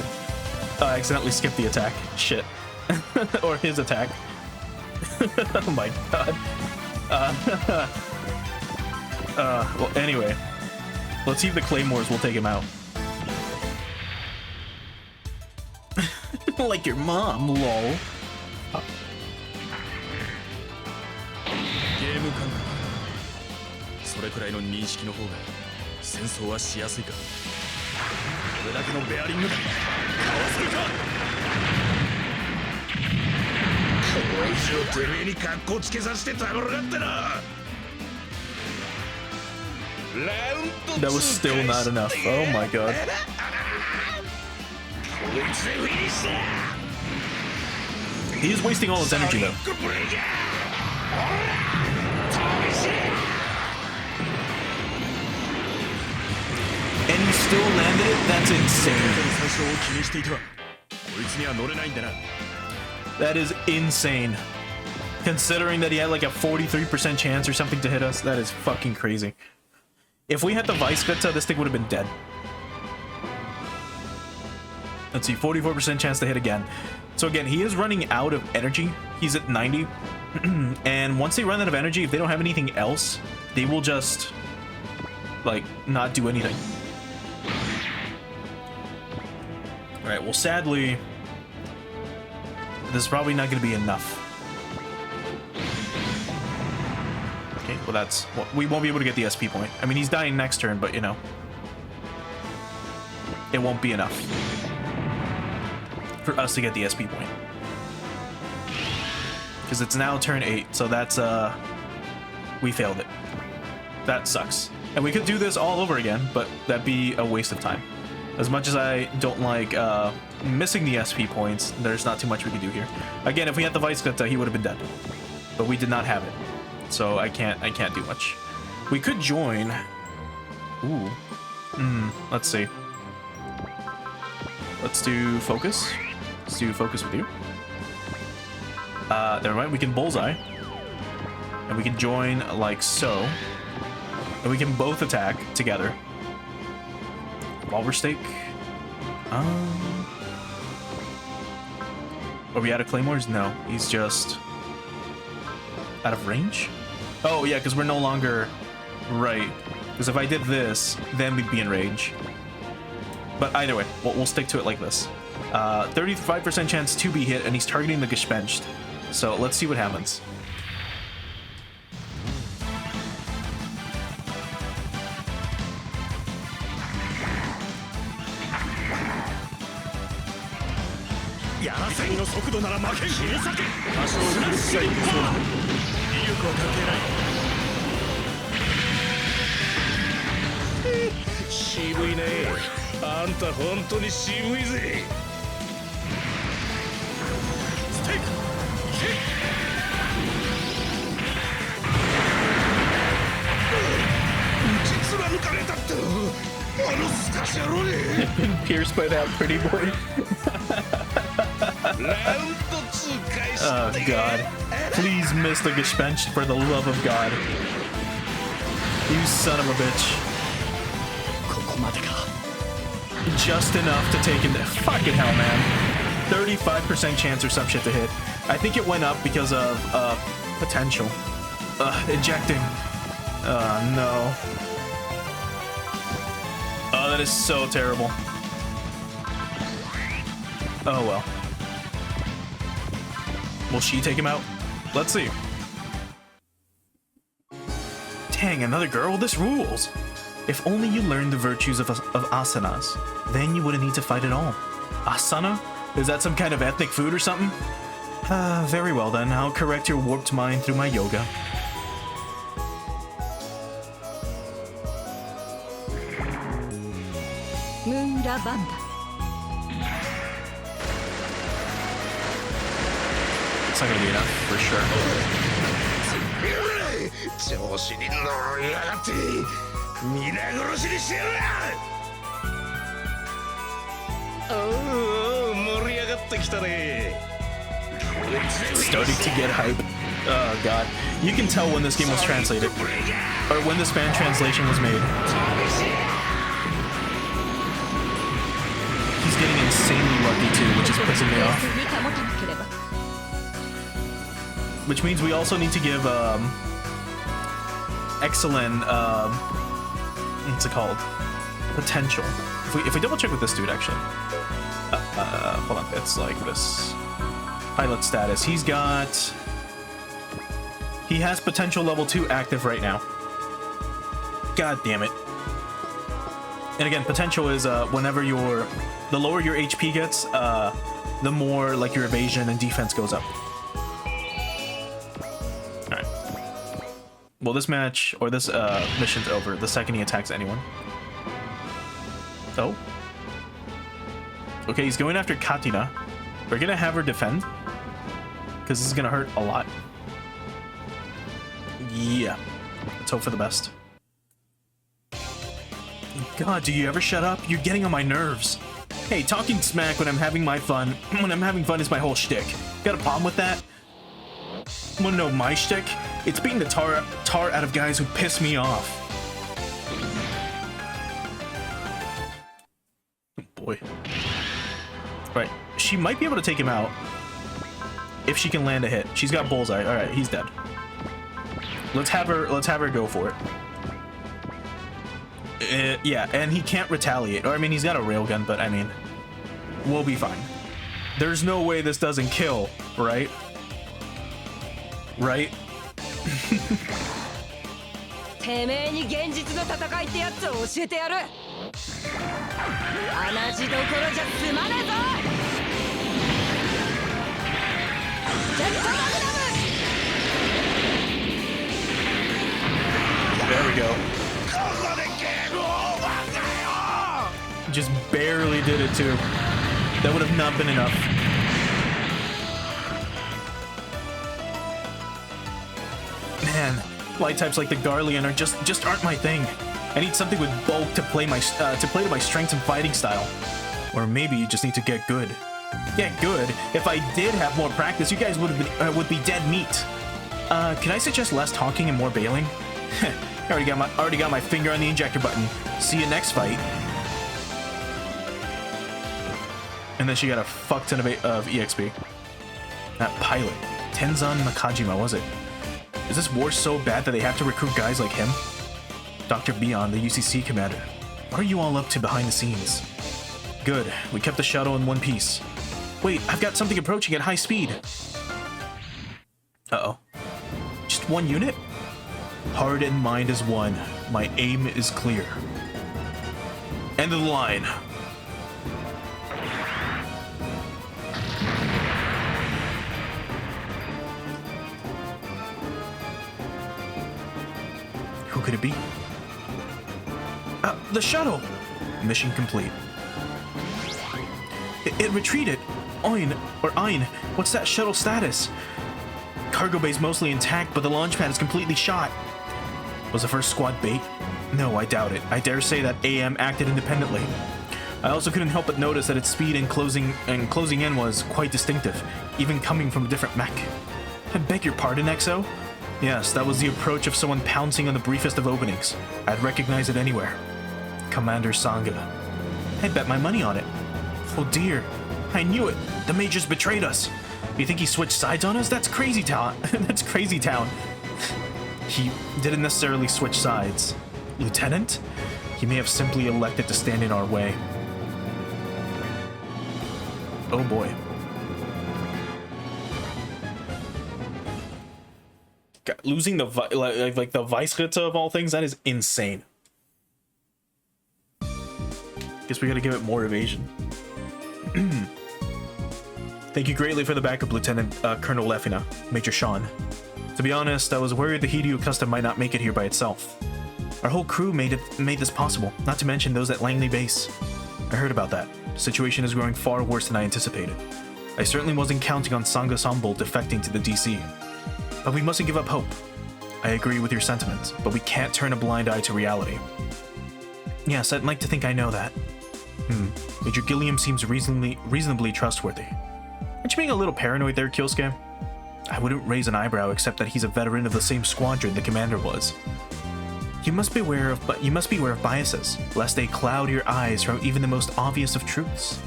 I accidentally skipped the attack. Shit. Or his attack. Oh my god. Well, anyway. Let's see if the Claymores will take him out. Like your mom, lol. ゲーム感覚。それくらいの認識の方が戦争はしやすいか。これだけのベアリングかわせるか。こいつをてめえに格好つけさせてたまらかったな。 That was still not enough. Oh my god. He is wasting all his energy though. And he still landed it? That's insane. That is insane. Considering that he had like a 43% chance or something to hit us, that is fucking crazy. If we had the Vice Vita, this thing would have been dead. Let's see, 44% chance to hit again. So again, he is running out of energy. He's at 90. And once they run out of energy, if they don't have anything else, they will just, like, not do anything. Alright, well, sadly, this is probably not going to be enough. Okay, well, that's... Well, we won't be able to get the SP point. I mean, he's dying next turn, but, you know. it won't be enough for us to get the SP point. Because it's now turn 8, so that's, we failed it. That sucks. And we could do this all over again, but that'd be a waste of time. As much as I don't like missing the SP points, there's not too much we can do here. Again, if we had the Vice Gutta, he would have been dead. But we did not have it. So I can't do much. We could join. Ooh. Let's see. Let's do focus. Let's do focus with you. Never mind, we can bullseye. And we can join like so. And we can both attack together. Revolver stake. Are we out of claymores? No, he's just out of range. Oh yeah, because we're no longer right. Because if I did this, then we'd be in range. But either way, we'll stick to it like this. 35% chance to be hit, and he's targeting the Gespenst. So let's see what happens. Pierced by that pretty boy. Oh god. Please miss the Gespenst for the love of God. You son of a bitch. Just enough to take into fucking hell, man. 35% chance or some shit to hit. I think it went up because of potential. Ejecting. No. Oh, that is so terrible. Oh well. Will she take him out? Let's see. Dang, another girl? This rules. If only you learned the virtues of asanas, then you wouldn't need to fight at all. Asana? Is that some kind of ethnic food or something? Very well then. I'll correct your warped mind through my yoga. Munda Banda. It's not gonna be enough, for sure. Starting to get hype. Oh god. You can tell when this game was translated. Or when this fan translation was made. He's getting insanely lucky too, which is pissing me off. Which means we also need to give excellent what's it called? Potential. If we double check with this dude actually. Hold on, it's like this. Pilot status. He has potential level 2 active right now. God damn it. And again, potential is whenever the lower your HP gets, the more like your evasion and defense goes up. Alright. Well, this match, or this mission's over the second he attacks anyone. Oh. Okay, he's going after Katina. We're gonna have her defend. Because this is gonna hurt a lot. Yeah. Let's hope for the best. God, do you ever shut up? You're getting on my nerves. Hey, talking smack when I'm having fun is my whole shtick. Got a problem with that? Wanna know my shtick? It's beating the tar out of guys who piss me off. Oh boy. Right, she might be able to take him out if she can land a hit. She's got bullseye. All right, he's dead. Let's have her go for it. Yeah, and he can't retaliate. Or I mean, he's got a railgun, but I mean, we'll be fine. There's no way this doesn't kill, right? Right? 穴地どころじゃ済まねえぞ。ジェットマグナム。 There we go. Just barely did it too. That would have not been enough. Man, light types like the Garlean are just aren't my thing. I need something with bulk to play to my strengths and fighting style. Or maybe you just need to get good. Get good? If I did have more practice, you guys would be dead meat. Can I suggest less talking and more bailing? I already got my finger on the injector button. See you next fight. And then she got a fuck ton of EXP. That pilot, Tenzan Nakajima, was it? Is this war so bad that they have to recruit guys like him? Dr. Beyond, the UCC commander. What are you all up to behind the scenes? Good, we kept the shuttle in one piece. Wait, I've got something approaching at high speed. Uh-oh. Just one unit? Heart and mind is one. My aim is clear. End of the line. Who could it be? The shuttle! Mission complete. It retreated. Ein, what's that shuttle status? Cargo bay's mostly intact, but the launch pad is completely shot. Was the first squad bait? No, I doubt it. I dare say that AM acted independently. I also couldn't help but notice that its speed and closing in was quite distinctive, even coming from a different mech. I beg your pardon, XO? Yes, that was the approach of someone pouncing on the briefest of openings. I'd recognize it anywhere. Commander Sangha. I'd bet my money on it. Oh dear, I knew it. The Major's betrayed us. You think he switched sides on us? That's crazy town. That's crazy town. He didn't necessarily switch sides. Lieutenant? He may have simply elected to stand in our way. Oh boy. God, losing the like the Weissritter of all things, that is insane. Guess we gotta give it more evasion. Thank you greatly for the backup, Lieutenant Colonel Lefina, Major Sean. To be honest, I was worried the Hideo custom might not make it here by itself. Our whole crew made this possible, not to mention those at Langley Base. I heard about that. The situation is growing far worse than I anticipated. I certainly wasn't counting on Sangha Sambo defecting to the DC. But we mustn't give up hope. I agree with your sentiments, but we can't turn a blind eye to reality. Yes, I'd like to think I know that. Major Gilliam seems reasonably trustworthy. Aren't you being a little paranoid there, Kyosuke? I wouldn't raise an eyebrow except that he's a veteran of the same squadron the commander was. You must be aware of biases, lest they cloud your eyes from even the most obvious of truths.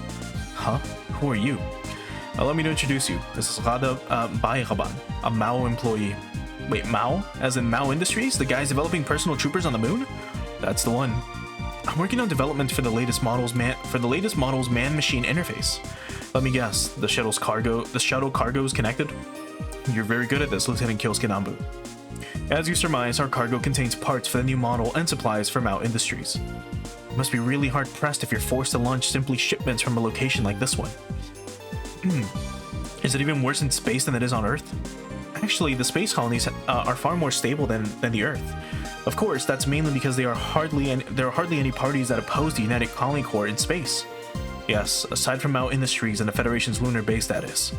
Huh? Who are you? Allow me to introduce you. This is Rada Bayraban, a Mao employee. Wait, Mao? As in Mao Industries? The guys developing personal troopers on the moon? That's the one. I'm working on development for the latest model's man-machine interface. Let me guess, the shuttle cargo is connected? You're very good at this, Lieutenant Kyosuke Nambu. As you surmise, our cargo contains parts for the new model and supplies for Mao Industries. You must be really hard-pressed if you're forced to launch simply shipments from a location like this one. Is it even worse in space than it is on Earth? Actually, the space colonies are far more stable than the Earth. Of course, that's mainly because there are hardly any parties that oppose the United Colony Corps in space. Yes, aside from Mao Industries and the Federation's lunar base, that is.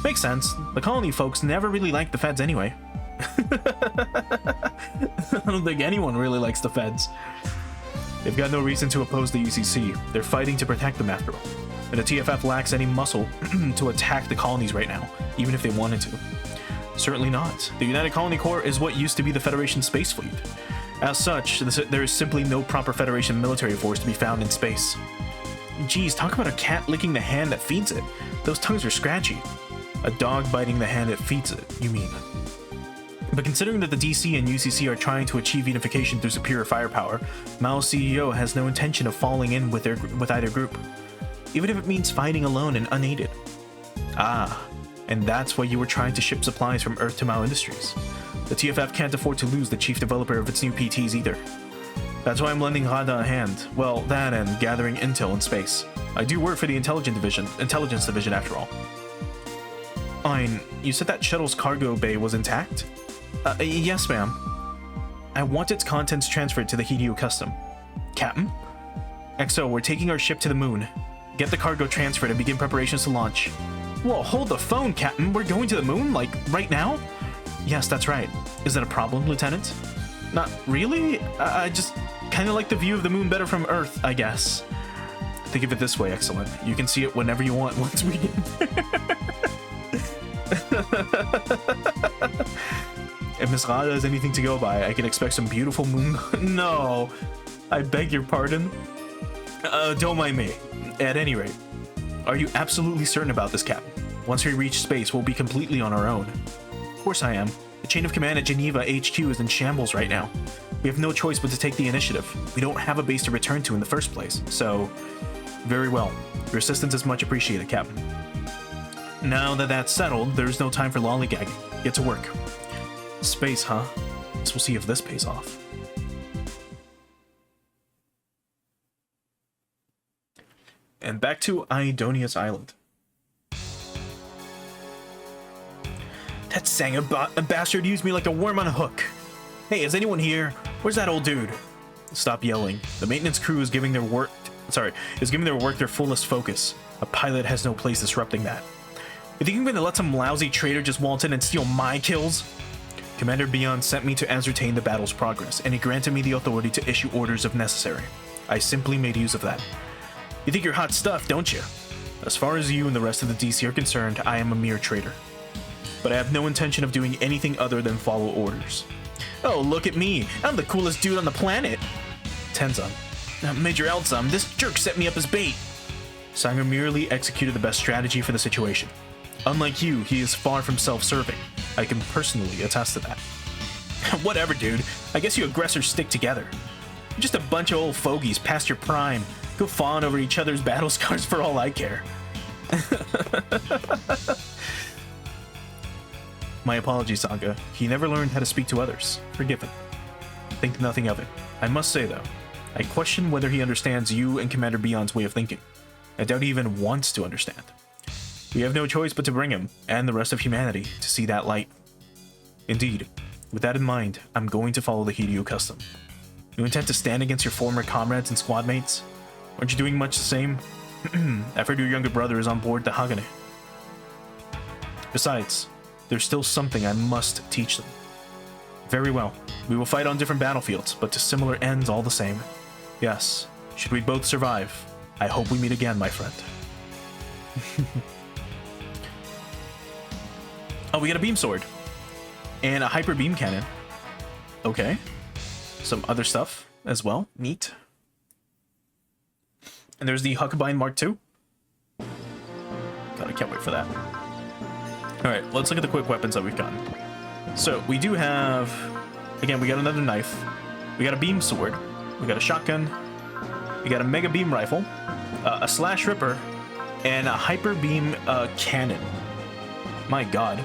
Makes sense. The colony folks never really liked the feds anyway. I don't think anyone really likes the feds. They've got no reason to oppose the UCC. They're fighting to protect them after all. And the TFF lacks any muscle to attack the colonies right now, even if they wanted to. Certainly not. The United Colony Corps is what used to be the Federation Space Fleet. As such, there is simply no proper Federation military force to be found in space. Geez, talk about a cat licking the hand that feeds it. Those tongues are scratchy. A dog biting the hand that feeds it, you mean. But considering that the DC and UCC are trying to achieve unification through superior firepower, Mao's CEO has no intention of falling in with either group, even if it means fighting alone and unaided. Ah, and that's why you were trying to ship supplies from Earth to Mao Industries. The TFF can't afford to lose the chief developer of its new PTs either. That's why I'm lending Rada a hand. Well, that and gathering intel in space. I do work for the intelligence division after all. Ein, you said that shuttle's cargo bay was intact? Yes, ma'am. I want its contents transferred to the Hideo Custom. Captain? XO, we're taking our ship to the moon. Get the cargo transferred and begin preparations to launch. Whoa, hold the phone, Captain. We're going to the moon? Like, right now? Yes, that's right. Is that a problem, Lieutenant? Not really. I just kind of like the view of the moon better from Earth, I guess. Think of it this way, Excellent. You can see it whenever you want once we get there. If Miss Rada has anything to go by, I can expect some beautiful moon... No! I beg your pardon? Don't mind me. At any rate, are you absolutely certain about this, Captain? Once we reach space, we'll be completely on our own. Of course I am. The chain of command at Geneva HQ is in shambles right now. We have no choice but to take the initiative. We don't have a base to return to in the first place, so... Very well. Your assistance is much appreciated, Captain. Now that that's settled, there's no time for lollygagging. Get to work. Space, huh? Guess we'll see if this pays off. And back to Idonia's Island. That Sanga bastard used me like a worm on a hook. Hey, is anyone here? Where's that old dude? Stop yelling. The maintenance crew is giving their work their fullest focus. A pilot has no place disrupting that. You think you're gonna let some lousy traitor just waltz in and steal my kills? Commander Beyond sent me to ascertain the battle's progress, and he granted me the authority to issue orders if necessary. I simply made use of that. You think you're hot stuff, don't you? As far as you and the rest of the DC are concerned, I am a mere traitor. But I have no intention of doing anything other than follow orders. Oh, look at me! I'm the coolest dude on the planet! Tenzan. Major Elzam, this jerk set me up as bait! Sanger merely executed the best strategy for the situation. Unlike you, he is far from self-serving. I can personally attest to that. Whatever, dude. I guess you aggressors stick together. You're just a bunch of old fogies past your prime. Go fawn over each other's battle scars for all I care. My apologies, Saga. He never learned how to speak to others. Forgive him. Think nothing of it. I must say, though, I question whether he understands you and Commander Beyond's way of thinking. I doubt he even wants to understand. We have no choice but to bring him, and the rest of humanity, to see that light. Indeed, with that in mind, I'm going to follow the Hideo custom. You intend to stand against your former comrades and squad mates? Aren't you doing much the same? I've heard your younger brother is on board the Hagane. Besides, there's still something I must teach them. Very well. We will fight on different battlefields, but to similar ends all the same. Yes, should we both survive, I hope we meet again, my friend. Oh, we got a beam sword. And a hyper beam cannon. Okay. Some other stuff as well. Neat. And there's the Huckabine Mark II. God, I can't wait for that. Alright, let's look at the quick weapons that we've gotten. So, we do have... Again, we got another knife. We got a beam sword. We got a shotgun. We got a mega beam rifle. A slash ripper. And a hyper beam cannon. My god.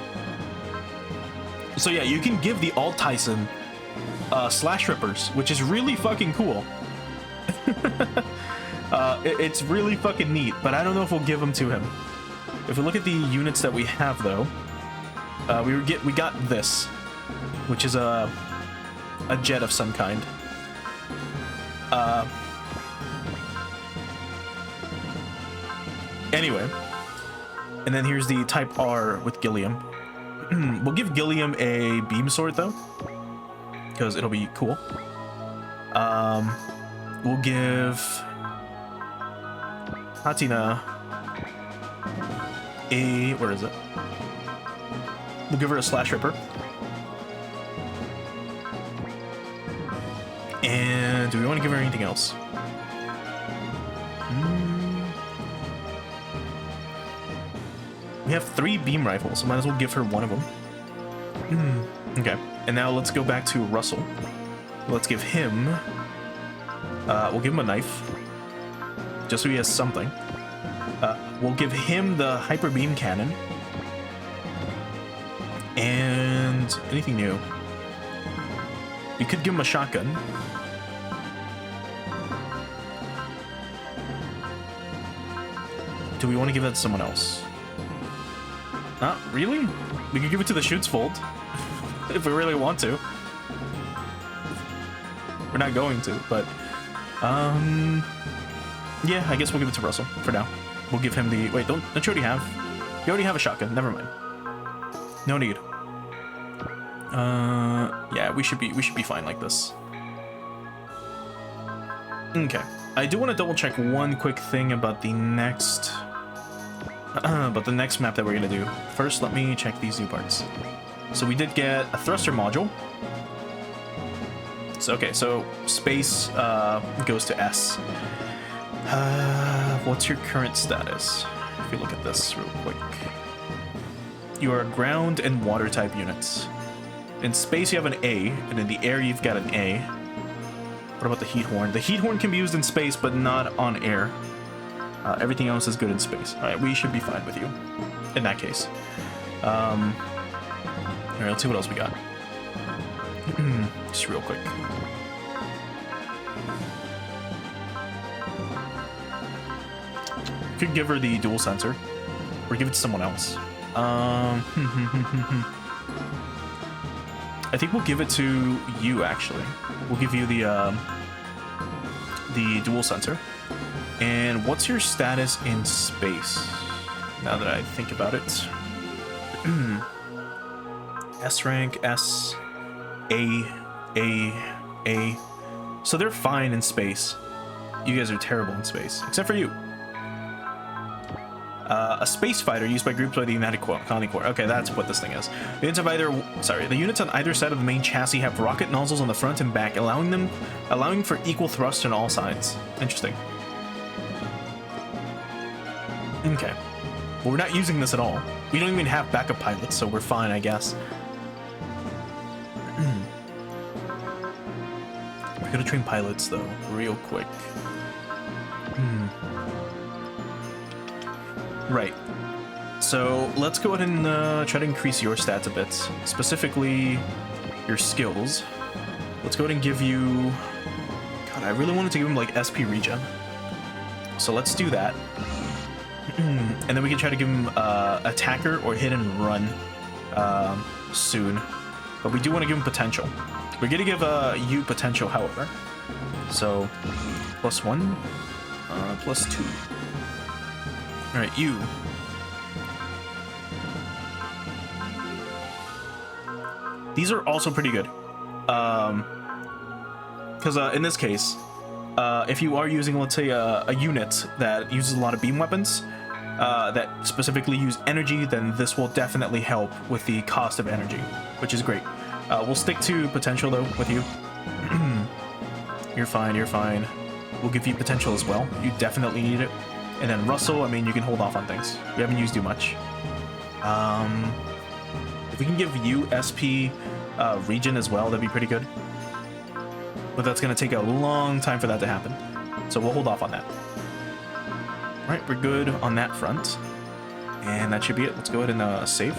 So yeah, you can give the Alt Tyson slash rippers, which is really fucking cool. It's really fucking neat, but I don't know if we'll give them to him. If we look at the units that we have, though, we got this, which is a jet of some kind. Anyway, and then here's the Type R with Gilliam. We'll give Gilliam a beam sword, though, because it'll be cool. We'll give Hatina a... where is it? We'll give her a slash ripper. And do we want to give her anything else? We have 3 beam rifles, so might as well give her one of them. Okay, and now let's go back to Russell. Let's give him... we'll give him a knife, just so he has something. We'll give him the hyper beam cannon. And anything new? We could give him a shotgun. do we want to give that to someone else? Not really? We could give it to the Shoots Fold. If we really want to. We're not going to, but... yeah, I guess we'll give it to Russell for now. We'll give him the... Wait, don't you already have... You already have a shotgun. Never mind. No need. Yeah, we should be fine like this. Okay. I do want to double check one quick thing about the next... map that we're gonna do. First, let me check these new parts. So we did get a thruster module. So okay, so space goes to S. What's your current status? If you look at this real quick. You are ground and water type units. In space you have an A, and in the air you've got an A. What about the heat horn? The heat horn can be used in space, but not on air. Everything else is good in space. Alright, we should be fine with you. In that case. Alright, let's see what else we got. Just real quick. Could give her the dual sensor. Or give it to someone else. I think we'll give it to you, actually. We'll give you the dual sensor. And what's your status in space? Now that I think about it. S rank, S, A. So they're fine in space. You guys are terrible in space, except for you. A space fighter used by groups by the United Colony Corps. Okay, that's what this thing is. The units on either side of the main chassis have rocket nozzles on the front and back, allowing for equal thrust on all sides. Interesting. Okay. Well, we're not using this at all. We don't even have backup pilots, so we're fine, I guess. We're gonna train pilots, though, real quick. Right. So let's go ahead and try to increase your stats a bit. Specifically, your skills. Let's go ahead and give you... God, I really wanted to give him, like, SP regen. So let's do that. And then we can try to give him attacker or hit and run soon. But we do want to give him potential. We're going to give you potential, however. So, +1, +2. Alright, you. These are also pretty good. Because in this case, if you are using, let's say, a unit that uses a lot of beam weapons, that specifically use energy, then this will definitely help with the cost of energy, which is great. We'll stick to potential, though, with you. You're fine, you're fine. We'll give you potential as well. You definitely need it. And then Russell, I mean, you can hold off on things. You haven't used you much. If we can give you SP regen as well, that'd be pretty good. But that's going to take a long time for that to happen. So we'll hold off on that. All right, we're good on that front. And that should be it. Let's go ahead and save.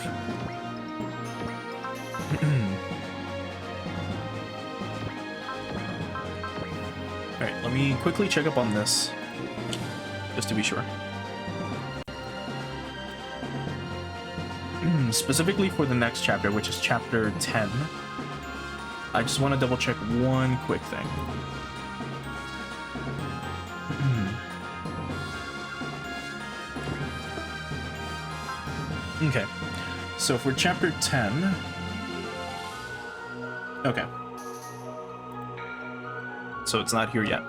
All right, let me quickly check up on this, just to be sure. Specifically for the next chapter, which is chapter 10, I just want to double check one quick thing. Okay, so for chapter 10, okay. So it's not here yet.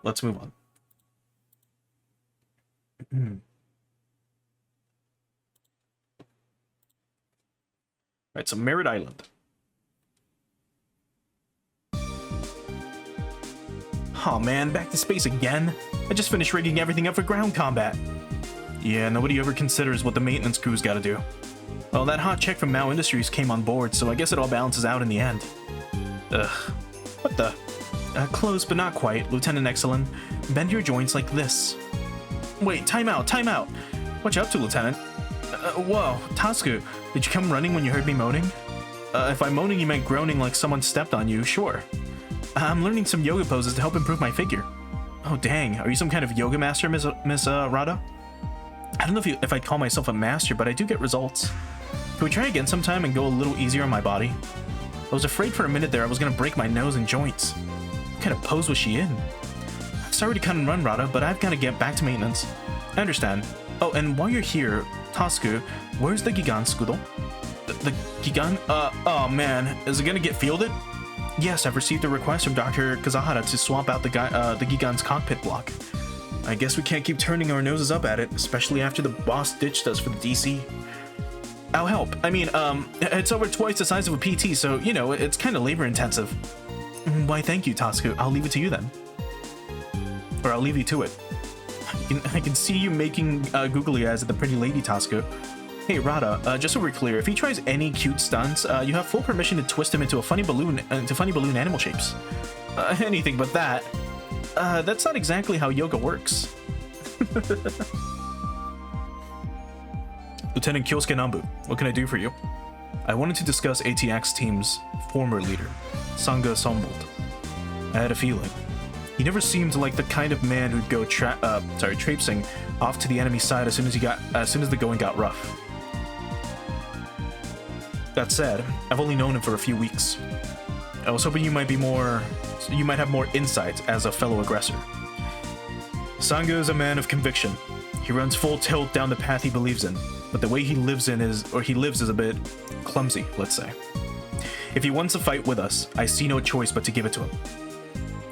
Let's move on. Right, so Merritt Island. Oh man, back to space again? I just finished rigging everything up for ground combat. Yeah, nobody ever considers what the maintenance crew's gotta do. Well, that hot chick from Mao Industries came on board, so I guess it all balances out in the end. Ugh. What the? Close, but not quite, Lieutenant Excellent. Bend your joints like this. Wait, time out, time out! What you up to, Lieutenant? Whoa, Tasku, did you come running when you heard me moaning? If by moaning you meant groaning like someone stepped on you, sure. I'm learning some yoga poses to help improve my figure. Oh dang, are you some kind of yoga master, Miss Rada? don't know if I'd call myself a master, but I do get results. Can we try again sometime and go a little easier on my body? I was afraid for a minute there I was gonna break my nose and joints. What kind of pose was she in? Sorry to cut and run, Rada, but I've gotta get back to maintenance. I understand. Oh, and while you're here, Tasku, where's the Giganskudo? The Gigan? Oh man, is it gonna get fielded? Yes, I've received a request from Dr. Kazahara to swap out the Gigan's cockpit block. I guess we can't keep turning our noses up at it, especially after the boss ditched us for the DC. I'll help. I mean, it's over twice the size of a PT, so, you know, it's kind of labor-intensive. Why, thank you, Tasku. I'll leave it to you then. Or I'll leave you to it. I can see you making googly eyes at the pretty lady, Tasku. Hey, Rada, just so we're clear, if he tries any cute stunts, you have full permission to twist him into funny balloon animal shapes. Anything but that. That's not exactly how yoga works. Lieutenant Kyosuke Nambu, what can I do for you? I wanted to discuss ATX team's former leader, Sanga Sombold. I had a feeling. He never seemed like the kind of man who'd go traipsing off to the enemy side as soon as the going got rough. That said, I've only known him for a few weeks. I was hoping you might have more insight as a fellow aggressor. Sanga is a man of conviction. He runs full tilt down the path he believes in, but the way he lives is a bit clumsy, let's say. If he wants to fight with us, I see no choice but to give it to him.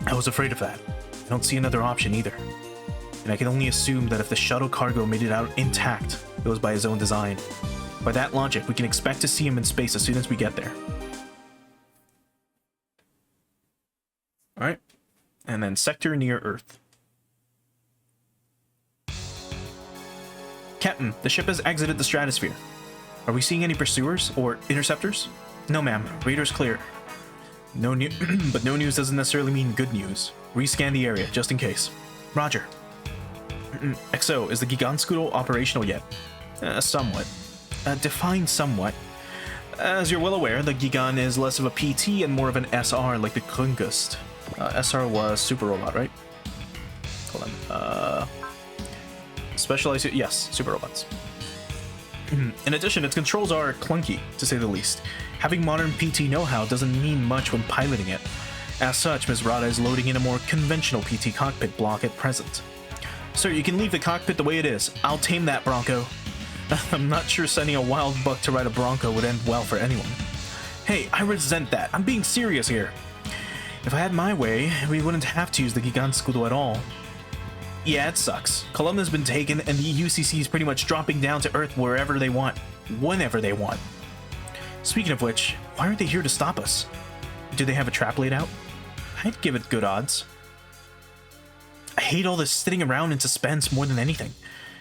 I was afraid of that. I don't see another option either. And I can only assume that if the shuttle cargo made it out intact, it was by his own design. By that logic, we can expect to see him in space as soon as we get there. Alright. And then sector near Earth. Captain, the ship has exited the stratosphere. Are we seeing any pursuers or interceptors? No, ma'am. Radar's clear. No news, but no news doesn't necessarily mean good news. Rescan the area, just in case. Roger. XO, is the Giganskudo operational yet? Somewhat. Define somewhat. As you're well aware, the Gigan is less of a PT and more of an SR like the Krungust. SR was Super Robot, right? Hold on. Specialized... Yes, Super Robots. In addition, its controls are clunky, to say the least. Having modern PT know-how doesn't mean much when piloting it. As such, Ms. Rada is loading in a more conventional PT cockpit block at present. Sir, you can leave the cockpit the way it is. I'll tame that Bronco. I'm not sure sending a wild buck to ride a Bronco would end well for anyone. Hey, I resent that. I'm being serious here. If I had my way, we wouldn't have to use the Giganskudo at all. Yeah, it sucks. Columna's been taken, and the UCC is pretty much dropping down to Earth wherever they want, whenever they want. Speaking of which, why aren't they here to stop us? Do they have a trap laid out? I'd give it good odds. I hate all this sitting around in suspense more than anything.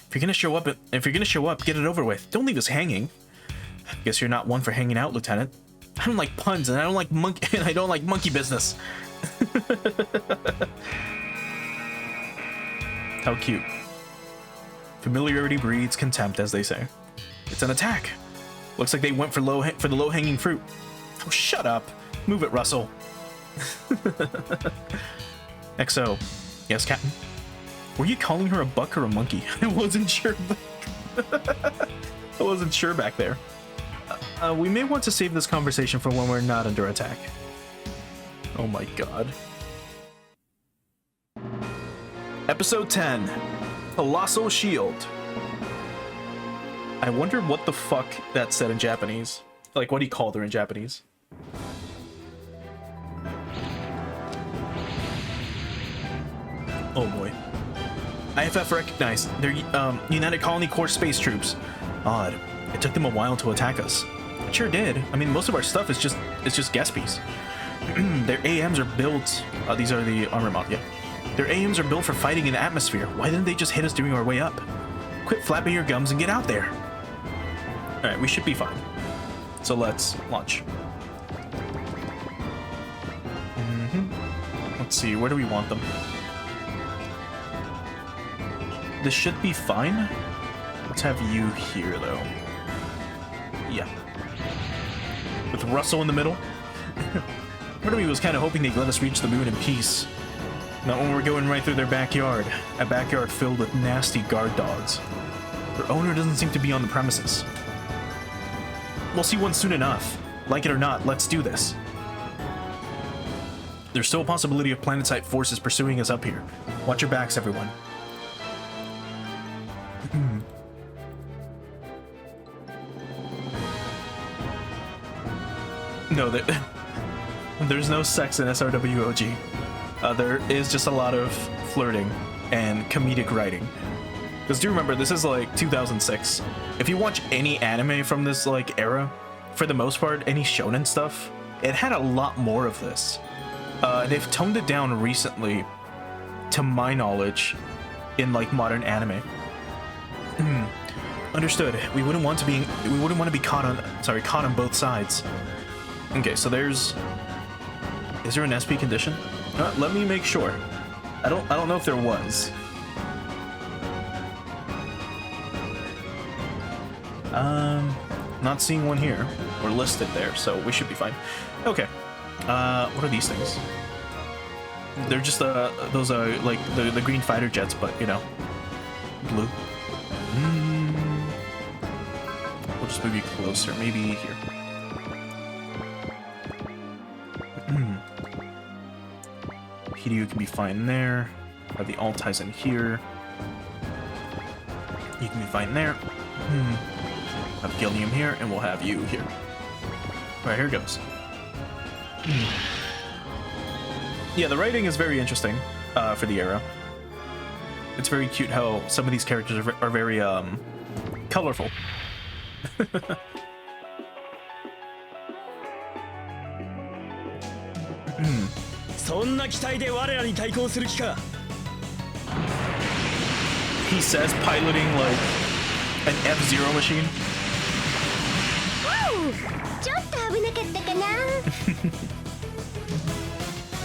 If you're gonna show up, get it over with. Don't leave us hanging. I guess you're not one for hanging out, Lieutenant. I don't like puns, and I don't like monkey business. How cute. Familiarity breeds contempt, as they say. It's an attack. Looks like they went for the low-hanging fruit. Oh, shut up. Move it, Russell. XO. Yes, Captain? Were you calling her a buck or a monkey? I wasn't sure. I wasn't sure back there. We may want to save this conversation for when we're not under attack. Oh my god. Episode 10. Colossal Shield. I wonder what the fuck that said in Japanese. Like, what he called her in Japanese. Oh boy. IFF recognized. They're United Colony Corps space troops. Odd. It took them a while to attack us. It sure did. I mean, most of our stuff is just guest piece. Their AMs are built. These are the armor mod. Yeah. Their AMs are built for fighting in atmosphere. Why didn't they just hit us during our way up? Quit flapping your gums and get out there. All right, we should be fine. So let's launch. Let's see. Where do we want them? This should be fine. Let's have you here, though. Yeah. With Russell in the middle. Part of me was kind of hoping they'd let us reach the moon in peace. Not when we're going right through their backyard. A backyard filled with nasty guard dogs. Their owner doesn't seem to be on the premises. We'll see one soon enough. Like it or not, let's do this. There's still a possibility of planet-side forces pursuing us up here. Watch your backs, everyone. No, there's no sex in SRWOG. There is just a lot of flirting and comedic writing. Because do remember, this is like 2006. If you watch any anime from this like era, for the most part, any shonen stuff, it had a lot more of this. They've toned it down recently, to my knowledge, in like modern anime. Understood. We wouldn't want to be caught on both sides. Okay, so is there an SP condition? Let me make sure. I don't know if there was. Not seeing one here or listed there, so we should be fine. Okay. What are these things? They're just those are like the green fighter jets, but you know, blue. We'll just move you closer, maybe here. Hideo can be fine there. Have the Altais in here. You can be fine there. Have Gilliam here, and we'll have you here. Alright, here goes. Yeah, the writing is very interesting for the era. It's very cute how some of these characters are very colorful. He says piloting like an F-Zero machine. Woo! ちょっと危なかったかな。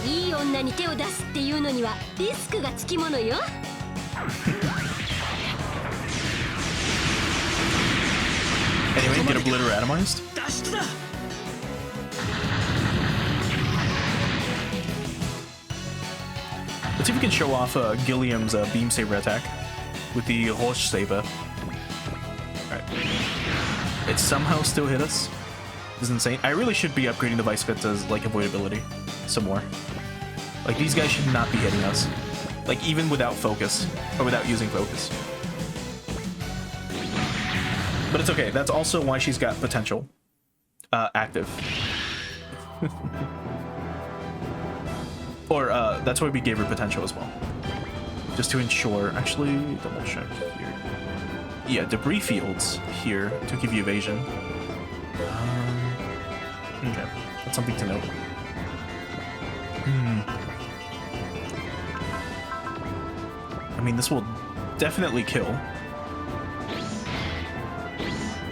いい女に手を出すっていうのにはリスクがつきものよ。Anyway, get obliteratomized. Let's see if we can show off Gilliam's beam saber attack with the Hosh saber. Alright. It somehow still hit us. This is insane. I really should be upgrading the Vicevita's like avoidability some more. Like these guys should not be hitting us. Like even without focus or without using focus. But it's okay. That's also why she's got potential active. Or that's why we gave her potential as well. Just to ensure, actually, double check here. Yeah, debris fields here to give you evasion. Okay, that's something to note. I mean, this will definitely kill.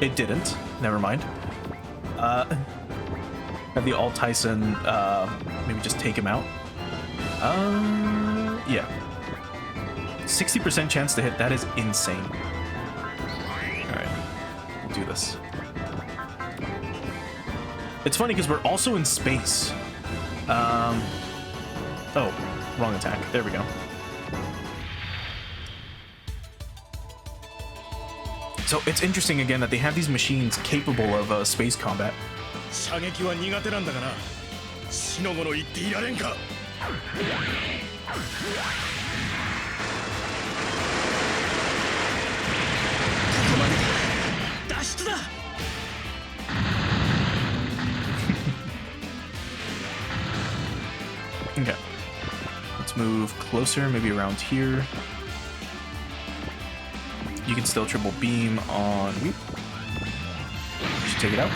It didn't. Never mind. Have the Alt Tyson maybe just take him out. Yeah. 60% chance to hit. That is insane. Alright. We'll do this. It's funny because we're also in space. Oh, wrong attack. There we go. So it's interesting again that they have these machines capable of space combat. 射撃は苦手なんだがな。死の者言っていられんか。脱出だ。Okay. Let's move closer, maybe around here. You can still triple beam on Weep. Should take it out.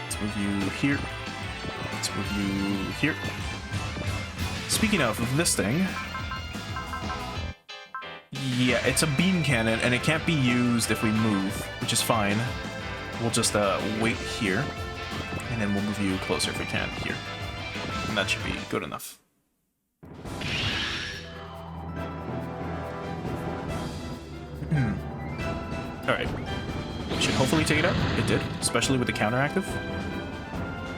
Let's move you here. Let's move you here. Speaking of this thing, yeah, it's a beam cannon and it can't be used if we move, which is fine. We'll just wait here, and then we'll move you closer if we can here. And that should be good enough. Alright. Should hopefully take it out. It did, especially with the counteractive.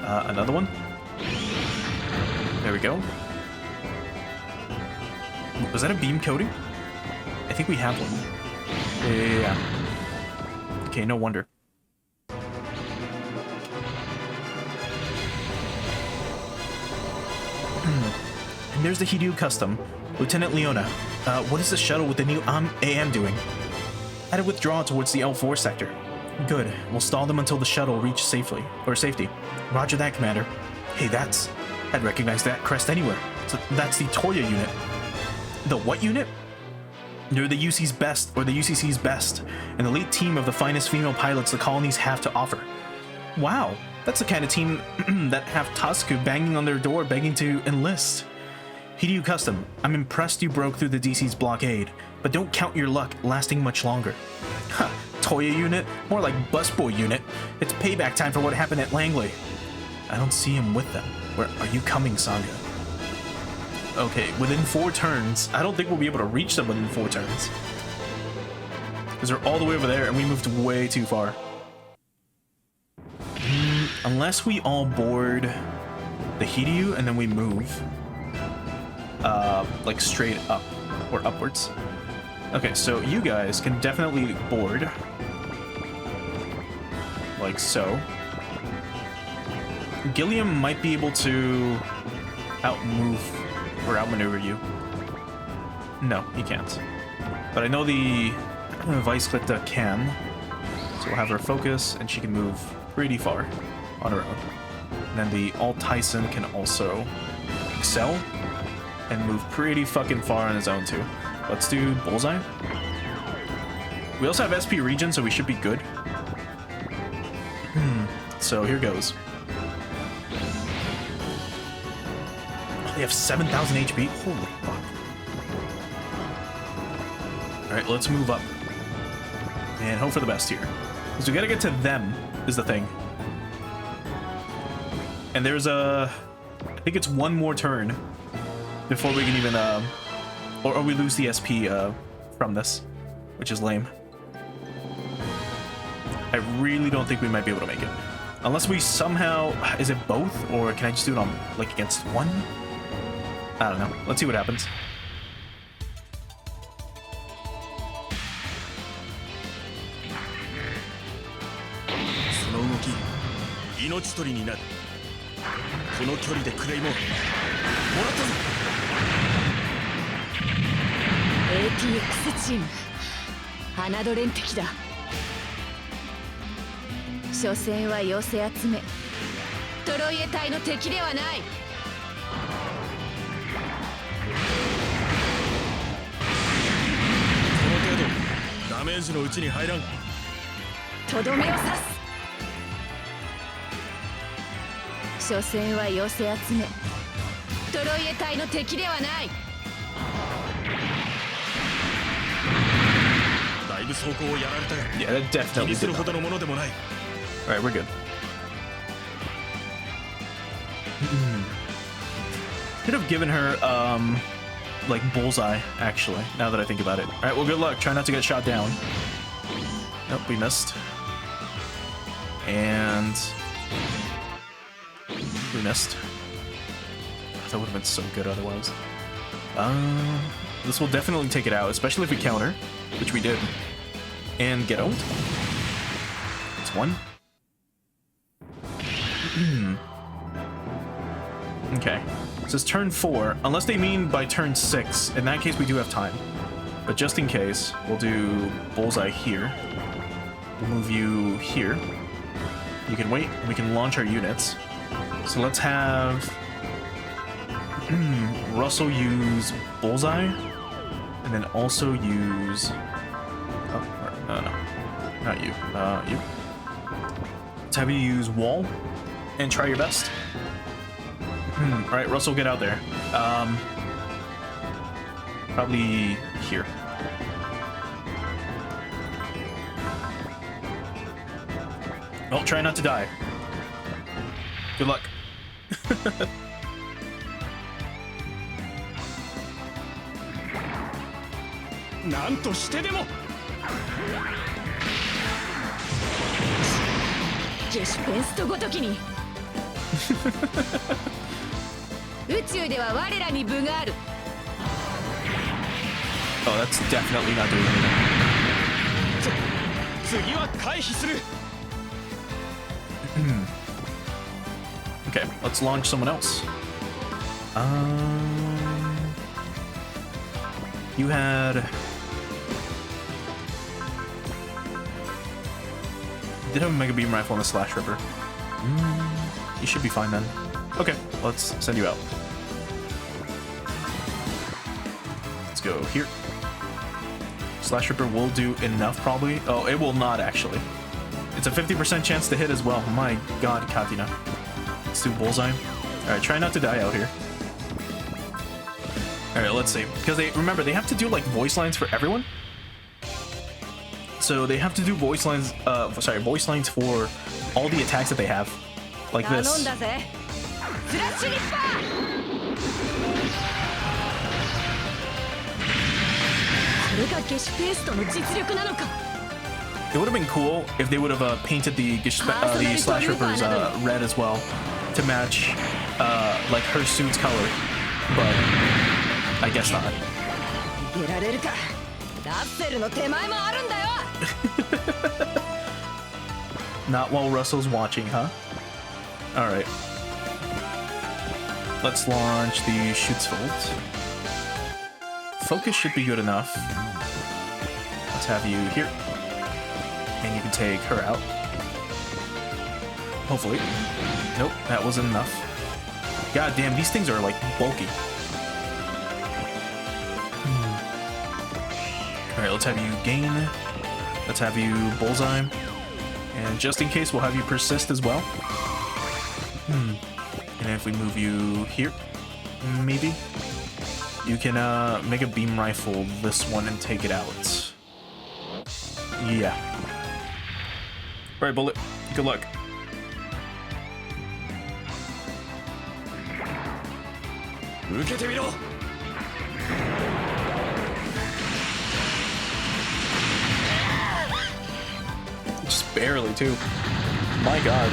Another one. There we go. Was that a beam coating? I think we have one. Yeah. Okay, no wonder. And there's the Hideo Custom. Lieutenant Leona, what is the shuttle with the new AM doing? Had to withdraw towards the L4 sector. Good. We'll stall them until the shuttle reaches safety. Roger that, Commander. Hey, I'd recognize that crest anywhere. So that's the Toya unit. The what unit? They're the UC's best, or the UCC's best, and the elite team of the finest female pilots the colonies have to offer. Wow, that's the kind of team that have Tasuku banging on their door begging to enlist. Hideo Custom, I'm impressed you broke through the DC's blockade, but don't count your luck lasting much longer. Huh, Toya unit? More like busboy unit. It's payback time for what happened at Langley. I don't see him with them. Where are you coming, Sangha? Okay, within 4 turns. I don't think we'll be able to reach them within 4 turns. Because they're all the way over there and we moved way too far. Unless we all board the Hideo and then we move. Like straight up or upwards. Okay, so you guys can definitely board. Like so. Gilliam might be able to outmove or outmaneuver you. No, he can't. But I know the Vice Clitta can. So we'll have her focus and she can move pretty far on her own. And then the Alt Tyson can also excel and move pretty fucking far on his own too. Let's do Bullseye. We also have SP Regen, so we should be good. So here goes. They have 7,000 HP. Holy fuck. Alright, let's move up. And hope for the best here. Because we gotta get to them, is the thing. And there's I think it's 1 more turn before we can even, or we lose the SP from this, which is lame. I really don't think we might be able to make it. Unless we somehow, is it both? Or can I just do it on, like, against one? I don't know. Let's see what happens. ATX チーム侮れん敵だ。所詮は寄せ集めトロイエ隊の敵ではない。ダメージのうちに入らん。とどめを刺す。所詮は寄せ集めトロイエ隊の敵ではない。だいぶ走行をやられたが、 Yeah, that 気 definitely にす did るほ not. どのものでもない。 Alright, we're good. Could have given her, like, bullseye, actually, now that I think about it. Alright, well, good luck. Try not to get shot down. Nope, we missed. And... we missed. That would have been so good otherwise. This will definitely take it out, especially if we counter, which we did. And get owned. It's 1. Okay. It says turn 4, unless they mean by turn 6. In that case, we do have time. But just in case, we'll do bullseye here. We'll move you here. You can wait, and we can launch our units. So let's have Russell use bullseye, and then also use... oh, no, not you. You. Let's have you use wall, and try your best. Alright, Russell, get out there. Probably here. Well, try not to die. Good luck. なんとしてでも。ゲシュペンストごときに宇宙では我らに分がある。 Oh, that's definitely not doing anything. 次は回避する Okay, let's launch someone else. You had... Did have a Mega Beam Rifle and a Slash Ripper. You should be fine then. Okay, let's send you out. Let's go here. Slash Ripper will do enough, probably. Oh, it will not, actually. It's a 50% chance to hit as well. My god, Katina. Let's do Bullseye. Alright, try not to die out here. Alright, let's see. Because remember, they have to do, like, voice lines for everyone. So they have to do voice lines, voice lines for all the attacks that they have. Like this. It would have been cool if they would have painted the Slash Rippers red as well to match like her suit's color, but I guess not. Not while Russell's watching, huh? Alright. Let's launch the Schutzfeld. Focus should be good enough. Let's have you here. And you can take her out. Hopefully. Nope, that wasn't enough. God damn, these things are like bulky. Alright, let's have you gain. Let's have you bullseye. And just in case, we'll have you persist as well. And if we move you here, maybe, you can make a beam rifle this one and take it out. Yeah. Alright, Bullet. Good luck. Just barely, too. My god.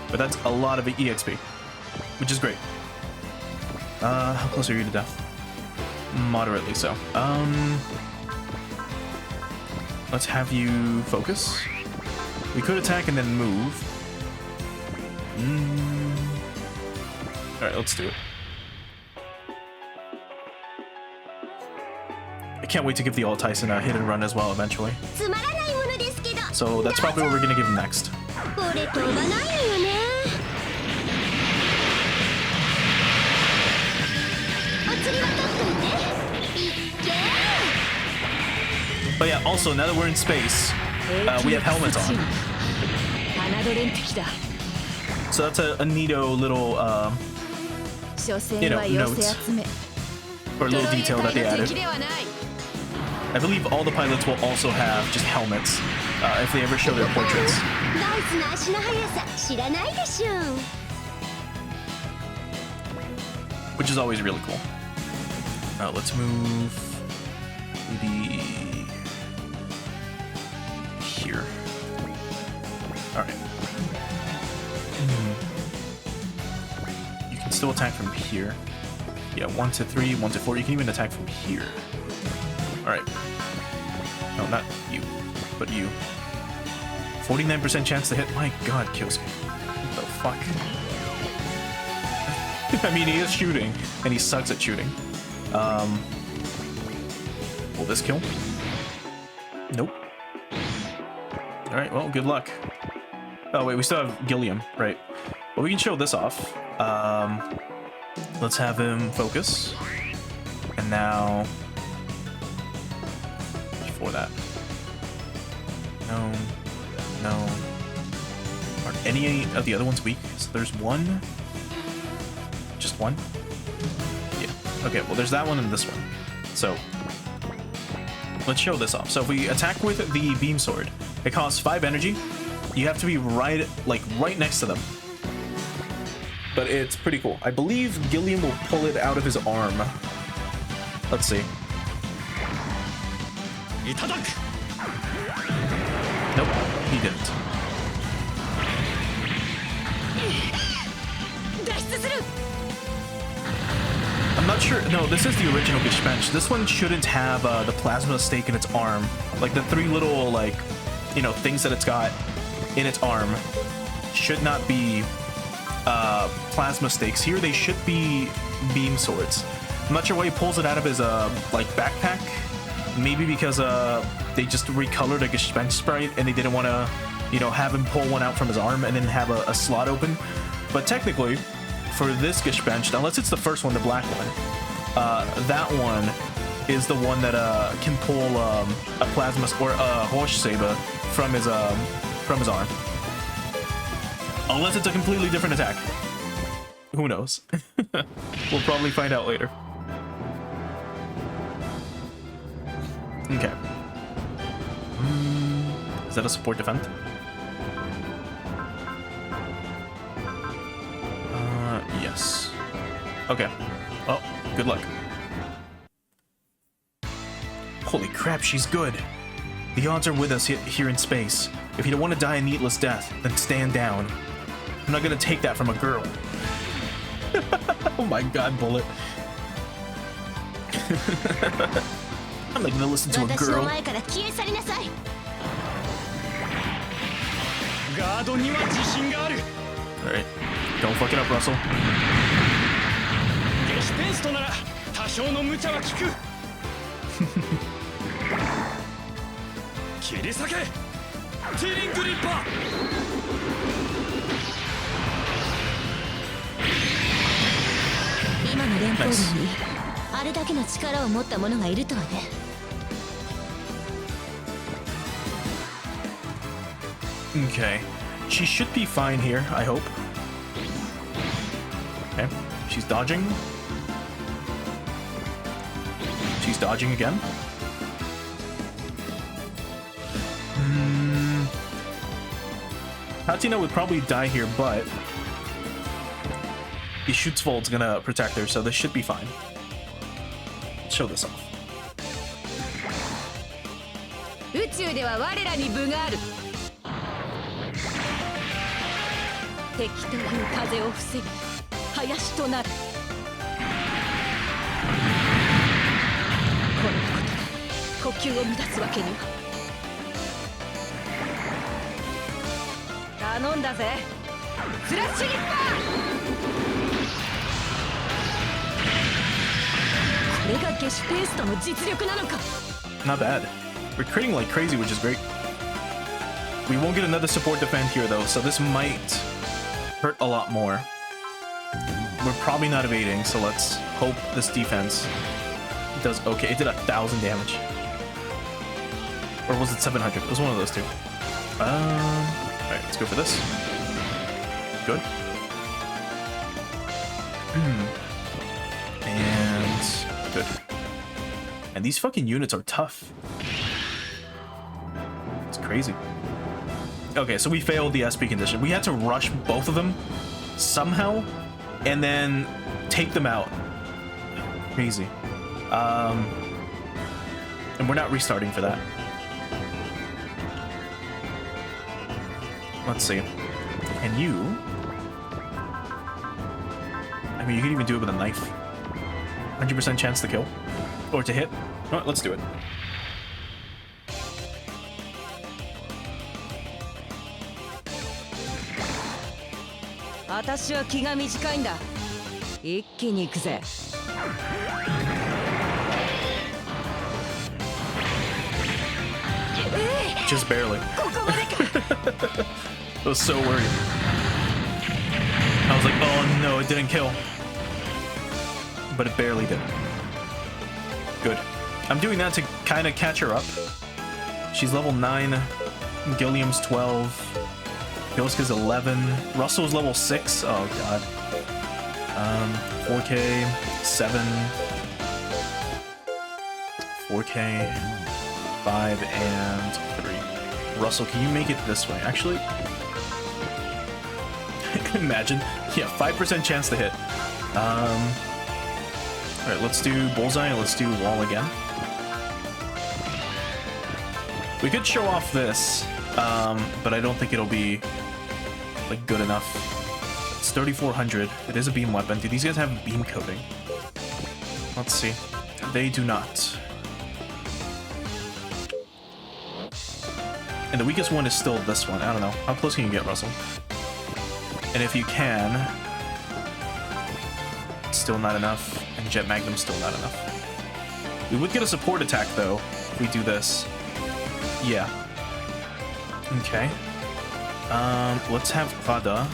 But that's a lot of EXP, which is great. How close are you to death? Moderately so. Let's have you focus. We could attack and then move. Alright, let's do it. I can't wait to give the Alt Tyson a hit and run as well eventually. So that's probably what we're gonna give him next. But yeah, also now that we're in space, we have helmets on. So that's a neato little, you know, note or a little detail that they added. I believe all the pilots will also have just helmets if they ever show their portraits. Which is always really cool. Let's move maybe here. Alright. You can still attack from here. Yeah, 1 to 3, 1 to 4. You can even attack from here. Alright. No, not you, but you. 49% chance to hit. My god, Kyosuke. What the fuck? I mean, he is shooting, and he sucks at shooting. Will this kill? Nope. Alright, well, good luck. Oh, wait, we still have Gilliam, right. Well, we can show this off. Let's have him focus. And now... Before that. No. No. Are any of the other ones weak? So there's one. Just one? Yeah. Okay, well, there's that one and this one. So... Let's show this off. So if we attack with the beam sword, it costs 5 energy. You have to be right next to them. But it's pretty cool. I believe Gilliam will pull it out of his arm. Let's see. Nope, he didn't. No, this is the original Gespenst. This one shouldn't have the plasma stake in its arm. Like the 3 little, like, you know, things that it's got in its arm should not be plasma stakes. Here they should be beam swords. I'm not sure why he pulls it out of his like backpack. Maybe because they just recolored a Gespenst sprite and they didn't want to, you know, have him pull one out from his arm and then have a slot open. But technically, for this Gespenst, unless it's the first one, the black one, that one is the one that can pull a plasma or a Horse Saber from his arm. Unless it's a completely different attack. Who knows? We'll probably find out later. Okay. Is that a support defend? Yes. Okay. Oh, good luck. Holy crap, she's good. The odds are with us here in space. If you don't want to die a needless death, then stand down. I'm not gonna take that from a girl. Oh my god, Bullet. I'm not gonna listen to a girl. Alright, don't fuck it up, Russell. Okay. She should be fine here, I hope. Okay. She's dodging. She's dodging again. Hatina would probably die here, but the Schutzvold's gonna protect her, so this should be fine. Let's show this off. Not bad. We're critting like crazy, which is great. We won't get another support defend here though, so this might hurt a lot more. We're probably not evading, so let's hope this defense does okay. It did 1,000 damage. Or was it 700? It was one of those two. Alright, let's go for this. Good. And good. And these fucking units are tough. It's crazy. Okay, so we failed the SP condition. We had to rush both of them somehow and then take them out. Crazy. And we're not restarting for that. Let's see. Can you? I mean, you could even do it with a knife. 100% chance to kill. Or to hit. All right, let's do it. Just barely. I was so worried. I was like, oh no, it didn't kill. But it barely did. Good. I'm doing that to kind of catch her up. She's level 9. Gilliam's 12. Yosuke's 11. Russell's level 6. Oh god. 4K, 7. 4K, 5, and 3. Russell, can you make it this way? Actually, imagine. Yeah, 5% chance to hit. Alright, let's do bullseye and let's do wall again. We could show off this, but I don't think it'll be like good enough. It's 3,400. It is a beam weapon. Do these guys have beam coating? Let's see. They do not. And the weakest one is still this one. I don't know. How close can you get, Russell? And if you can, it's still not enough. And Jet Magnum's still not enough. We would get a support attack, though, if we do this. Yeah. Okay. Let's have Vada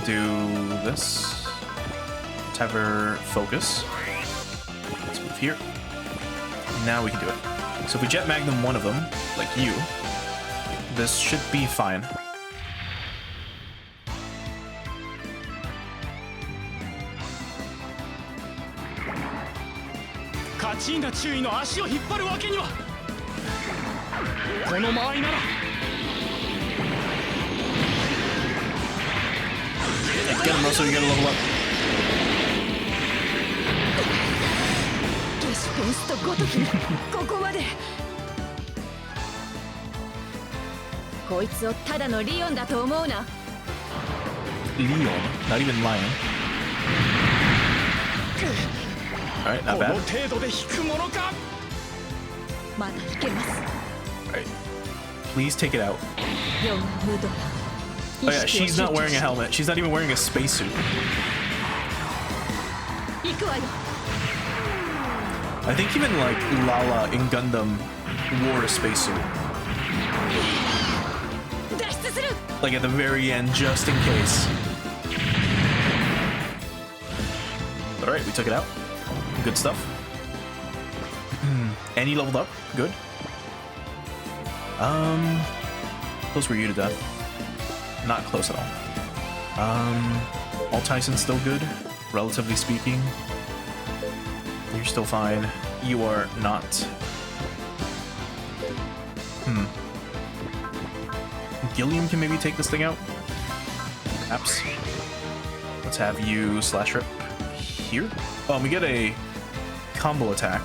do this. Let's have her focus. Let's move here. Now we can do it. So if we Jet Magnum one of them, like you, this should be fine. Get him, Russell, you gotta level up. ゲシュペンストごときここまでこいつをただのリオンだと思うな Leon, not even Lion. Alright, not bad. まだ引けます Alright. Please take it out. ヨンムドラ Oh yeah, she's not wearing a helmet. She's not even wearing a spacesuit. 行くわよ I think even like Lala in Gundam wore a spacesuit. 脱出する Like at the very end, just in case. Alright, we took it out. Good stuff. And he leveled up. Good. Close were you to death? Not close at all. All Tyson's still good, relatively speaking. You're still fine. You are not. Gilliam can maybe take this thing out. Perhaps. Let's have you slash rip here. Oh, and we get a combo attack.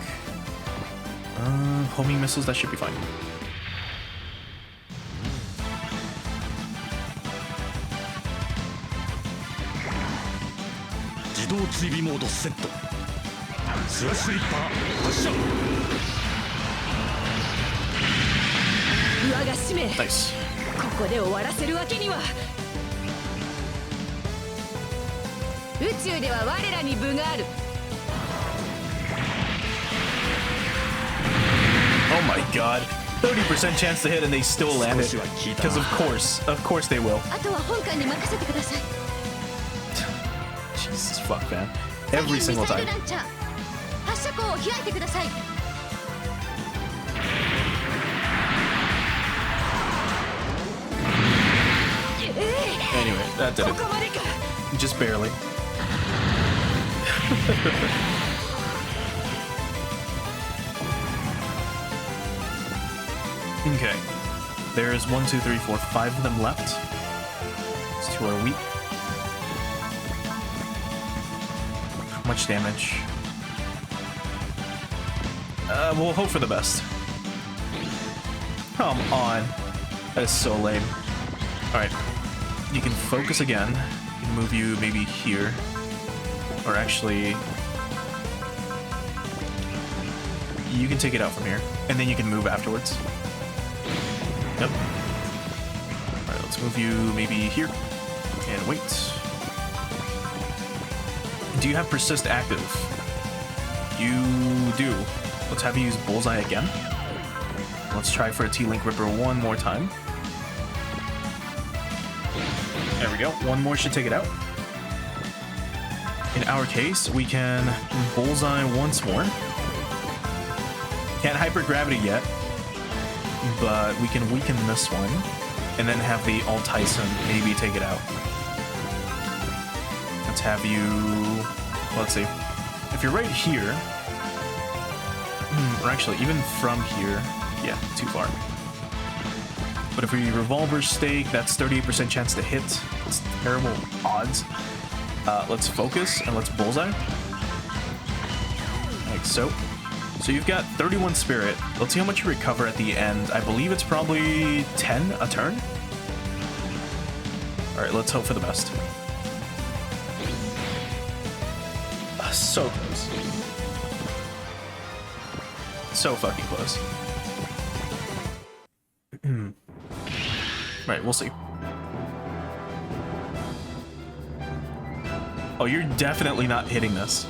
Homing missiles, that should be fine. Nice. ここで終わらせるわけには宇宙では我らに分がある Oh my god. 30% chance to hit and they still landed. Because of course they will. あとは本艦に任せてください Jesus fuck, man. Every single ミサイ time. ルランチャー発射口を開いてください Anyway, that did ここまでか it. Just barely. Okay. There's 1, 2, 3, 4, 5 of them left. These two are weak. Much damage. We'll hope for the best. Come on. That is so lame. Alright. You can focus again. You can move you maybe here. Or actually... You can take it out from here. And then you can move afterwards. Yep. Alright, let's move you maybe here. And wait. Do you have Persist active? You do. Let's have you use Bullseye again. Let's try for a T-Link Ripper one more time. There we go. One more should take it out. In our case, we can Bullseye once more. Can't Hypergravity yet, but we can weaken this one, and then have the All Tyson maybe take it out. Let's have you... Let's see. If you're right here... or actually, even from here... Yeah, too far. But if we Revolver Stake, that's 38% chance to hit. It's terrible odds. Let's focus, and let's Bullseye. Like so. So you've got 31 Spirit. Let's see how much you recover at the end. I believe it's probably 10 a turn. Alright, let's hope for the best. So close. So fucking close. Right, we'll see. Oh, you're definitely not hitting this.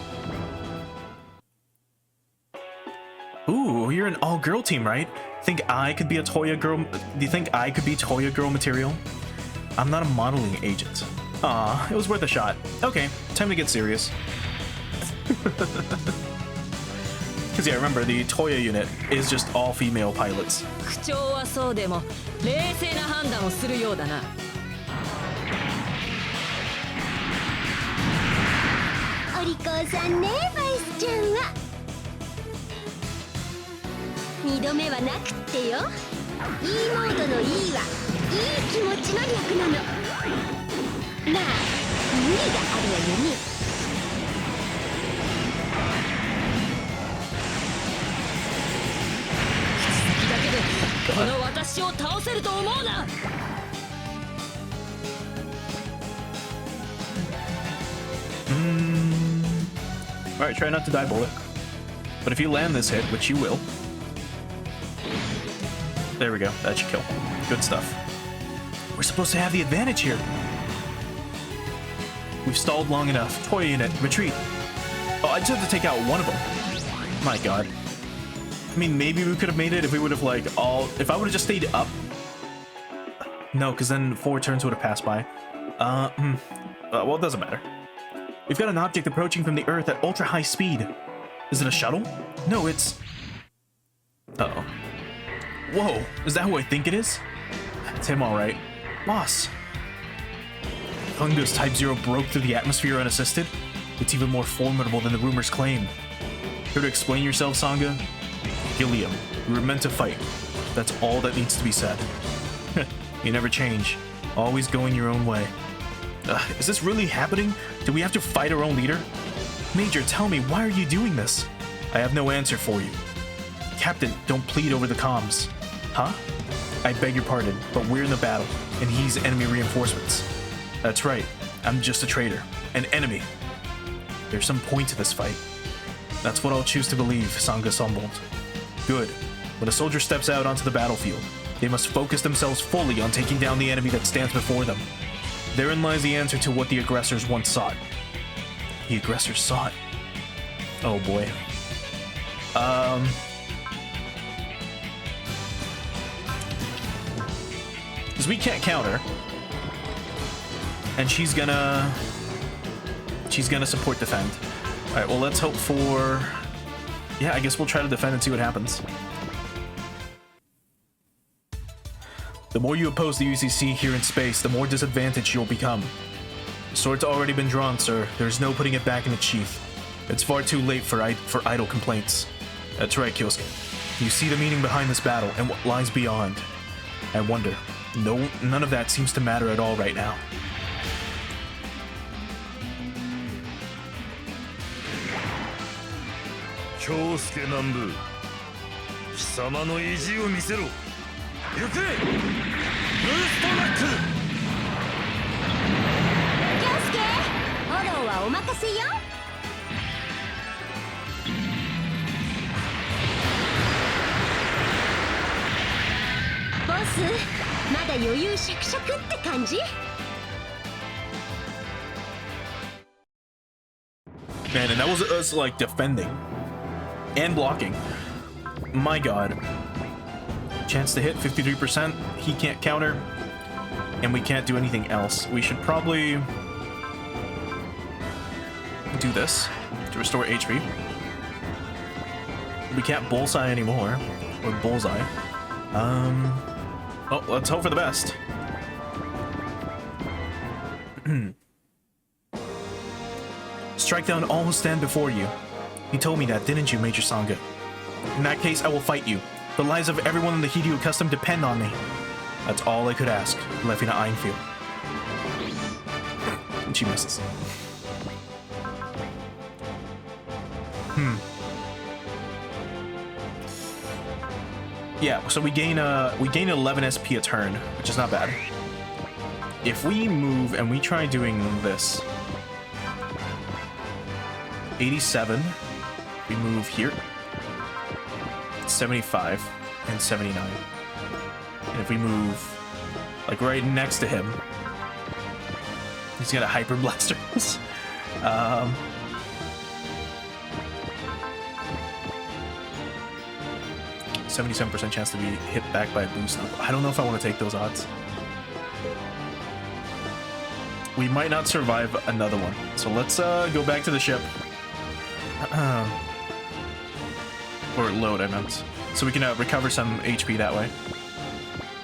Ooh, you're an all-girl team, right? Think I could be a Toya girl? Do you think I could be Toya girl material? I'm not a modeling agent. Aw, it was worth a shot. Okay, time to get serious. Because yeah, remember, the Toya unit is just all female pilots. 口調はそうでも冷静な判断をするようだな。お利口さんね、バイスちゃんは。二度目はなくってよ。E モードの E はいい気持ちの略なの。まあ無理があるわよね。だけでこの私を倒せると思うな。Alright, try not to die, bullet. But if you land this hit, which you will. There we go, that should kill. Good stuff. We're supposed to have the advantage here. We've stalled long enough. Toya unit, retreat. Oh, I just have to take out one of them. My god. I mean, maybe we could have made it if we would have, like, if I would have just stayed up. No, because then 4 turns would have passed by. Well, it doesn't matter. We've got an object approaching from the Earth at ultra-high speed. Is it a shuttle? No, it's... Uh-oh. Whoa, is that who I think it is? It's him, alright. Boss. Hunga's Type 0 broke through the atmosphere unassisted? It's even more formidable than the rumors claim. Here to explain yourself, Sangha? Gilliam, we were meant to fight. That's all that needs to be said. You never change. Always going your own way. Is this really happening? Do we have to fight our own leader? Major, tell me, why are you doing this? I have no answer for you. Captain, don't plead over the comms. Huh? I beg your pardon, but we're in the battle, and he's enemy reinforcements. That's right, I'm just a traitor. An enemy. There's some point to this fight. That's what I'll choose to believe, Sangha Sombold. Good. When a soldier steps out onto the battlefield, they must focus themselves fully on taking down the enemy that stands before them. Therein lies the answer to what the aggressors once sought. The aggressors sought? Oh boy. Because we can't counter. And she's gonna support defend. Alright, well let's hope for... Yeah, I guess we'll try to defend and see what happens. The more you oppose the UCC here in space, the more disadvantaged you'll become. The sword's already been drawn, sir. There's no putting it back in its sheath. It's far too late for idle complaints. That's right, Kyosuke. You see the meaning behind this battle and what lies beyond. I wonder. None of that seems to matter at all right now. Kyosuke Nambu, 貴様の意地を見せろ。行け！ブーストナック！キョウスケ、フォローはお任せよ。ボス、まだ余裕しゃくしゃくって感じ？ Man, and that was us like defending and blocking. My god. Chance to hit 53%. He can't counter. And we can't do anything else. We should probably do this to restore HP. We can't bullseye anymore. Or bullseye. Oh, let's hope for the best. Strike down all who stand before you. You told me that, didn't you, Major Sangha? In that case, I will fight you. The lives of everyone in the Hideo Custom depend on me. That's all I could ask, Lefina Einfield. And she misses. Yeah, so we gain 11 SP a turn, which is not bad. If we move and we try doing this, 87, we move here. 75 and 79. And if we move like right next to him, he's got a hyper blaster. 77% chance to be hit back by a boost. I don't know if I want to take those odds. We might not survive another one. So let's go back to the ship. Or load, I meant. So we can recover some HP that way.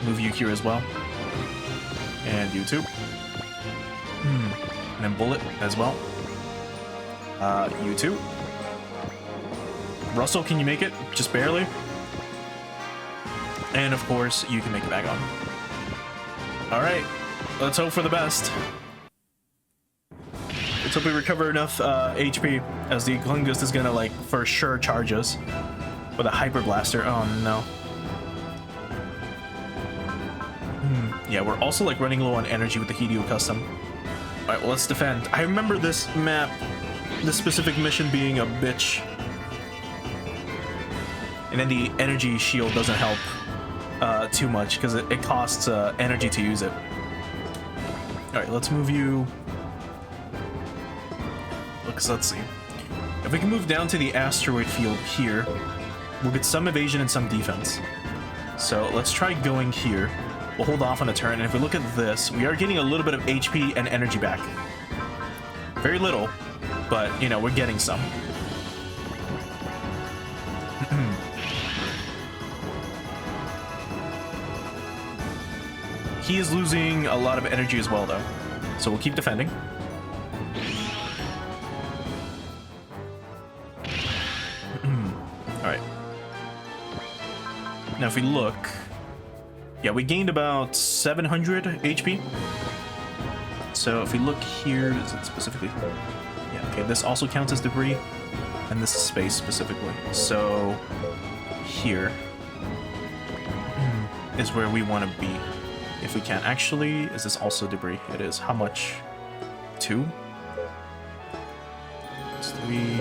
Move you here as well. And you too. And then bullet as well. You too. Russell, can you make it? Just barely. And of course, you can make it back on. All right, let's hope for the best. Let's hope we recover enough HP, as the Glungus is gonna like for sure charge us with a hyper blaster. Oh no. Yeah, we're also like running low on energy with the Hideo Custom. All right, well let's defend. I remember this map, this specific mission being a bitch. And then the energy shield doesn't help too much because it costs energy to use it. All right, let's move you. Let's see. If we can move down to the asteroid field here, we'll get some evasion and some defense. So let's try going here. We'll hold off on a turn, and if we look at this, we are getting a little bit of HP and energy back. Very little, but you know, we're getting some. He is losing a lot of energy as well, though. So we'll keep defending. Alright. Now if we look... Yeah, we gained about 700 HP. So if we look here, is it specifically... Yeah, okay, this also counts as debris. And this is space specifically. So... Here... is where we want to be. If we can. Actually, is this also debris? It is. How much? 2? It's 3.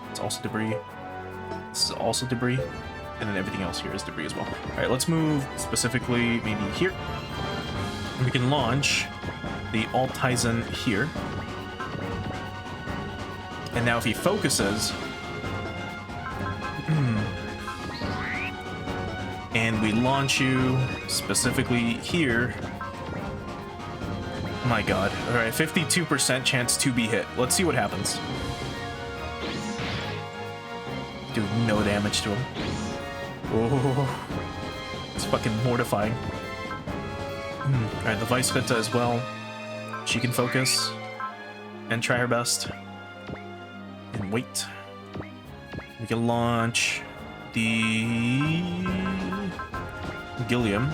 It's also debris. This is also debris. And then everything else here is debris as well. Alright, let's move specifically maybe here. We can launch the Altizen here. And now if he focuses... and we launch you specifically here. My god. Alright, 52% chance to be hit. Let's see what happens. Do no damage to him. Oh, it's fucking mortifying. Alright, the Vice Vita as well. She can focus and try her best. And wait. We can launch the Gilliam,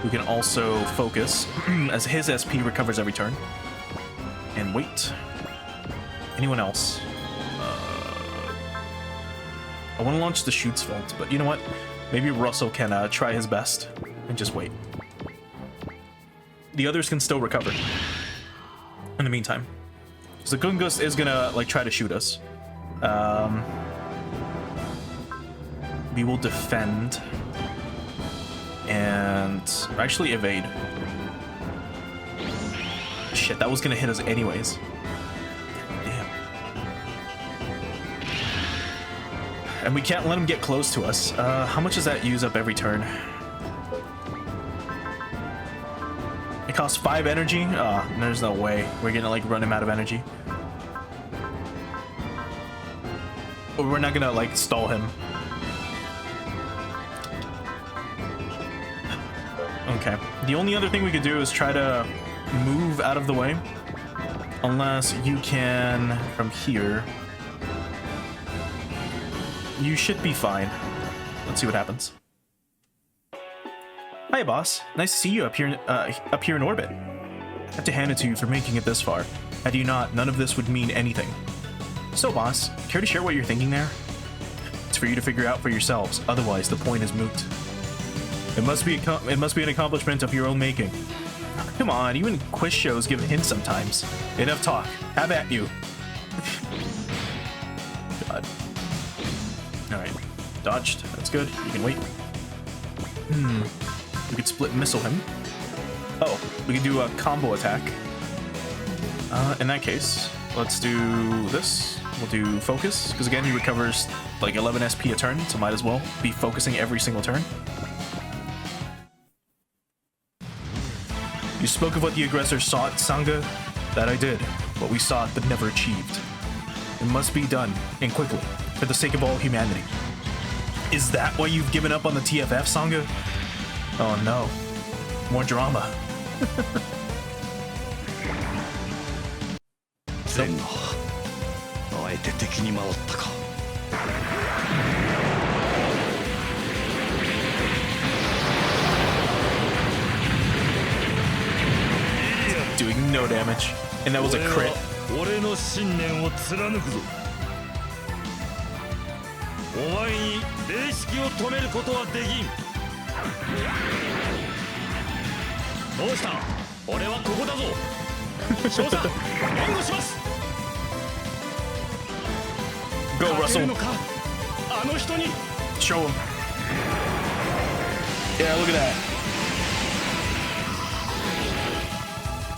who can also focus as his SP recovers every turn. And wait. Anyone else? I want to launch the Shoots Vault, but you know what? Maybe Russell can try his best and just wait. The others can still recover in the meantime. So the Gungus is gonna like try to shoot us. We will defend and actually evade. Shit, that was gonna hit us anyways. Damn. And we can't let him get close to us. How much does that use up every turn? It costs 5 energy? There's no way we're gonna like run him out of energy. Or we're not gonna like stall him. Okay. The only other thing we could do is try to move out of the way. Unless you can from here. You should be fine. Let's see what happens. Hi, boss. Nice to see you up here in orbit. I have to hand it to you for making it this far. Had you not, none of this would mean anything. So, boss, care to share what you're thinking there? It's for you to figure out for yourselves. Otherwise, the point is moot. It must be an accomplishment of your own making. Come on, even quiz shows give hints sometimes. Enough talk. Have at you. God. All right, dodged. That's good. You can wait. We could split missile him. Oh, we can do a combo attack. In that case, let's do this. We'll do focus, because again, he recovers like 11 SP a turn, so might as well be focusing every single turn. You spoke of what the aggressor sought, Sangha. That I did. What we sought but never achieved. It must be done, and quickly, for the sake of all humanity. Is that why you've given up on the TFF, Sangha? Oh no. More drama. 前後あえて敵に回ったか Doing no damage, and that was a crit. 俺の信念を貫くぞお前に霊式を止めることはできんどうした俺はここだぞ少佐援護します Go, Russell. あの人に Show him. Yeah, look at that.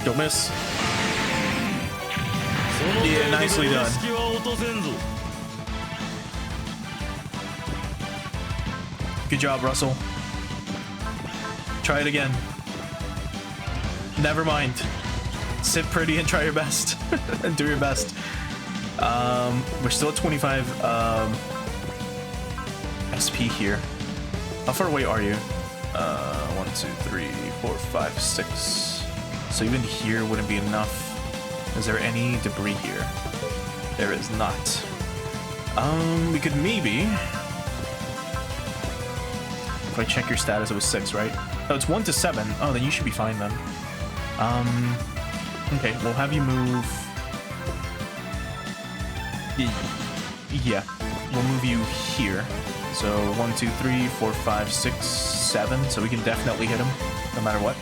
Don't miss. Yeah, nicely done. Good job, Russell. Try it again. Never mind. Sit pretty and try your best. And do your best. We're still at 25 SP here. How far away are you? 1, 2, 3, 4, 5, 6. So even here wouldn't be enough. Is there any debris here? There is not. We could maybe... If I check your status, it was 6, right? Oh, it's 1 to 7. Oh, then you should be fine then. Okay, we'll have you move... Yeah, we'll move you here. So 1, 2, 3, 4, 5, 6, 7. So we can definitely hit him, no matter what.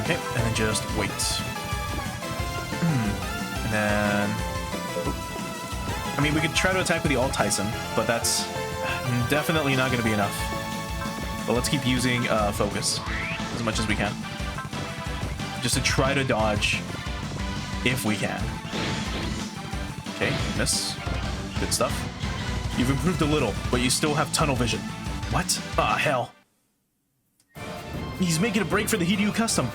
Okay, and then just wait. And then... I mean, we could try to attack with the Alt Tyson, but that's definitely not going to be enough. But let's keep using focus as much as we can. Just to try to dodge if we can. Okay, miss. Good stuff. You've improved a little, but you still have tunnel vision. What? Ah, hell. He's making a break for the Hiryu Custom.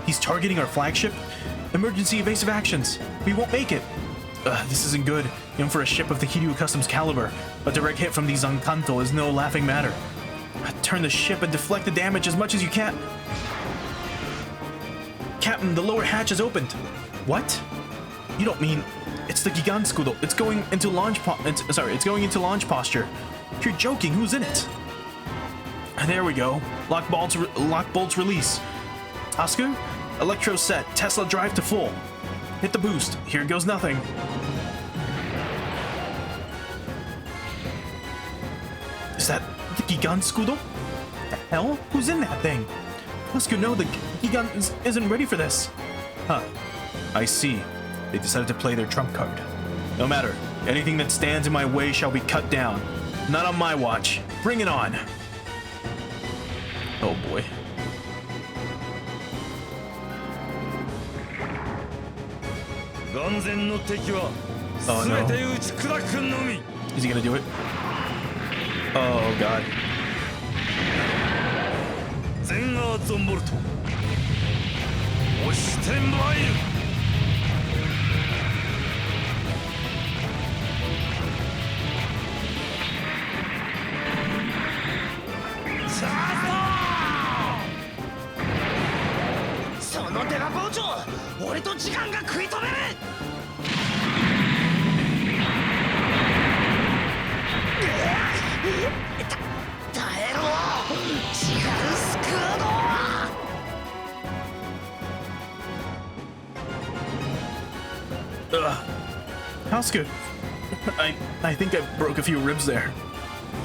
He's targeting our flagship. Emergency evasive actions. We won't make it. This isn't good. Even for a ship of the Hiryu Custom's caliber, a direct hit from the Zankanto is no laughing matter. Turn the ship and deflect the damage as much as you can. Captain, the lower hatch is opened. What? You don't mean... It's the Gigantskudo. It's going into launch it's going into launch posture. You're joking. Who's in it? There we go. Lock bolts release. Asuka, electro set. Tesla drive to full. Hit the boost. Here goes nothing. Is that the Gigantskudo? The hell? Who's in that thing? Asuka, no, the Gigant isn't ready for this. Huh. I see. They decided to play their trump card. No matter. Anything that stands in my way shall be cut down. Not on my watch. Bring it on. Oh boy. Oh no. Is he gonna do it? Oh god. Asuka, I think I broke a few ribs there.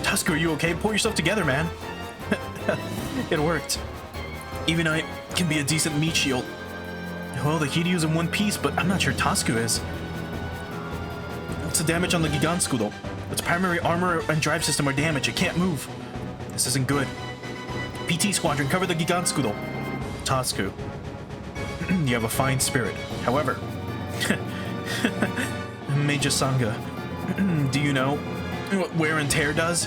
Asuka, are you okay? Pull yourself together, man. It worked. Even I can be a decent meat shield. Well, the Hiryu's in one piece, but I'm not sure Tasuku is. What's the damage on the Gigantskudo? Its primary armor and drive system are damaged. It can't move. This isn't good. PT Squadron, cover the Giganskudo. Tasku, you have a fine spirit. However, Major Sangha, do you know what wear and tear does?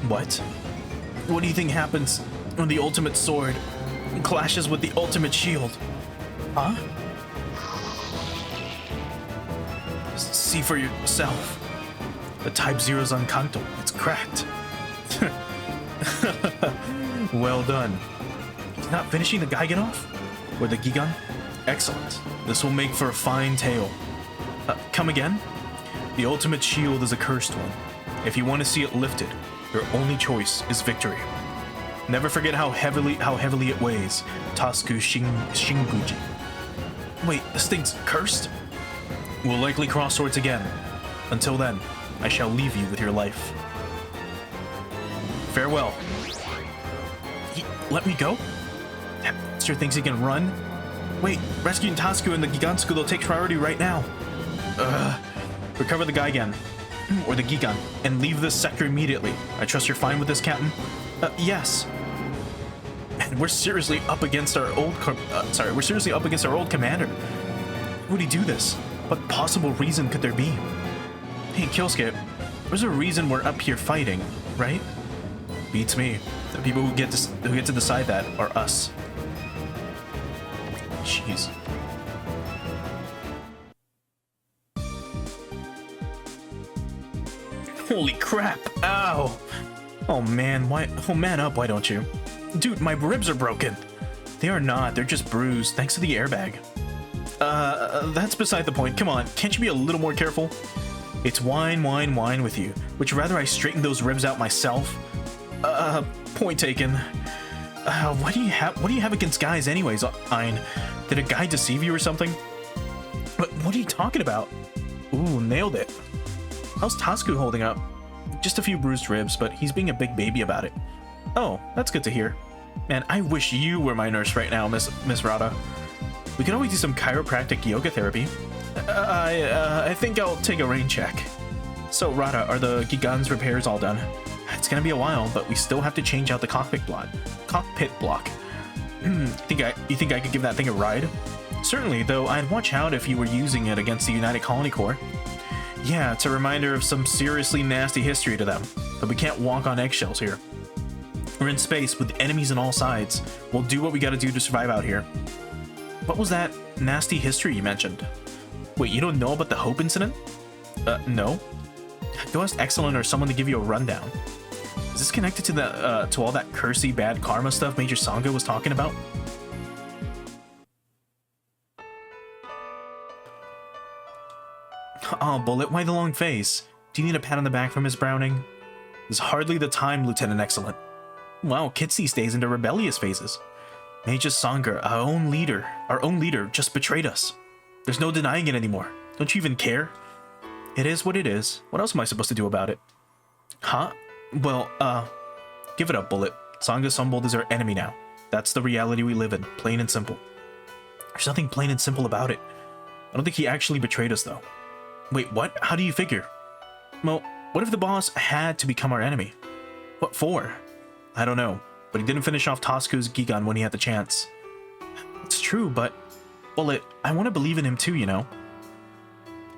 What? What do you think happens when the ultimate sword clashes with the ultimate shield? Huh? See for yourself. The Type Zero's on Kanto. It's cracked. Well done. He's not finishing the Gigan off? Or the Gigan? Excellent. This will make for a fine tale. Come again? The ultimate shield is a cursed one. If you want to see it lifted, your only choice is victory. Never forget how heavily it weighs. Tasku Shinguji. Wait, this thing's cursed? We'll likely cross swords again. Until then, I shall leave you with your life. Farewell. He let me go? That monster thinks he can run? Wait, rescuing Tasku and the Giganskudo takes priority right now. Recover the Gigan, or the Gigan, and leave this sector immediately. I trust you're fine with this, Captain? Yes. And we're seriously up against our old commander. Why would he do this? What possible reason could there be? Hey, Killskip, there's a reason we're up here fighting, right? Beats me. The people who get to decide that are us. Jeez. Holy crap! Ow! Oh man, why? Oh man up, why don't you? Dude, my ribs are broken. They are not. They're just bruised thanks to the airbag. That's beside the point. Come on, can't you be a little more careful? It's wine, wine, wine with you. Would you rather I straighten those ribs out myself? Point taken. What do you have against guys anyways, Ein? Did a guy deceive you or something? What are you talking about? Ooh, nailed it. How's Tasku holding up? Just a few bruised ribs, but he's being a big baby about it. Oh, that's good to hear. Man, I wish you were my nurse right now, Miss Rada. We could always do some chiropractic yoga therapy. I think I'll take a rain check. So, Rada, are the Gigan's repairs all done? It's gonna be a while, but we still have to change out the cockpit block. You think I could give that thing a ride? Certainly, though I'd watch out if you were using it against the United Colony Corps. Yeah, it's a reminder of some seriously nasty history to them, but we can't walk on eggshells here. We're in space with enemies on all sides. We'll do what we gotta do to survive out here. What was that nasty history you mentioned? Wait, you don't know about the Hope incident? No. Go ask Excellent or someone to give you a rundown. Is this connected to the to all that cursey bad karma stuff Major Sangha was talking about? Oh, Bullet, why the long face? Do you need a pat on the back from Miss Browning? It's hardly the time, Lieutenant Excellent. Wow, kids these days into rebellious phases. Major Sangha, our own leader, just betrayed us. There's no denying it anymore. Don't you even care? It is what it is. What else am I supposed to do about it? Huh? Well, give it up, Bullet. Sangha Sumbold is our enemy now. That's the reality we live in, plain and simple. There's nothing plain and simple about it. I don't think he actually betrayed us, though. Wait, what? How do you figure? Well, what if the boss had to become our enemy? What for? I don't know, but he didn't finish off Tasku's Gigan when he had the chance. It's true, but... Bullet, I want to believe in him too, you know?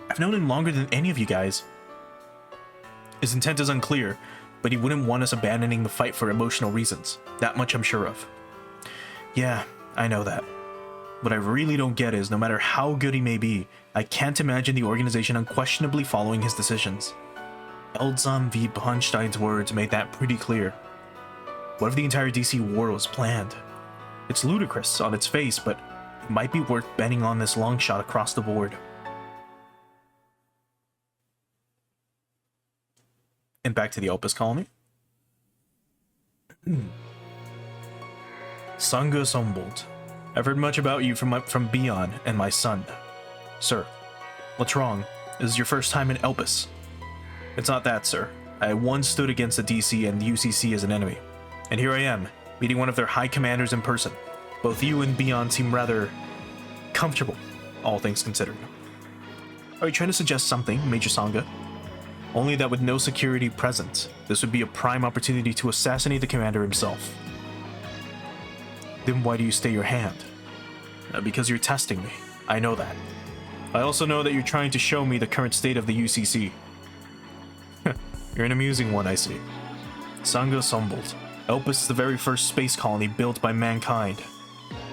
I've known him longer than any of you guys. His intent is unclear, but he wouldn't want us abandoning the fight for emotional reasons. That much I'm sure of. Yeah, I know that. What I really don't get is, no matter how good he may be, I can't imagine the organization unquestionably following his decisions. Eldzam v. Bronstein's words made that pretty clear. What if the entire DC war was planned? It's ludicrous on its face, but it might be worth betting on this long shot across the board. And back to the Opus colony. Sangha Sumbold. I've heard much about you from Bion and my son. Sir, what's wrong? This is your first time in Elpis. It's not that, sir. I once stood against the DC and the UCC as an enemy. And here I am, meeting one of their high commanders in person. Both you and Bion seem rather comfortable, all things considered. Are you trying to suggest something, Major Sangha? Only that with no security present, this would be a prime opportunity to assassinate the commander himself. Then why do you stay your hand? Because you're testing me. I know that. I also know that you're trying to show me the current state of the UCC. You're an amusing one, I see. Sangha Sumbold. Elpis is the very first space colony built by mankind.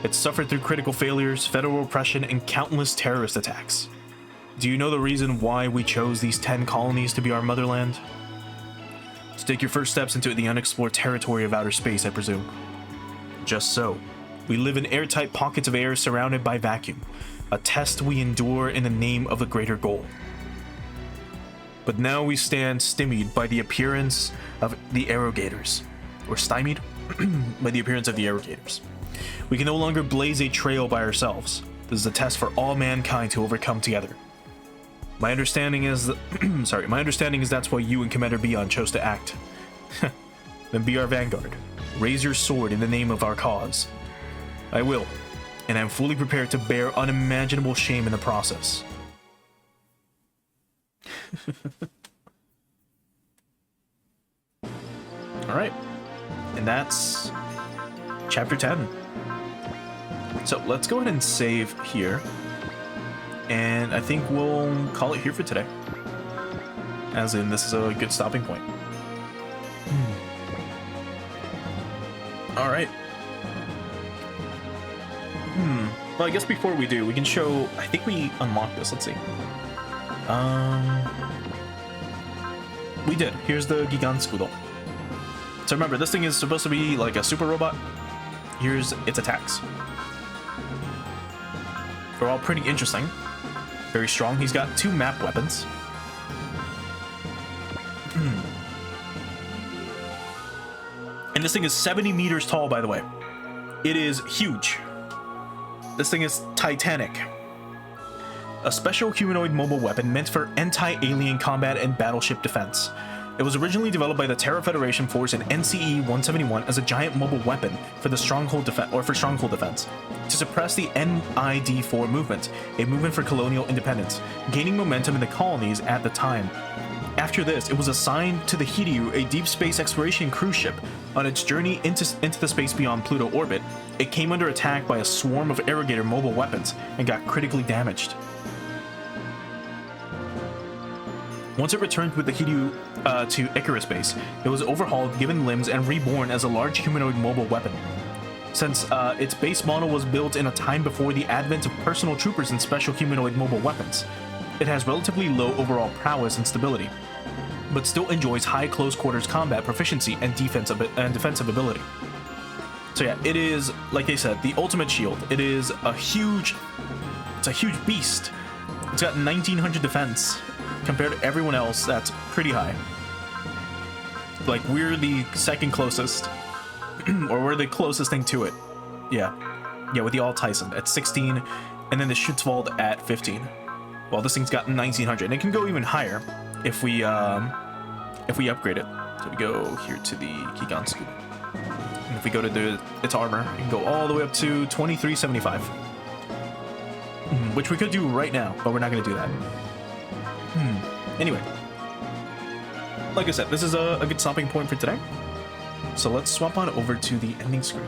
It suffered through critical failures, federal oppression, and countless terrorist attacks. Do you know the reason why we chose these 10 colonies to be our motherland? To take your first steps into the unexplored territory of outer space, I presume. Just so. We live in airtight pockets of air surrounded by vacuum, a test we endure in the name of a greater goal. But now we stand stymied by the appearance of the Arrogators, or stymied by the appearance of the Arrogators. We can no longer blaze a trail by ourselves. This is a test for all mankind to overcome together. My understanding is my understanding is that's why you and Commander Bion chose to act. Then be our vanguard. Raise your sword in the name of our cause. I will, and I'm fully prepared to bear unimaginable shame in the process. Alright. And that's chapter 10. So let's go ahead and save here. And I think we'll call it here for today. As in, this is a good stopping point. Alright. Well, I guess before we do, we can show... I think we unlocked this. Let's see. We did. Here's the Gigantskudo. So remember, this thing is supposed to be like a super robot. Here's its attacks. They're all pretty interesting. Very strong. He's got 2 map weapons. And this thing is 70 meters tall, by the way. It is huge. This thing is titanic. A special humanoid mobile weapon meant for anti-alien combat and battleship defense. It was originally developed by the Terra Federation Force in NCE-171 as a giant mobile weapon for the stronghold defense, to suppress the NID-4 movement, a movement for colonial independence, gaining momentum in the colonies at the time. After this, it was assigned to the Hiryu, a deep space exploration cruise ship. On its journey into the space beyond Pluto orbit, it came under attack by a swarm of Arrogator mobile weapons and got critically damaged. Once it returned with the Hiryu to Icarus base, it was overhauled, given limbs, and reborn as a large humanoid mobile weapon. Since its base model was built in a time before the advent of personal troopers and special humanoid mobile weapons, it has relatively low overall prowess and stability, but still enjoys high close quarters combat proficiency and defensive ability. So yeah, it is, like they said, the ultimate shield. It is a huge beast. It's got 1900 defense. Compared to everyone else, that's pretty high. Like, we're the second closest, or we're the closest thing to it. Yeah, with the All Tyson at 16, and then the Schutzwald at 15. Well, this thing's got 1900, and it can go even higher if we upgrade it. So we go here to the Gigantsku, and if we go to its armor, it can go all the way up to 2375, which we could do right now, but we're not going to do that. Anyway, like I said, this is a good stopping point for today. So let's swap on over to the ending screen.